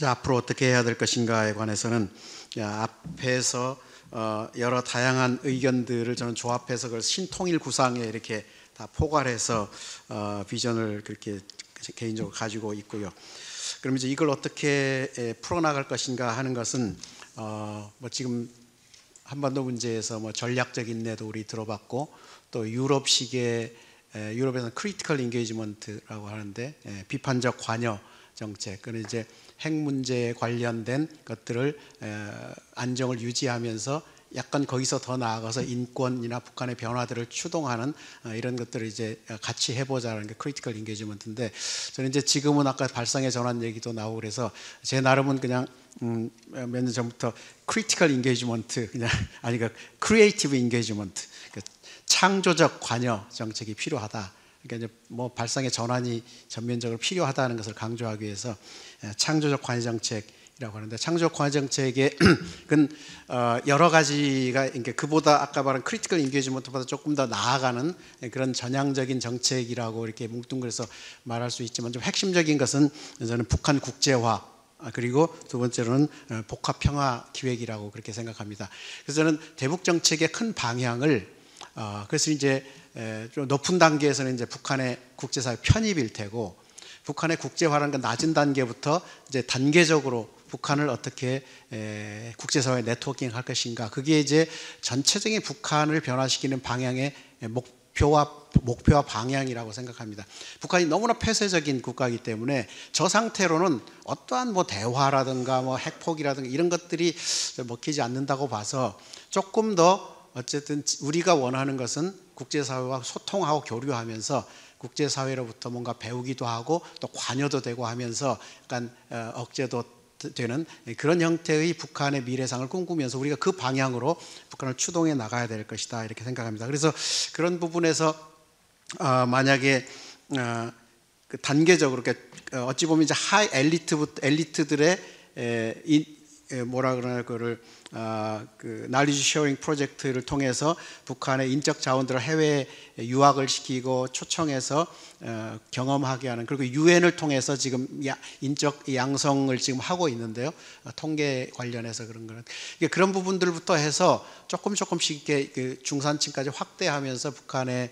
앞으로 어떻게 해야 될 것인가에 관해서는 앞에서 여러 다양한 의견들을 저는 조합해서 그걸 신통일 구상에 이렇게 다 포괄해서 비전을 그렇게 개인적으로 가지고 있고요. 그럼 이제 이걸 어떻게 풀어나갈 것인가 하는 것은 뭐 지금 한반도 문제에서 뭐 전략적 인내도 우리 들어봤고 또 유럽식의 유럽에서는 크리티컬 인게이지먼트라고 하는데 비판적 관여 정책, 그는 이제 핵 문제에 관련된 것들을 안정을 유지하면서 약간 거기서 더 나아가서 인권이나 북한의 변화들을 추동하는 이런 것들을 이제 같이 해보자는 게 크리티컬 인게이지먼트인데 저는 이제 지금은 아까 발상의 전환 얘기도 나오고 그래서 제 나름은 그냥 몇 년 전부터 크리티컬 인게이지먼트 그냥 그 크리에이티브 인게이지먼트 창조적 관여 정책이 필요하다. 그러니까 이제 뭐 발상의 전환이 전면적으로 필요하다는 것을 강조하기 위해서 창조적 관여 정책이라고 하는데 창조적 관여 정책의 여러 가지가 그러니까 그보다 아까 말한 크리티컬 인게이지먼트보다 조금 더 나아가는 그런 전향적인 정책이라고 이렇게 뭉뚱그려서 말할 수 있지만 좀 핵심적인 것은 저는 북한 국제화 그리고 두 번째로는 복합 평화 기획이라고 그렇게 생각합니다. 그래서 저는 대북 정책의 큰 방향을 그래서 이제 좀 높은 단계에서는 이제 북한의 국제사회 편입일 테고 북한의 국제화라는 건 낮은 단계부터 이제 단계적으로 북한을 어떻게 국제사회 네트워킹 할 것인가 그게 이제 전체적인 북한을 변화시키는 방향의 목표와 방향이라고 생각합니다. 북한이 너무나 폐쇄적인 국가이기 때문에 저 상태로는 어떠한 뭐 대화라든가 뭐 핵폭이라든가 이런 것들이 먹히지 않는다고 봐서 조금 더 어쨌든 우리가 원하는 것은 국제사회와 소통하고 교류하면서 국제사회로부터 뭔가 배우기도 하고 또 관여도 되고 하면서 약간 억제도 되는 그런 형태의 북한의 미래상을 꿈꾸면서 우리가 그 방향으로 북한을 추동해 나가야 될 것이다 이렇게 생각합니다. 그래서 그런 부분에서 만약에 단계적으로 어찌 보면 이제 하이 엘리트들의 뭐라 그러나 그거를 그 knowledge sharing 프로젝트를 통해서 북한의 인적 자원들을 해외에 유학을 시키고 초청해서 경험하게 하는 그리고 유엔을 통해서 지금 인적 양성을 지금 하고 있는데요. 통계 관련해서 그런 거는 그런 부분들부터 해서 조금씩 이렇게 그 중산층까지 확대하면서 북한의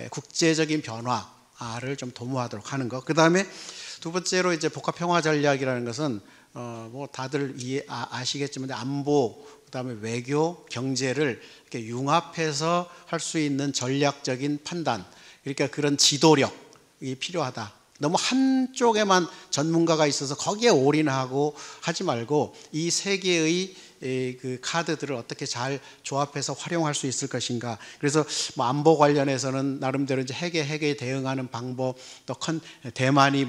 국제적인 변화를 좀 도모하도록 하는 것. 그 다음에 두 번째로 이제 복합 평화 전략이라는 것은 뭐 다들 아시겠지만 안보, 그다음에 외교, 경제를 이렇게 융합해서 할 수 있는 전략적인 판단, 그러니까 그런 지도력이 필요하다. 너무 한쪽에만 전문가가 있어서 거기에 올인하고 하지 말고 이 세 개의 그 카드들을 어떻게 잘 조합해서 활용할 수 있을 것인가. 그래서 뭐 안보 관련해서는 나름대로 이제 핵에 대응하는 방법, 또 대만이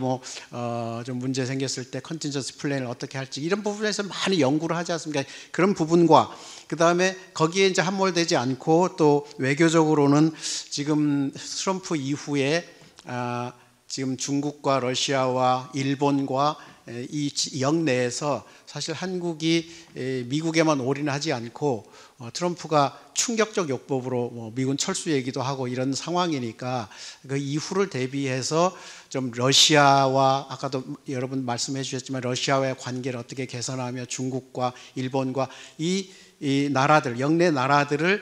좀 문제 생겼을 때 컨틴전시 플랜을 어떻게 할지 이런 부분에서 많이 연구를 하지 않습니까? 그런 부분과 그 다음에 거기에 이제 함몰되지 않고 또 외교적으로는 지금 트럼프 이후에 지금 중국과 러시아와 일본과 이 영내에서 사실 한국이 미국에만 올인하지 않고 트럼프가 충격적 요법으로 미군 철수 얘기도 하고 이런 상황이니까 그 이후를 대비해서 좀 러시아와 아까도 여러분 말씀해 주셨지만 러시아와의 관계를 어떻게 개선하며 중국과 일본과 이 나라들 영내 나라들을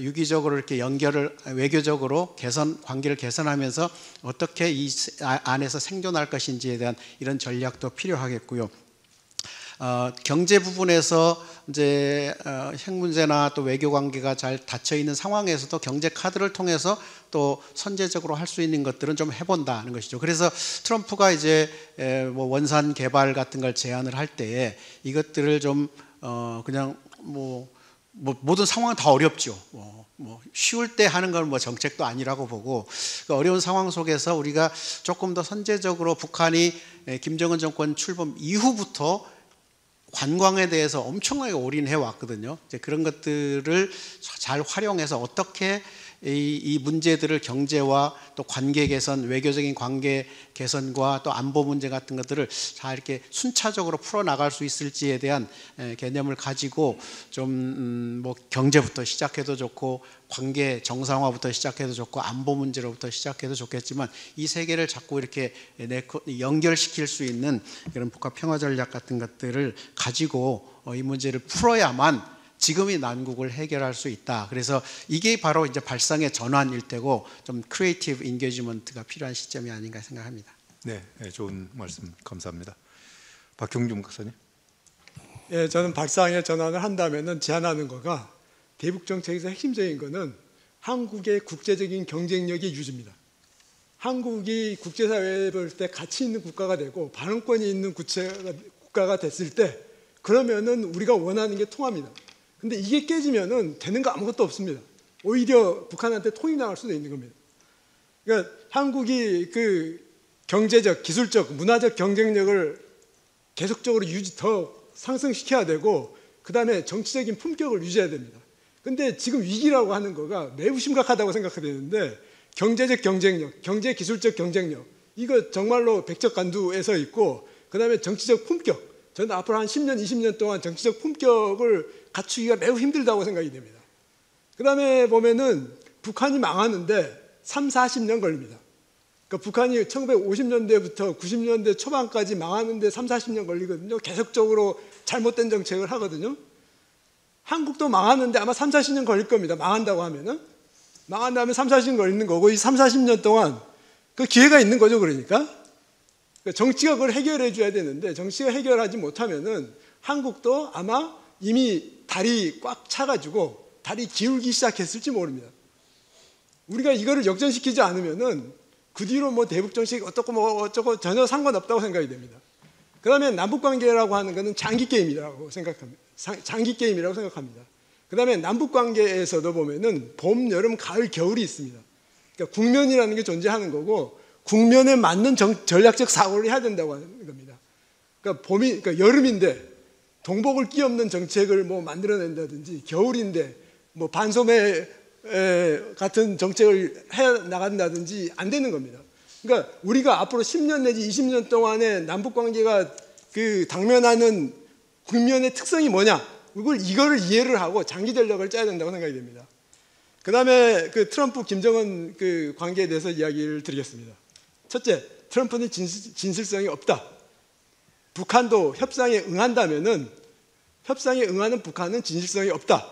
유기적으로 이렇게 연결을 외교적으로 관계를 개선하면서 어떻게 이 안에서 생존할 것인지에 대한 이런 전략도 필요하겠고요. 경제 부분에서 이제 핵 문제나 또 외교 관계가 잘 닫혀 있는 상황에서도 경제 카드를 통해서 또 선제적으로 할 수 있는 것들은 좀 해본다는 것이죠. 그래서 트럼프가 이제 뭐 원산 개발 같은 걸 제안을 할 때에 이것들을 좀 그냥 모든 상황은 다 어렵죠. 쉬울 때 하는 건 정책도 아니라고 보고 그 어려운 상황 속에서 우리가 조금 더 선제적으로 북한이 김정은 정권 출범 이후부터 관광에 대해서 엄청나게 올인해 왔거든요. 이제 그런 것들을 잘 활용해서 어떻게 이 문제들을 경제와 또 관계 개선, 외교적인 관계 개선과 또 안보 문제 같은 것들을 잘 이렇게 순차적으로 풀어 나갈 수 있을지에 대한 개념을 가지고 좀 경제부터 시작해도 좋고 관계 정상화부터 시작해도 좋고 안보 문제로부터 시작해도 좋겠지만 이 세 개를 자꾸 이렇게 연결시킬 수 있는 그런 북한 평화 전략 같은 것들을 가지고 이 문제를 풀어야만 지금의 난국을 해결할 수 있다. 그래서 이게 바로 이제 발상의 전환일 테고 좀 크리에이티브 인게이지먼트가 필요한 시점이 아닌가 생각합니다. 네, 좋은 말씀 감사합니다. 박형준 박사님. 예, 저는 발상의 전환을 한다면은 제안하는 거가 대북 정책에서 핵심적인 거는 한국의 국제적인 경쟁력의 유지입니다. 한국이 국제사회에 볼 때 가치 있는 국가가 되고 발언권이 있는 국가가 됐을 때 그러면은 우리가 원하는 게 통합니다. 근데 이게 깨지면은 되는 거 아무것도 없습니다. 오히려 북한한테 통일당할 수도 있는 겁니다. 그러니까 한국이 그 경제적, 기술적, 문화적 경쟁력을 계속적으로 더 상승시켜야 되고 그 다음에 정치적인 품격을 유지해야 됩니다. 근데 지금 위기라고 하는 거가 매우 심각하다고 생각되는데 경제적 경쟁력, 경제 기술적 경쟁력 이거 정말로 백척간두에서 있고 그 다음에 정치적 품격 저는 앞으로 한 10년, 20년 동안 정치적 품격을 갖추기가 매우 힘들다고 생각이 됩니다. 그 다음에 보면은 북한이 망하는데 3, 40년 걸립니다. 그러니까 북한이 1950년대부터 90년대 초반까지 망하는데 3, 40년 걸리거든요. 계속적으로 잘못된 정책을 하거든요. 한국도 망하는데 아마 3, 40년 걸릴 겁니다. 망한다고 하면은. 망한 다음에 3, 40년 걸리는 거고 이 3, 40년 동안 그 기회가 있는 거죠. 그러니까 정치가 그걸 해결해 줘야 되는데 정치가 해결하지 못하면은 한국도 아마 이미 다리 꽉 차가지고 다리 기울기 시작했을지 모릅니다. 우리가 이거를 역전시키지 않으면은 그 뒤로 뭐 대북 정책 어쩌고 전혀 상관없다고 생각이 됩니다. 그다음에 남북 관계라고 하는 것은 장기 게임이라고 생각합니다. 장기 게임이라고 생각합니다. 그다음에 남북 관계에서도 보면은 봄, 여름, 가을, 겨울이 있습니다. 그러니까 국면이라는 게 존재하는 거고 국면에 맞는 전략적 사고를 해야 된다고 하는 겁니다. 그러니까 그러니까 여름인데 동복을 끼얹는 정책을 만들어낸다든지 겨울인데 반소매 같은 정책을 해 나간다든지 안 되는 겁니다. 그러니까 우리가 앞으로 10년 내지 20년 동안에 남북 관계가 그 당면하는 국면의 특성이 뭐냐? 이거를 이해를 하고 장기 전략을 짜야 된다고 생각이 됩니다. 그다음에 그 트럼프 김정은 그 관계에 대해서 이야기를 드리겠습니다. 첫째, 트럼프는 진실성이 없다. 북한도 협상에 응한다면은 협상에 응하는 북한은 진실성이 없다.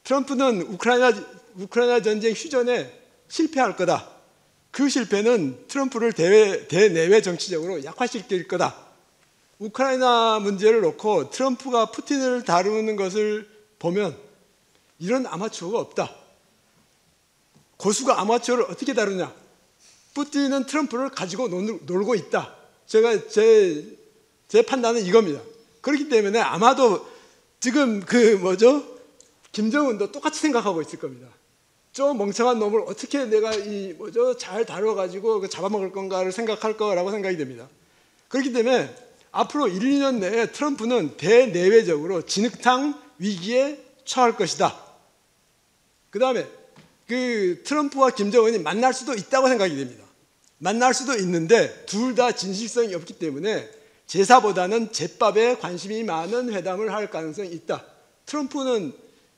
트럼프는 우크라이나 전쟁 휴전에 실패할 거다. 그 실패는 트럼프를 대내외 정치적으로 약화시킬 거다. 우크라이나 문제를 놓고 트럼프가 푸틴을 다루는 것을 보면 이런 아마추어가 없다. 고수가 아마추어를 어떻게 다루냐? 푸틴은 트럼프를 가지고 놀고 있다. 제 판단은 이겁니다. 그렇기 때문에 아마도 지금 김정은도 똑같이 생각하고 있을 겁니다. 저 멍청한 놈을 어떻게 내가 잘 다뤄가지고 잡아먹을 건가를 생각할 거라고 생각이 됩니다. 그렇기 때문에 앞으로 1, 2년 내에 트럼프는 대내외적으로 진흙탕 위기에 처할 것이다. 그 다음에 트럼프와 김정은이 만날 수도 있다고 생각이 됩니다. 만날 수도 있는데 둘 다 진실성이 없기 때문에 제사보다는 제밥에 관심이 많은 회담을 할 가능성이 있다. 트럼프는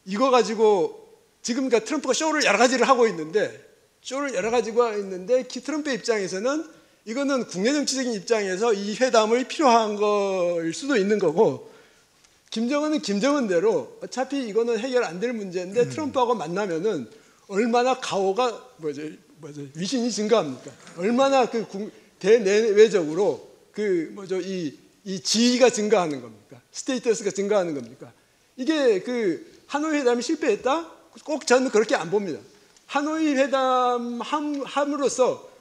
이거 가지고 지금 트럼프가 쇼를 여러 가지를 하고 있는데 트럼프의 입장에서는 이거는 국내 정치적인 입장에서 이 회담이 필요한 거일 수도 있는 거고, 김정은은 김정은대로 어차피 이거는 해결 안 될 문제인데 트럼프하고 만나면은 얼마나 가오가 위신이 증가합니까? 얼마나 대내외적으로 이 지위가 증가하는 겁니까? 스테이터스가 증가하는 겁니까? 이게 하노이 회담이 실패했다? 꼭 저는 그렇게 안 봅니다. 하노이 회담 함으로써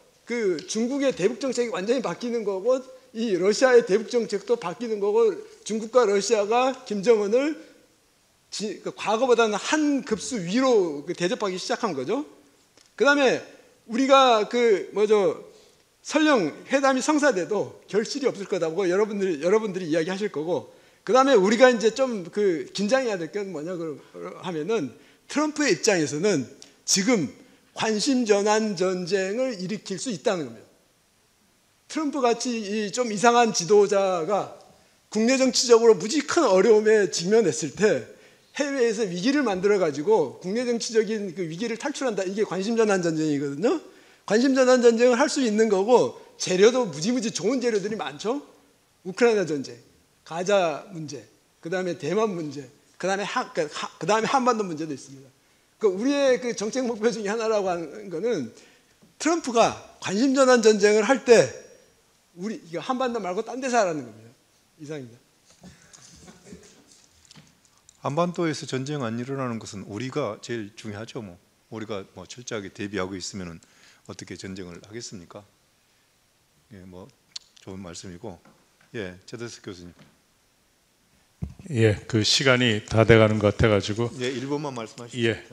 중국의 대북 정책이 완전히 바뀌는 거고, 이 러시아의 대북 정책도 바뀌는 거고, 중국과 러시아가 김정은을 과거보다는 한 급수 위로 대접하기 시작한 거죠. 그 다음에 우리가 설령 회담이 성사돼도 결실이 없을 거다고 여러분들이 이야기하실 거고, 그 다음에 우리가 이제 좀 긴장해야 될 게 뭐냐 하면은, 트럼프의 입장에서는 지금 관심 전환 전쟁을 일으킬 수 있다는 겁니다. 트럼프 같이 좀 이상한 지도자가 국내 정치적으로 무지 큰 어려움에 직면했을 때 해외에서 위기를 만들어 가지고 국내 정치적인 위기를 탈출한다. 이게 관심 전환 전쟁이거든요. 관심 전환 전쟁을 할 수 있는 거고, 재료도 무지무지 좋은 재료들이 많죠. 우크라이나 전쟁, 가자 문제, 그 다음에 대만 문제, 그 다음에 한반도 문제도 있습니다. 우리의 정책 목표 중에 하나라고 하는 거는, 트럼프가 관심 전환 전쟁을 할 때 이거 한반도 말고 딴 데서 하라는 겁니다. 이상입니다. 한반도에서 전쟁 안 일어나는 것은 우리가 제일 중요하죠. 우리가 철저하게 대비하고 있으면 어떻게 전쟁을 하겠습니까? 예, 좋은 말씀이고. 예, 최대석 교수님. 예, 시간이 다 돼가는 것 같아가지고. 예, 1번만 말씀하시죠. 예,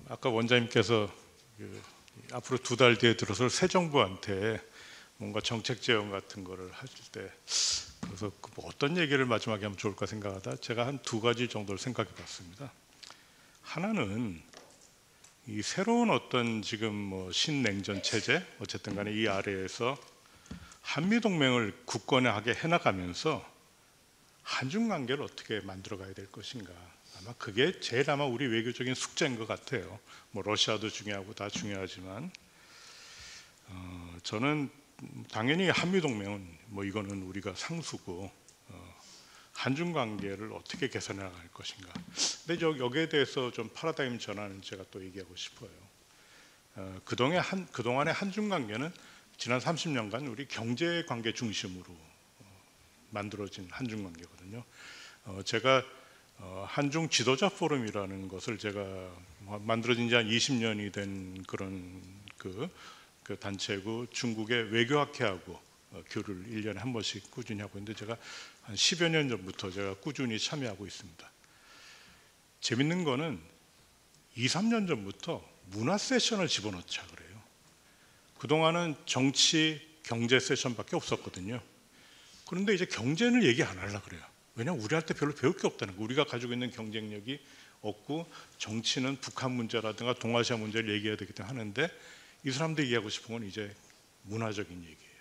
아까 원장님께서 앞으로 2달 뒤에 들어서 새 정부한테 뭔가 정책 제언 같은 거를 하실 때, 그래서 어떤 얘기를 마지막에 하면 좋을까 생각하다 제가 한 2가지 정도를 생각해봤습니다. 하나는 이 새로운 어떤 지금 신냉전 체제, 어쨌든 간에 이 아래에서 한미 동맹을 굳건하게 해나가면서 한중 관계를 어떻게 만들어가야 될 것인가. 아마 그게 제일 우리 외교적인 숙제인 것 같아요. 러시아도 중요하고 다 중요하지만, 저는 당연히 한미 동맹은 이거는 우리가 상수고, 한중 관계를 어떻게 개선해 나갈 것인가. 근데 여기에 대해서 좀 패러다임 전환을 제가 또 얘기하고 싶어요. 그동안의 한중 관계는 지난 30년간 우리 경제 관계 중심으로 만들어진 한중 관계거든요. 제가 한중 지도자 포럼이라는 것을 제가 만들어진 지 한 20년이 된 그런 그 단체고, 중국의 외교학회하고 교류를 1년에 한 번씩 꾸준히 하고 있는데, 제가 한 10여 년 전부터 제가 꾸준히 참여하고 있습니다. 재밌는 거는 2, 3년 전부터 문화 세션을 집어넣자 그래요. 그동안은 정치, 경제 세션밖에 없었거든요. 그런데 이제 경제는 얘기 안 하려고 그래요. 왜냐하면 우리한테 별로 배울 게 없다는 거. 우리가 가지고 있는 경쟁력이 없고, 정치는 북한 문제라든가 동아시아 문제를 얘기해야 되기 때문에 하는데, 이 사람들이 얘기하고 싶은 건 이제 문화적인 얘기예요.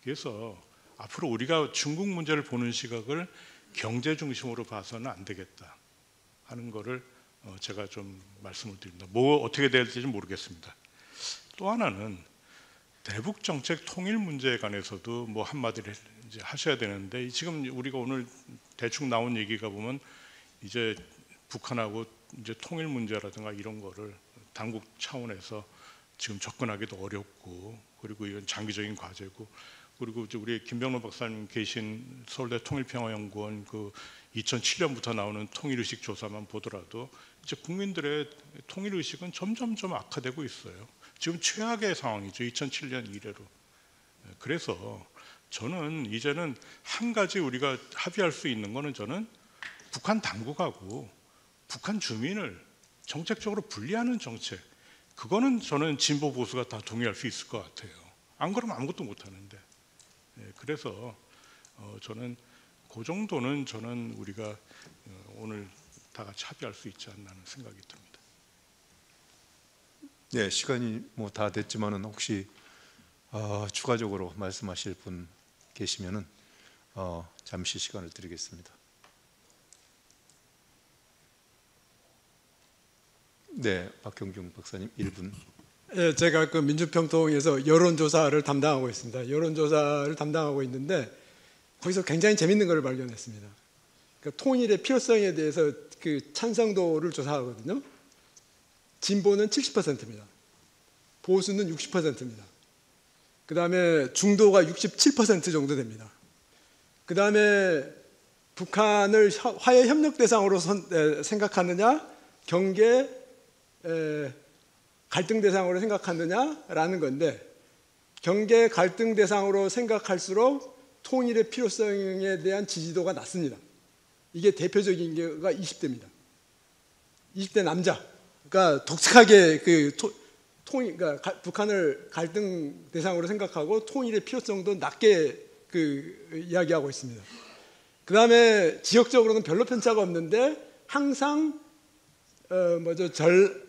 그래서 앞으로 우리가 중국 문제를 보는 시각을 경제 중심으로 봐서는 안 되겠다 하는 거를 제가 좀 말씀을 드립니다. 어떻게 될지 모르겠습니다. 또 하나는 대북 정책 통일 문제에 관해서도 한마디를 이제 하셔야 되는데, 지금 우리가 오늘 대충 나온 얘기가 보면 이제 북한하고 이제 통일 문제라든가 이런 거를 당국 차원에서 지금 접근하기도 어렵고, 그리고 이건 장기적인 과제고, 그리고 이제 우리 김병로 박사님 계신 서울대 통일평화연구원 2007년부터 나오는 통일의식 조사만 보더라도 이제 국민들의 통일의식은 점점 악화되고 있어요. 지금 최악의 상황이죠. 2007년 이래로. 그래서 저는 이제는 한 가지 우리가 합의할 수 있는 거는 저는 북한 당국하고 북한 주민을 정책적으로 분리하는 정책, 그거는 저는 진보 보수가 다 동의할 수 있을 것 같아요. 안 그러면 아무것도 못 하는데. 그래서 저는 그 정도는 저는 우리가 오늘 다 같이 합의할 수 있지 않나 하는 생각이 듭니다. 네, 시간이 뭐 다 됐지만은 혹시 추가적으로 말씀하실 분 계시면은 잠시 시간을 드리겠습니다. 네, 박경중 박사님 1분. 예, 제가 그 민주평통에서 여론조사를 담당하고 있습니다. 여론조사를 담당하고 있는데 거기서 굉장히 재밌는 걸 발견했습니다. 그러니까 통일의 필요성에 대해서 그 찬성도를 조사하거든요. 진보는 70%입니다. 보수는 60%입니다. 그 다음에 중도가 67% 정도 됩니다. 그 다음에 북한을 화해 협력 대상으로 생각하느냐, 경계 갈등 대상으로 생각하느냐라는 건데, 경계 갈등 대상으로 생각할수록 통일의 필요성에 대한 지지도가 낮습니다. 이게 대표적인 게가 20대입니다. 20대 남자. 그러니까 독특하게 그러니까 북한을 갈등 대상으로 생각하고 통일의 필요성도 낮게 이야기하고 있습니다. 그 다음에 지역적으로는 별로 편차가 없는데 항상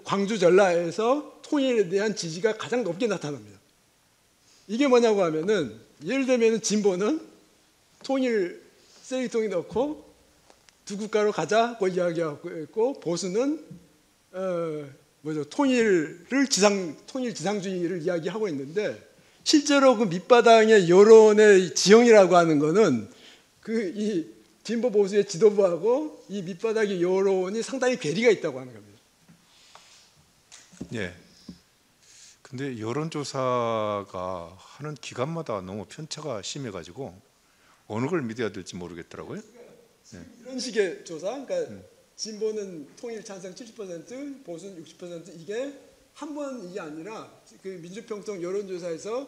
광주 전라에서 통일에 대한 지지가 가장 높게 나타납니다. 이게 뭐냐고 하면은 예를 들면 진보는 통일 쓰레기통에 넣고 두 국가로 가자고 이야기하고 있고, 보수는 통일 지상주의를 이야기하고 있는데, 실제로 그 밑바닥의 여론의 지형이라고 하는 거는 이 진보 보수의 지도부하고 이 밑바닥의 여론이 상당히 괴리가 있다고 하는 겁니다. 예. 근데 여론조사가 하는 기간마다 너무 편차가 심해가지고 어느 걸 믿어야 될지 모르겠더라고요. 예. 이런 식의 조사, 그러니까 진보는 통일 찬성 70%, 보수는 60%, 이게 한 번이 아니라 그 민주평통 여론조사에서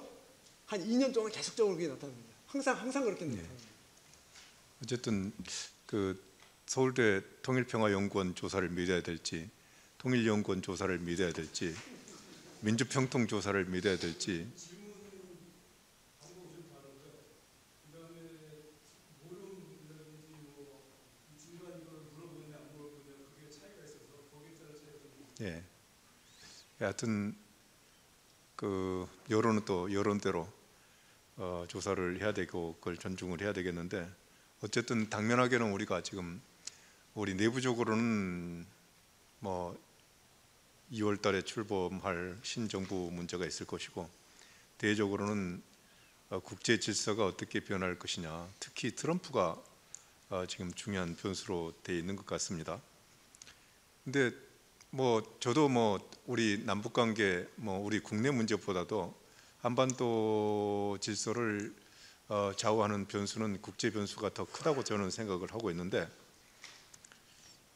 한 2년 동안 계속적으로 그게 나타납니다. 항상 그렇게 나타납니다. 어쨌든 그 서울대 통일평화연구원 조사를 믿어야 될지, 통일연구원 조사를 믿어야 될지, 민주평통 조사를 믿어야 될지. 예. 하여튼 그 여론은 또 여론대로 조사를 해야 되고 그걸 존중을 해야 되겠는데, 어쨌든 당면하게는 우리가 지금 우리 내부적으로는 뭐 2월 달에 출범할 신정부 문제가 있을 것이고, 대외적으로는 국제 질서가 어떻게 변할 것이냐, 특히 트럼프가 지금 중요한 변수로 되어 있는 것 같습니다. 근데 뭐 저도 뭐 우리 남북 관계, 뭐 우리 국내 문제보다도 한반도 질서를 좌우하는 변수는 국제 변수가 더 크다고 저는 생각을 하고 있는데,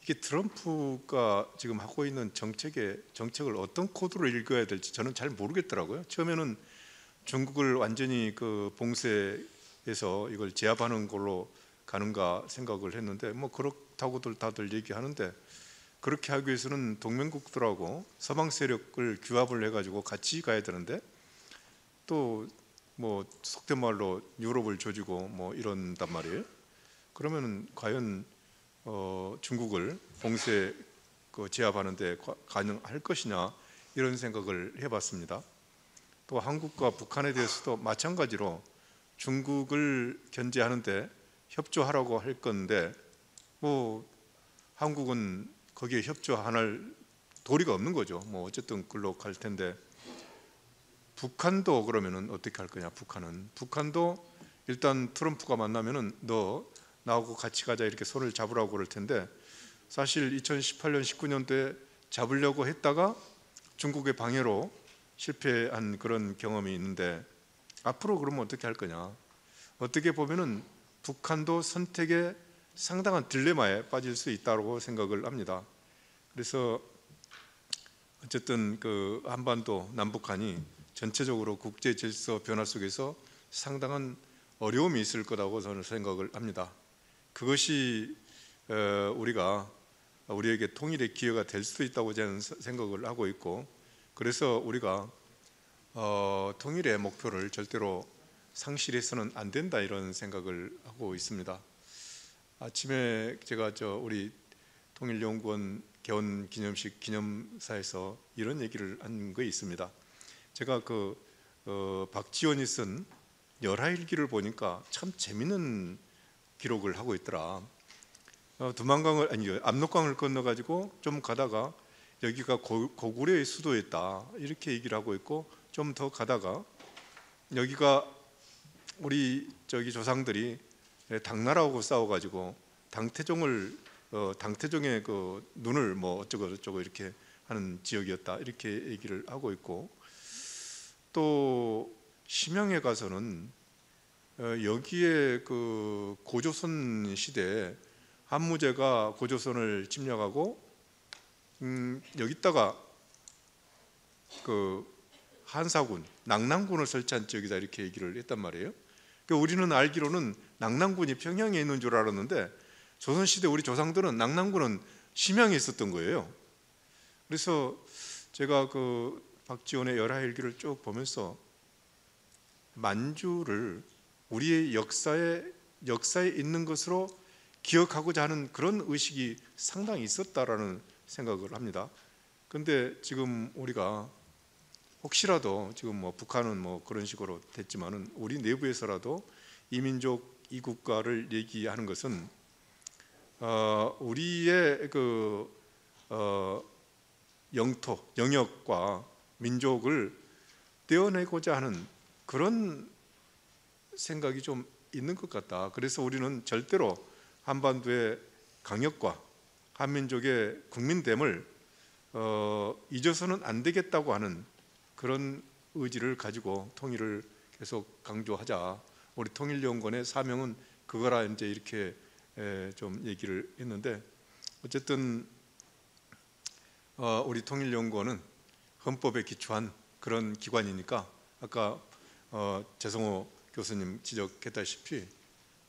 이게 트럼프가 지금 하고 있는 정책을 어떤 코드로 읽어야 될지 저는 잘 모르겠더라고요. 처음에는 중국을 완전히 그 봉쇄해서 이걸 제압하는 걸로 가는가 생각을 했는데, 뭐 그렇다고들 다들 얘기하는데, 그렇게 하기 위해서는 동맹국들하고 서방 세력을 규합을 해가지고 같이 가야 되는데, 또 뭐 속된 말로 유럽을 조지고 뭐 이런단 말이에요. 그러면은 과연 중국을 봉쇄 제압하는데 가능할 것이냐, 이런 생각을 해봤습니다. 또 한국과 북한에 대해서도 마찬가지로 중국을 견제하는데 협조하라고 할 건데, 뭐 한국은 거기에 협조 안 할 도리가 없는 거죠. 뭐 어쨌든 글로 갈 텐데, 북한도 그러면은 어떻게 할 거냐? 북한도 일단 트럼프가 만나면은 너 나하고 같이 가자 이렇게 손을 잡으라고 그럴 텐데, 사실 2018년 19년도에 잡으려고 했다가 중국의 방해로 실패한 그런 경험이 있는데, 앞으로 그러면 어떻게 할 거냐? 어떻게 보면은 북한도 선택에 상당한 딜레마에 빠질 수 있다고 생각을 합니다. 그래서 어쨌든 그 한반도 남북한이 전체적으로 국제 질서 변화 속에서 상당한 어려움이 있을 거라고 저는 생각을 합니다. 그것이 우리에게 통일의 기회가 될 수도 있다고 저는 생각을 하고 있고, 그래서 우리가 통일의 목표를 절대로 상실해서는 안 된다 이런 생각을 하고 있습니다. 아침에 제가 우리 통일연구원 개원 기념식 기념사에서 이런 얘기를 한 거 있습니다. 제가 박지원이 쓴 열하일기를 보니까 참 재밌는 기록을 하고 있더라. 압록강을 건너가지고 좀 가다가 여기가 고구려의 수도였다 이렇게 얘기를 하고 있고, 좀 더 가다가 여기가 우리 조상들이 당나라하고 싸워가지고 당태종의 눈을 뭐 어쩌고 저쩌고 이렇게 하는 지역이었다 이렇게 얘기를 하고 있고, 또 심양에 가서는 여기에 고조선 시대에 한무제가 고조선을 침략하고 여기다가 한사군, 낙랑군을 설치한 지역이다 이렇게 얘기를 했단 말이에요. 그러니까 우리는 알기로는 낙랑군이 평양에 있는 줄 알았는데 조선시대 우리 조상들은 낙랑군은 심양에 있었던 거예요. 그래서 제가 박지원의 열하일기를 쭉 보면서 만주를 우리의 역사에 있는 것으로 기억하고자 하는 그런 의식이 상당히 있었다라는 생각을 합니다. 그런데 지금 우리가 혹시라도 지금 북한은 그런 식으로 됐지만은 우리 내부에서라도 이민족 이국가를 얘기하는 것은 우리의 영토, 영역과 민족을 떼어내고자 하는 그런 생각이 좀 있는 것 같다. 그래서 우리는 절대로 한반도의 강역과 한민족의 국민됨을 잊어서는 안 되겠다고 하는 그런 의지를 가지고 통일을 계속 강조하자. 우리 통일연구원의 사명은 그거라 이제 이렇게 좀 얘기를 했는데, 어쨌든 우리 통일연구원은 헌법에 기초한 그런 기관이니까 아까 재성호 교수님 지적했다시피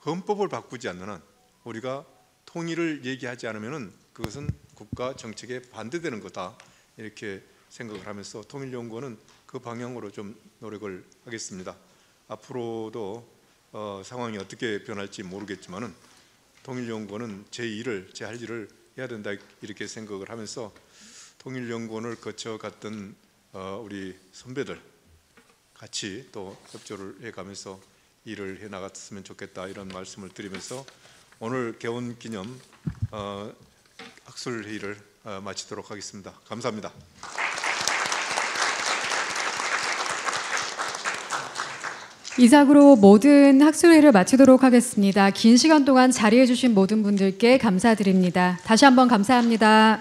헌법을 바꾸지 않는 한 우리가 통일을 얘기하지 않으면은 그것은 국가 정책에 반대되는 거다 이렇게 생각을 하면서 통일연구원은 그 방향으로 좀 노력을 하겠습니다. 앞으로도 상황이 어떻게 변할지 모르겠지만은 통일연구원은 제 할 일을 해야 된다 이렇게 생각을 하면서 통일연구원을 거쳐갔던 우리 선배들 같이 또 협조를 해가면서 일을 해 나갔으면 좋겠다 이런 말씀을 드리면서 오늘 개원 기념 학술 회의를 마치도록 하겠습니다. 감사합니다. 이상으로 모든 학술회를 마치도록 하겠습니다. 긴 시간 동안 자리해 주신 모든 분들께 감사드립니다. 다시 한번 감사합니다.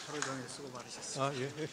하루 종일 수고 많으셨습니다. 아 예. 예.